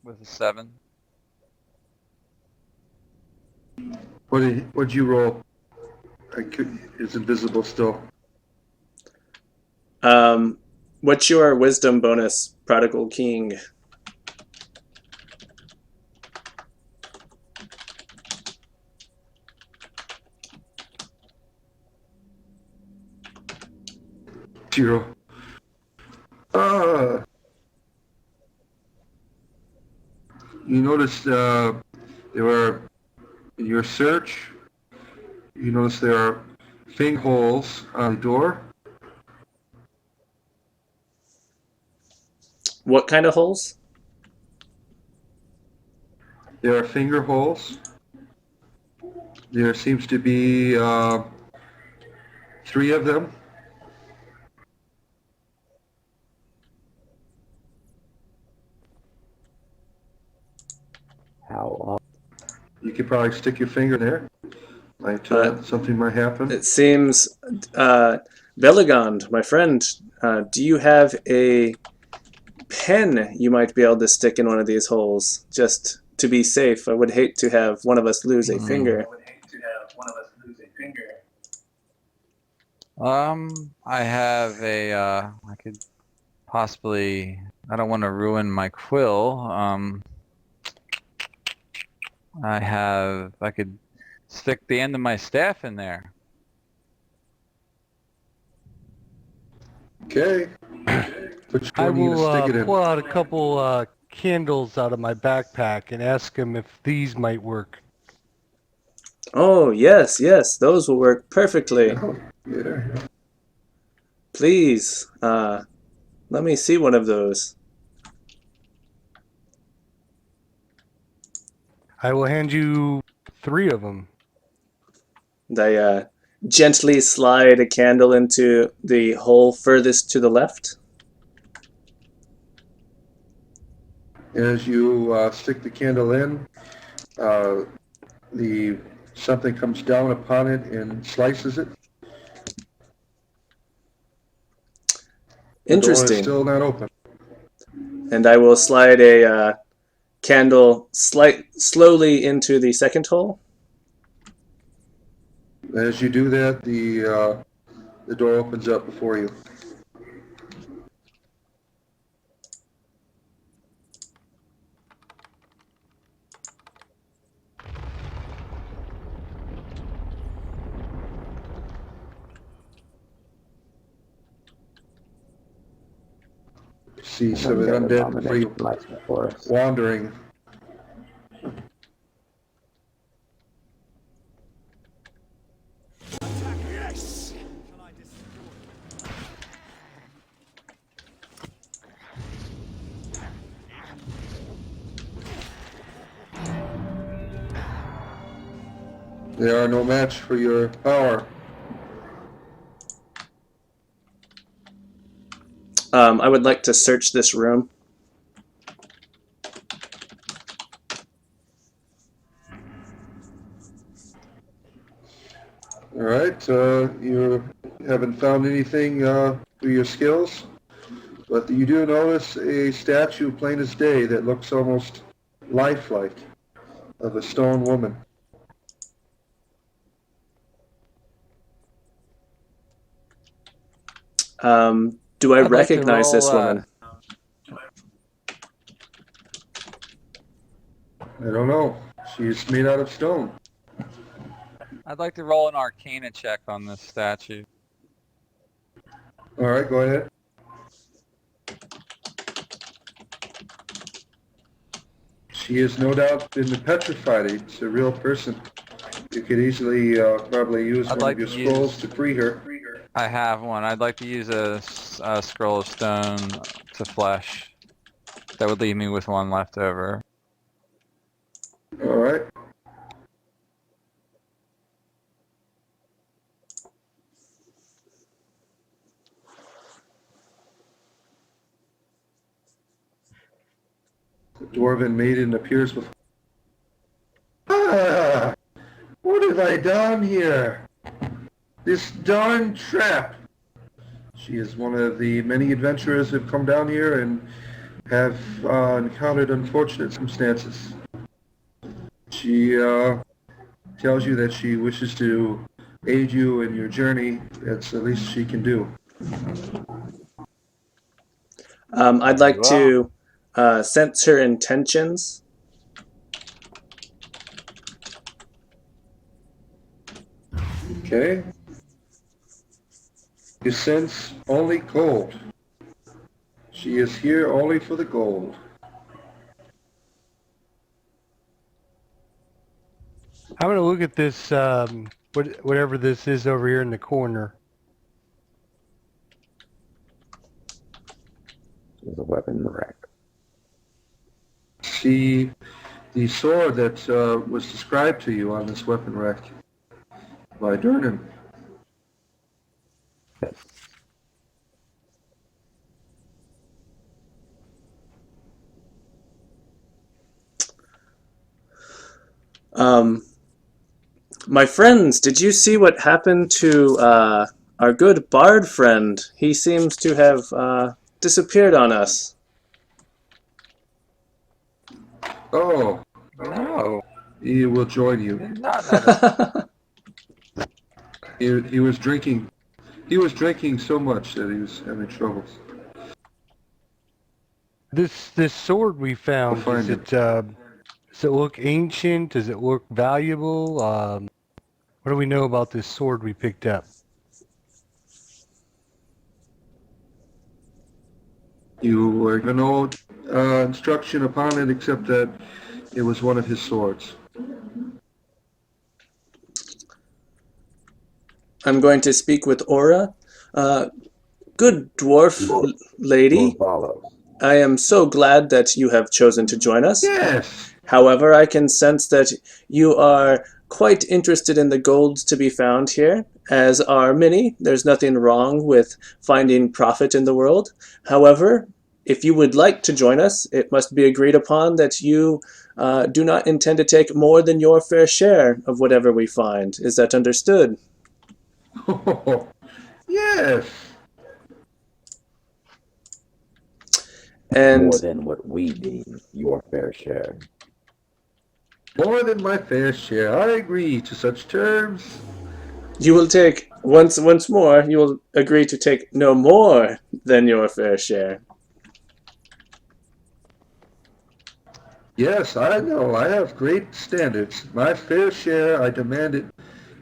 with a 7. What'd you roll? It's invisible still. What's your wisdom bonus, Prodigal King? 0. You notice there are, in your search, you notice there are finger holes on the door. What kind of holes? There are finger holes. There seems to be 3 of them. How You could probably stick your finger in there. Something might happen. It seems, Veligond, my friend, do you have a pen you might be able to stick in one of these holes, just to be safe? I would hate to have one of us lose a finger. I have a, I could possibly, I don't want to ruin my quill. I could stick the end of my staff in there. Okay. Which I one are you going to will stick it in? pull out a couple candles out of my backpack and ask him if these might work. Oh, yes, yes, those will work perfectly. Oh, yeah. Please, let me see one of those. I will hand you 3 of them. And I gently slide a candle into the hole furthest to the left. As you stick the candle in, something comes down upon it and slices it. The door is Interesting. still not open. And I will slide a candle slowly into the second hole. As you do that, the door opens up before you. See some of the undead free for us? wandering. Yes! Shall I destroy? They are no match for your power. I would like to search this room. All right, you haven't found anything through your skills, but you do notice a statue plain as day that looks almost lifelike of a stone woman. Do I I'd like to recognize this roll, woman? I don't know. She's made out of stone. I'd like to roll an Arcana check on this statue. All right, go ahead. She has no doubt been petrified. It's a real person. You could easily probably use I'd one like of your to use- scrolls to free her. I have one. I'd like to use a scroll of stone to flesh. That would leave me with 1 left over. All right. The dwarven maiden appears before. Ah! What have I done here? This darn trap! She is one of the many adventurers who have come down here and have encountered unfortunate circumstances. She tells you that she wishes to aid you in your journey. That's the least she can do. I'd like to sense her intentions. Okay. You sense only gold. She is here only for the gold. I'm gonna look at this, whatever this is over here in the corner. There's a weapon rack. See the sword that was described to you on this weapon rack by Durnan. Yes. My friends, did you see what happened to our good bard friend? He seems to have disappeared on us. Oh, No. he will join you. Not that. He was drinking. He was drinking so much that he was having troubles. This sword we found, We'll find does it look ancient? Does it look valuable? What do we know about this sword we picked up? You were given no instruction upon it except that it was one of his swords. I'm going to speak with Aura. Good dwarf lady, Lord follows. I am so glad that you have chosen to join us. Yes. However, I can sense that you are quite interested in the gold to be found here, as are many. There's nothing wrong with finding profit in the world. However, if you would like to join us, it must be agreed upon that you do not intend to take more than your fair share of whatever we find. Is that understood? Oh, yes. And More than what we deem your fair share. More than my fair share. I agree to such terms. you will take, once more, you will agree to take no more than your fair share. Yes, I know. I have great standards. My fair share, I demand it.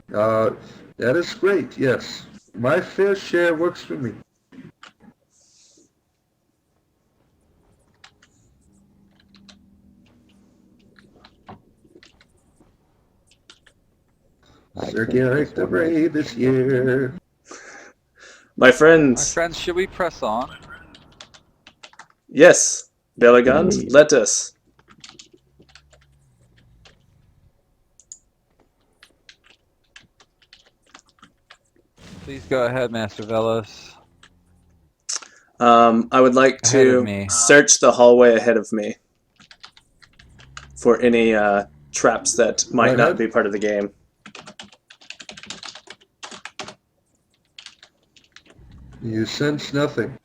That is great, yes. My fair share works for me. Sir think Garrick this the one Brave is here. My My friends, friends, should we press on? yes, Belagant, Indeed. let us. Please go ahead, Master Velos. I would like Ahead of to me. search the hallway ahead of me for any traps that might Right not ahead. be part of the game. You sense nothing.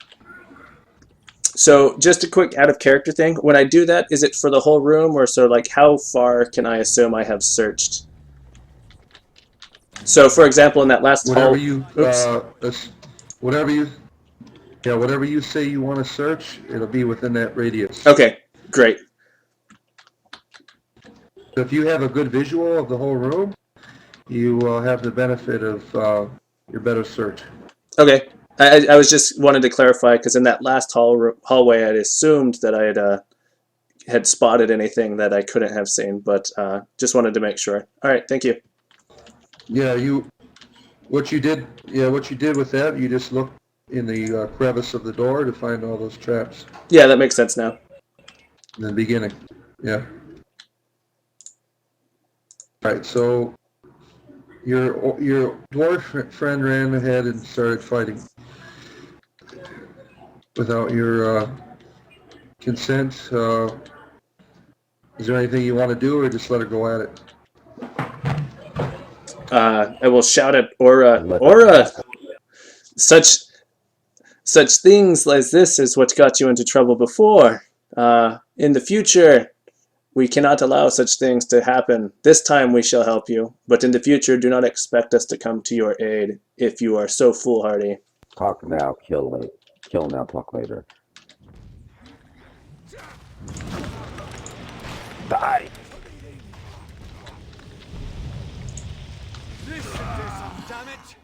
So, just a quick out of character thing. When I do that, is it for the whole room, or so like how far can I assume I have searched? So, for example, in that last Whatever hall, you, oops. whatever you, yeah, whatever you say you want to search, it'll be within that radius. Okay, great. If you have a good visual of the whole room, you will have the benefit of your better search. Okay, I was just wanted to clarify because in that last hallway, I'd assumed that I had spotted anything that I couldn't have seen, but just wanted to make sure. All right, thank you. Yeah, what you did with that, you just looked in the crevice of the door to find all those traps Yeah, that makes sense now. in the beginning. Yeah. All right, so your dwarf friend ran ahead and started fighting without your consent. Is there anything you want to do, or just let her go at it? I will shout at Aura. Let Aura, such things as this is what got you into trouble before. In the future, we cannot allow such things to happen. This time we shall help you, but in the future, do not expect us to come to your aid if you are so foolhardy. talk now, kill later. Kill now, talk later. Die. Listen, damn it!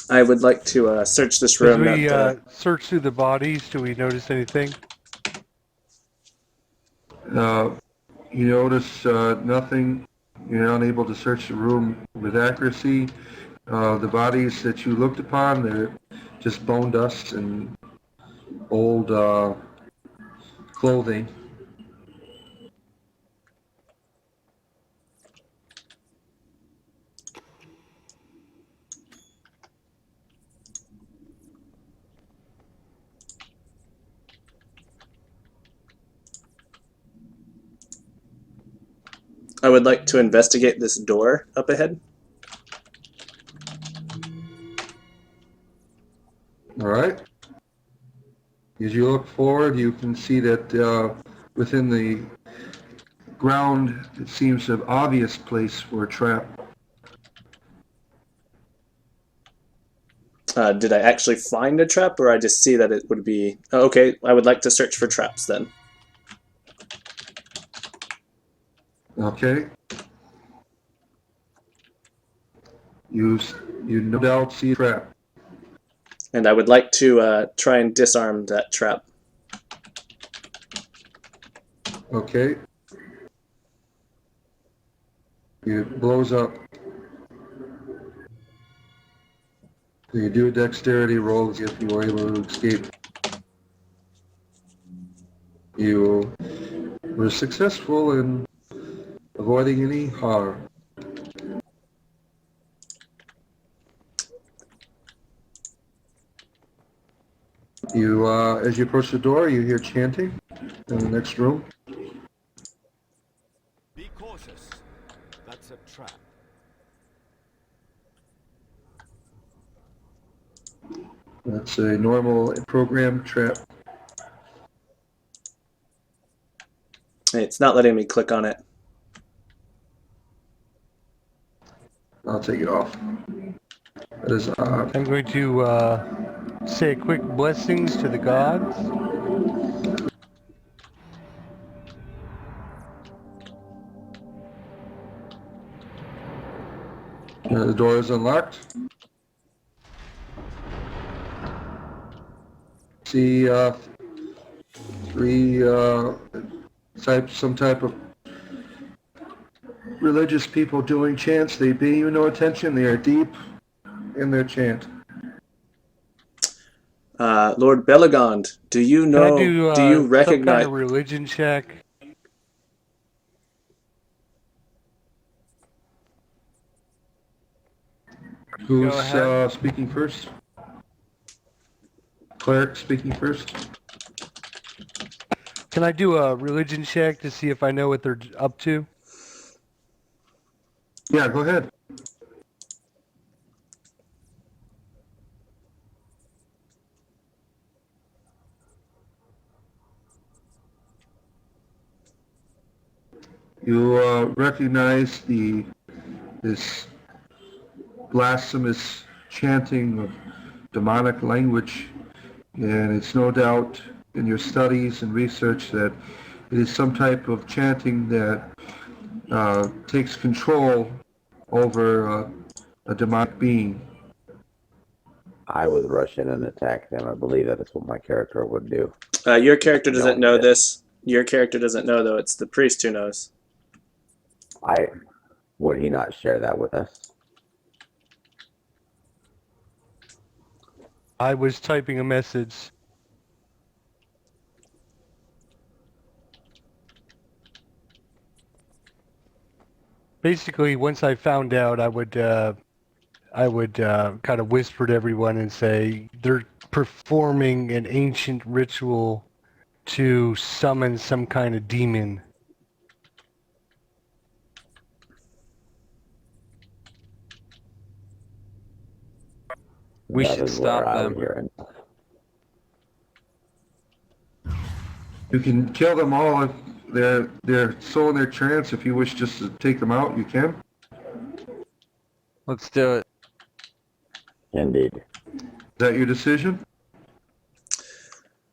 I would like to search this As room. we Not search through the bodies, do we notice anything? You notice nothing. You're unable to search the room with accuracy. The bodies that you looked upon, they're just bone dust and old clothing. I would like to investigate this door up ahead. All right. As you look forward, you can see that within the ground, it seems an obvious place for a trap. Did I actually find a trap, or I just see that it would be... Oh, okay, I would like to search for traps then. Okay. You no doubt see a trap. And I would like to try and disarm that trap. Okay. It blows up. So you do a dexterity roll to see if you were able to escape. You were successful in avoiding any harm. You, as you approach the door, you hear chanting in the next room. Be cautious. That's a trap. That's a normal program trap. It's not letting me click on it. I'll take it off. That is odd. I'm going to say quick blessings to the gods. The door is unlocked. See three some type of religious people doing chants. They pay you no attention. They are deep in their chant. Lord Belagond, do you know? Can I do you some recognize? kind of religion check? Who's Go ahead. speaking first? Cleric speaking first. Can I do a religion check to see if I know what they're up to? Yeah, go ahead. You recognize this blasphemous chanting of demonic language, and it's no doubt in your studies and research that it is some type of chanting that takes control over a demonic being. I would rush in and attack them. I believe that is what my character would do. Your character doesn't Knowing know that. this. Your character doesn't know, though. It's the priest who knows. Would he not share that with us? I was typing a message. Basically, once I found out, I would kind of whisper to everyone and say they're performing an ancient ritual to summon some kind of demon. We That should is stop where I them. would hear it. You can kill them all if they're so in their trance. If you wish just to take them out, you can. Let's do it. Indeed. Is that your decision?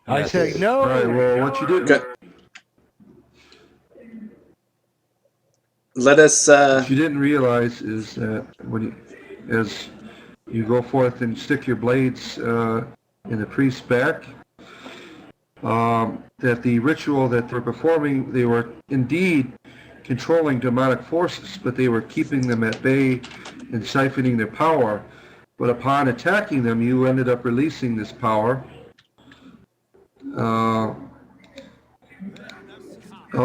I Yes. say no. All right. Well, what you did. Good. Let us. What you didn't realize is that as You go forth and stick your blades in the priest's back. That the ritual that they're performing, they were indeed controlling demonic forces, but they were keeping them at bay and siphoning their power. But upon attacking them, you ended up releasing this power. All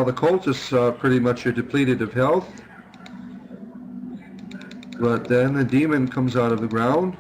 the cultists pretty much are depleted of health. But then the demon comes out of the ground.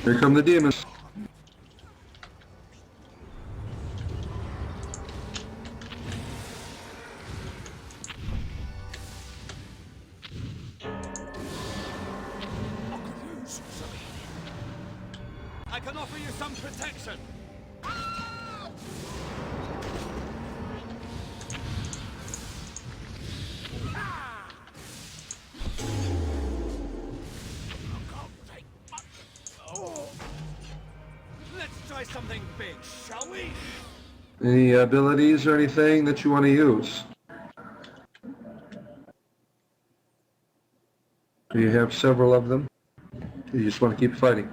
Here come the demons. I can offer you some protection. Let's try something big, shall we? Any abilities or anything that you want to use? Do you have several of them? Do you just want to keep fighting?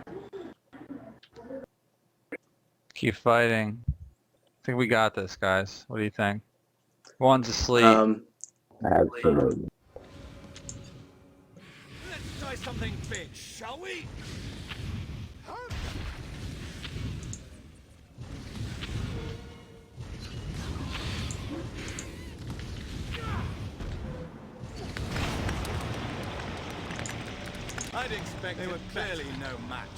Keep fighting. I think we got this, guys. What do you think? One's asleep. Absolutely. Let's try something big, shall we? I'd expect they were clearly no match.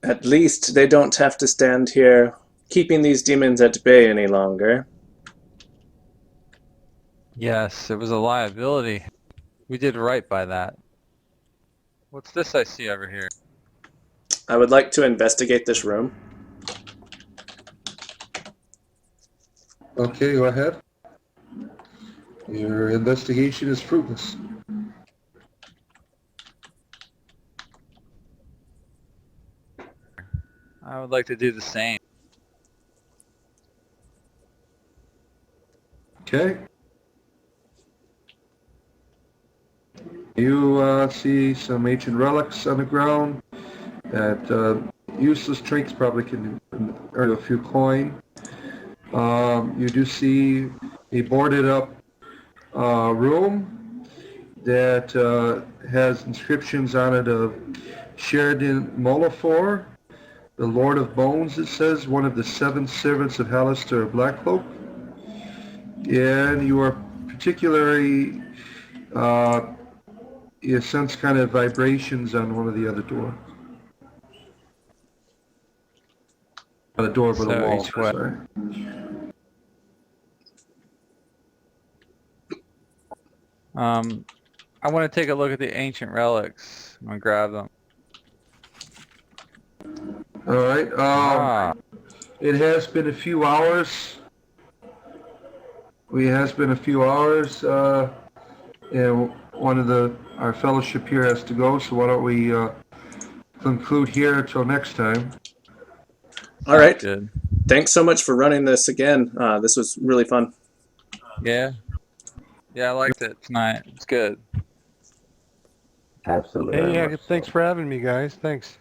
At least they don't have to stand here keeping these demons at bay any longer. Yes, it was a liability. We did right by that. What's this I see over here? I would like to investigate this room. Okay, go ahead. Your investigation is fruitless. I would like to do the same. Okay. You see some ancient relics on the ground that useless trinks probably can earn a few coin. You do see a boarded up room that has inscriptions on it of Sheridan Molifor, the Lord of Bones, it says, one of the 7 servants of Halaster Blackcloak. And you are particularly, you sense kind of vibrations on one of the other doors. Not a door, but a So wall, each way. sorry. I want to take a look at the ancient relics. I'm gonna grab them. All right. It has been a few hours. And one of our fellowship here has to go, so why don't we conclude here until next time. All right. Good. Thanks so much for running this again. This was really fun. Yeah. Yeah, I liked it tonight. It's good. Absolutely. Hey, very yeah, much thanks so. for having me, guys. Thanks.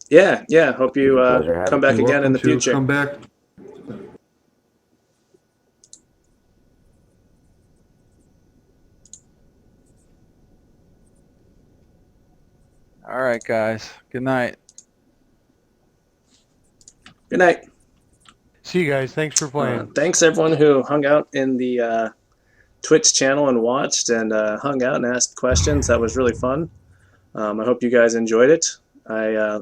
Yeah. Hope you Pleasure having come you. back You're again in welcome the to future. come back. All right, guys. Good night. Good night. See you guys. Thanks for playing. Thanks everyone who hung out in the Twitch channel and watched and hung out and asked questions. That was really fun. I hope you guys enjoyed it. I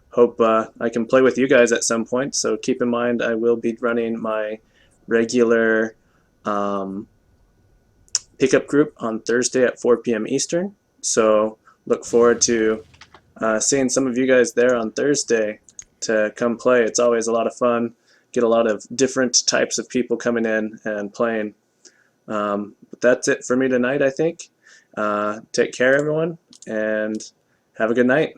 hope I can play with you guys at some point. So keep in mind I will be running my regular pickup group on Thursday at 4 p.m. Eastern. So look forward to seeing some of you guys there on Thursday to come play. It's always a lot of fun. Get a lot of different types of people coming in and playing. But that's it for me tonight, I think. Take care, everyone, and have a good night.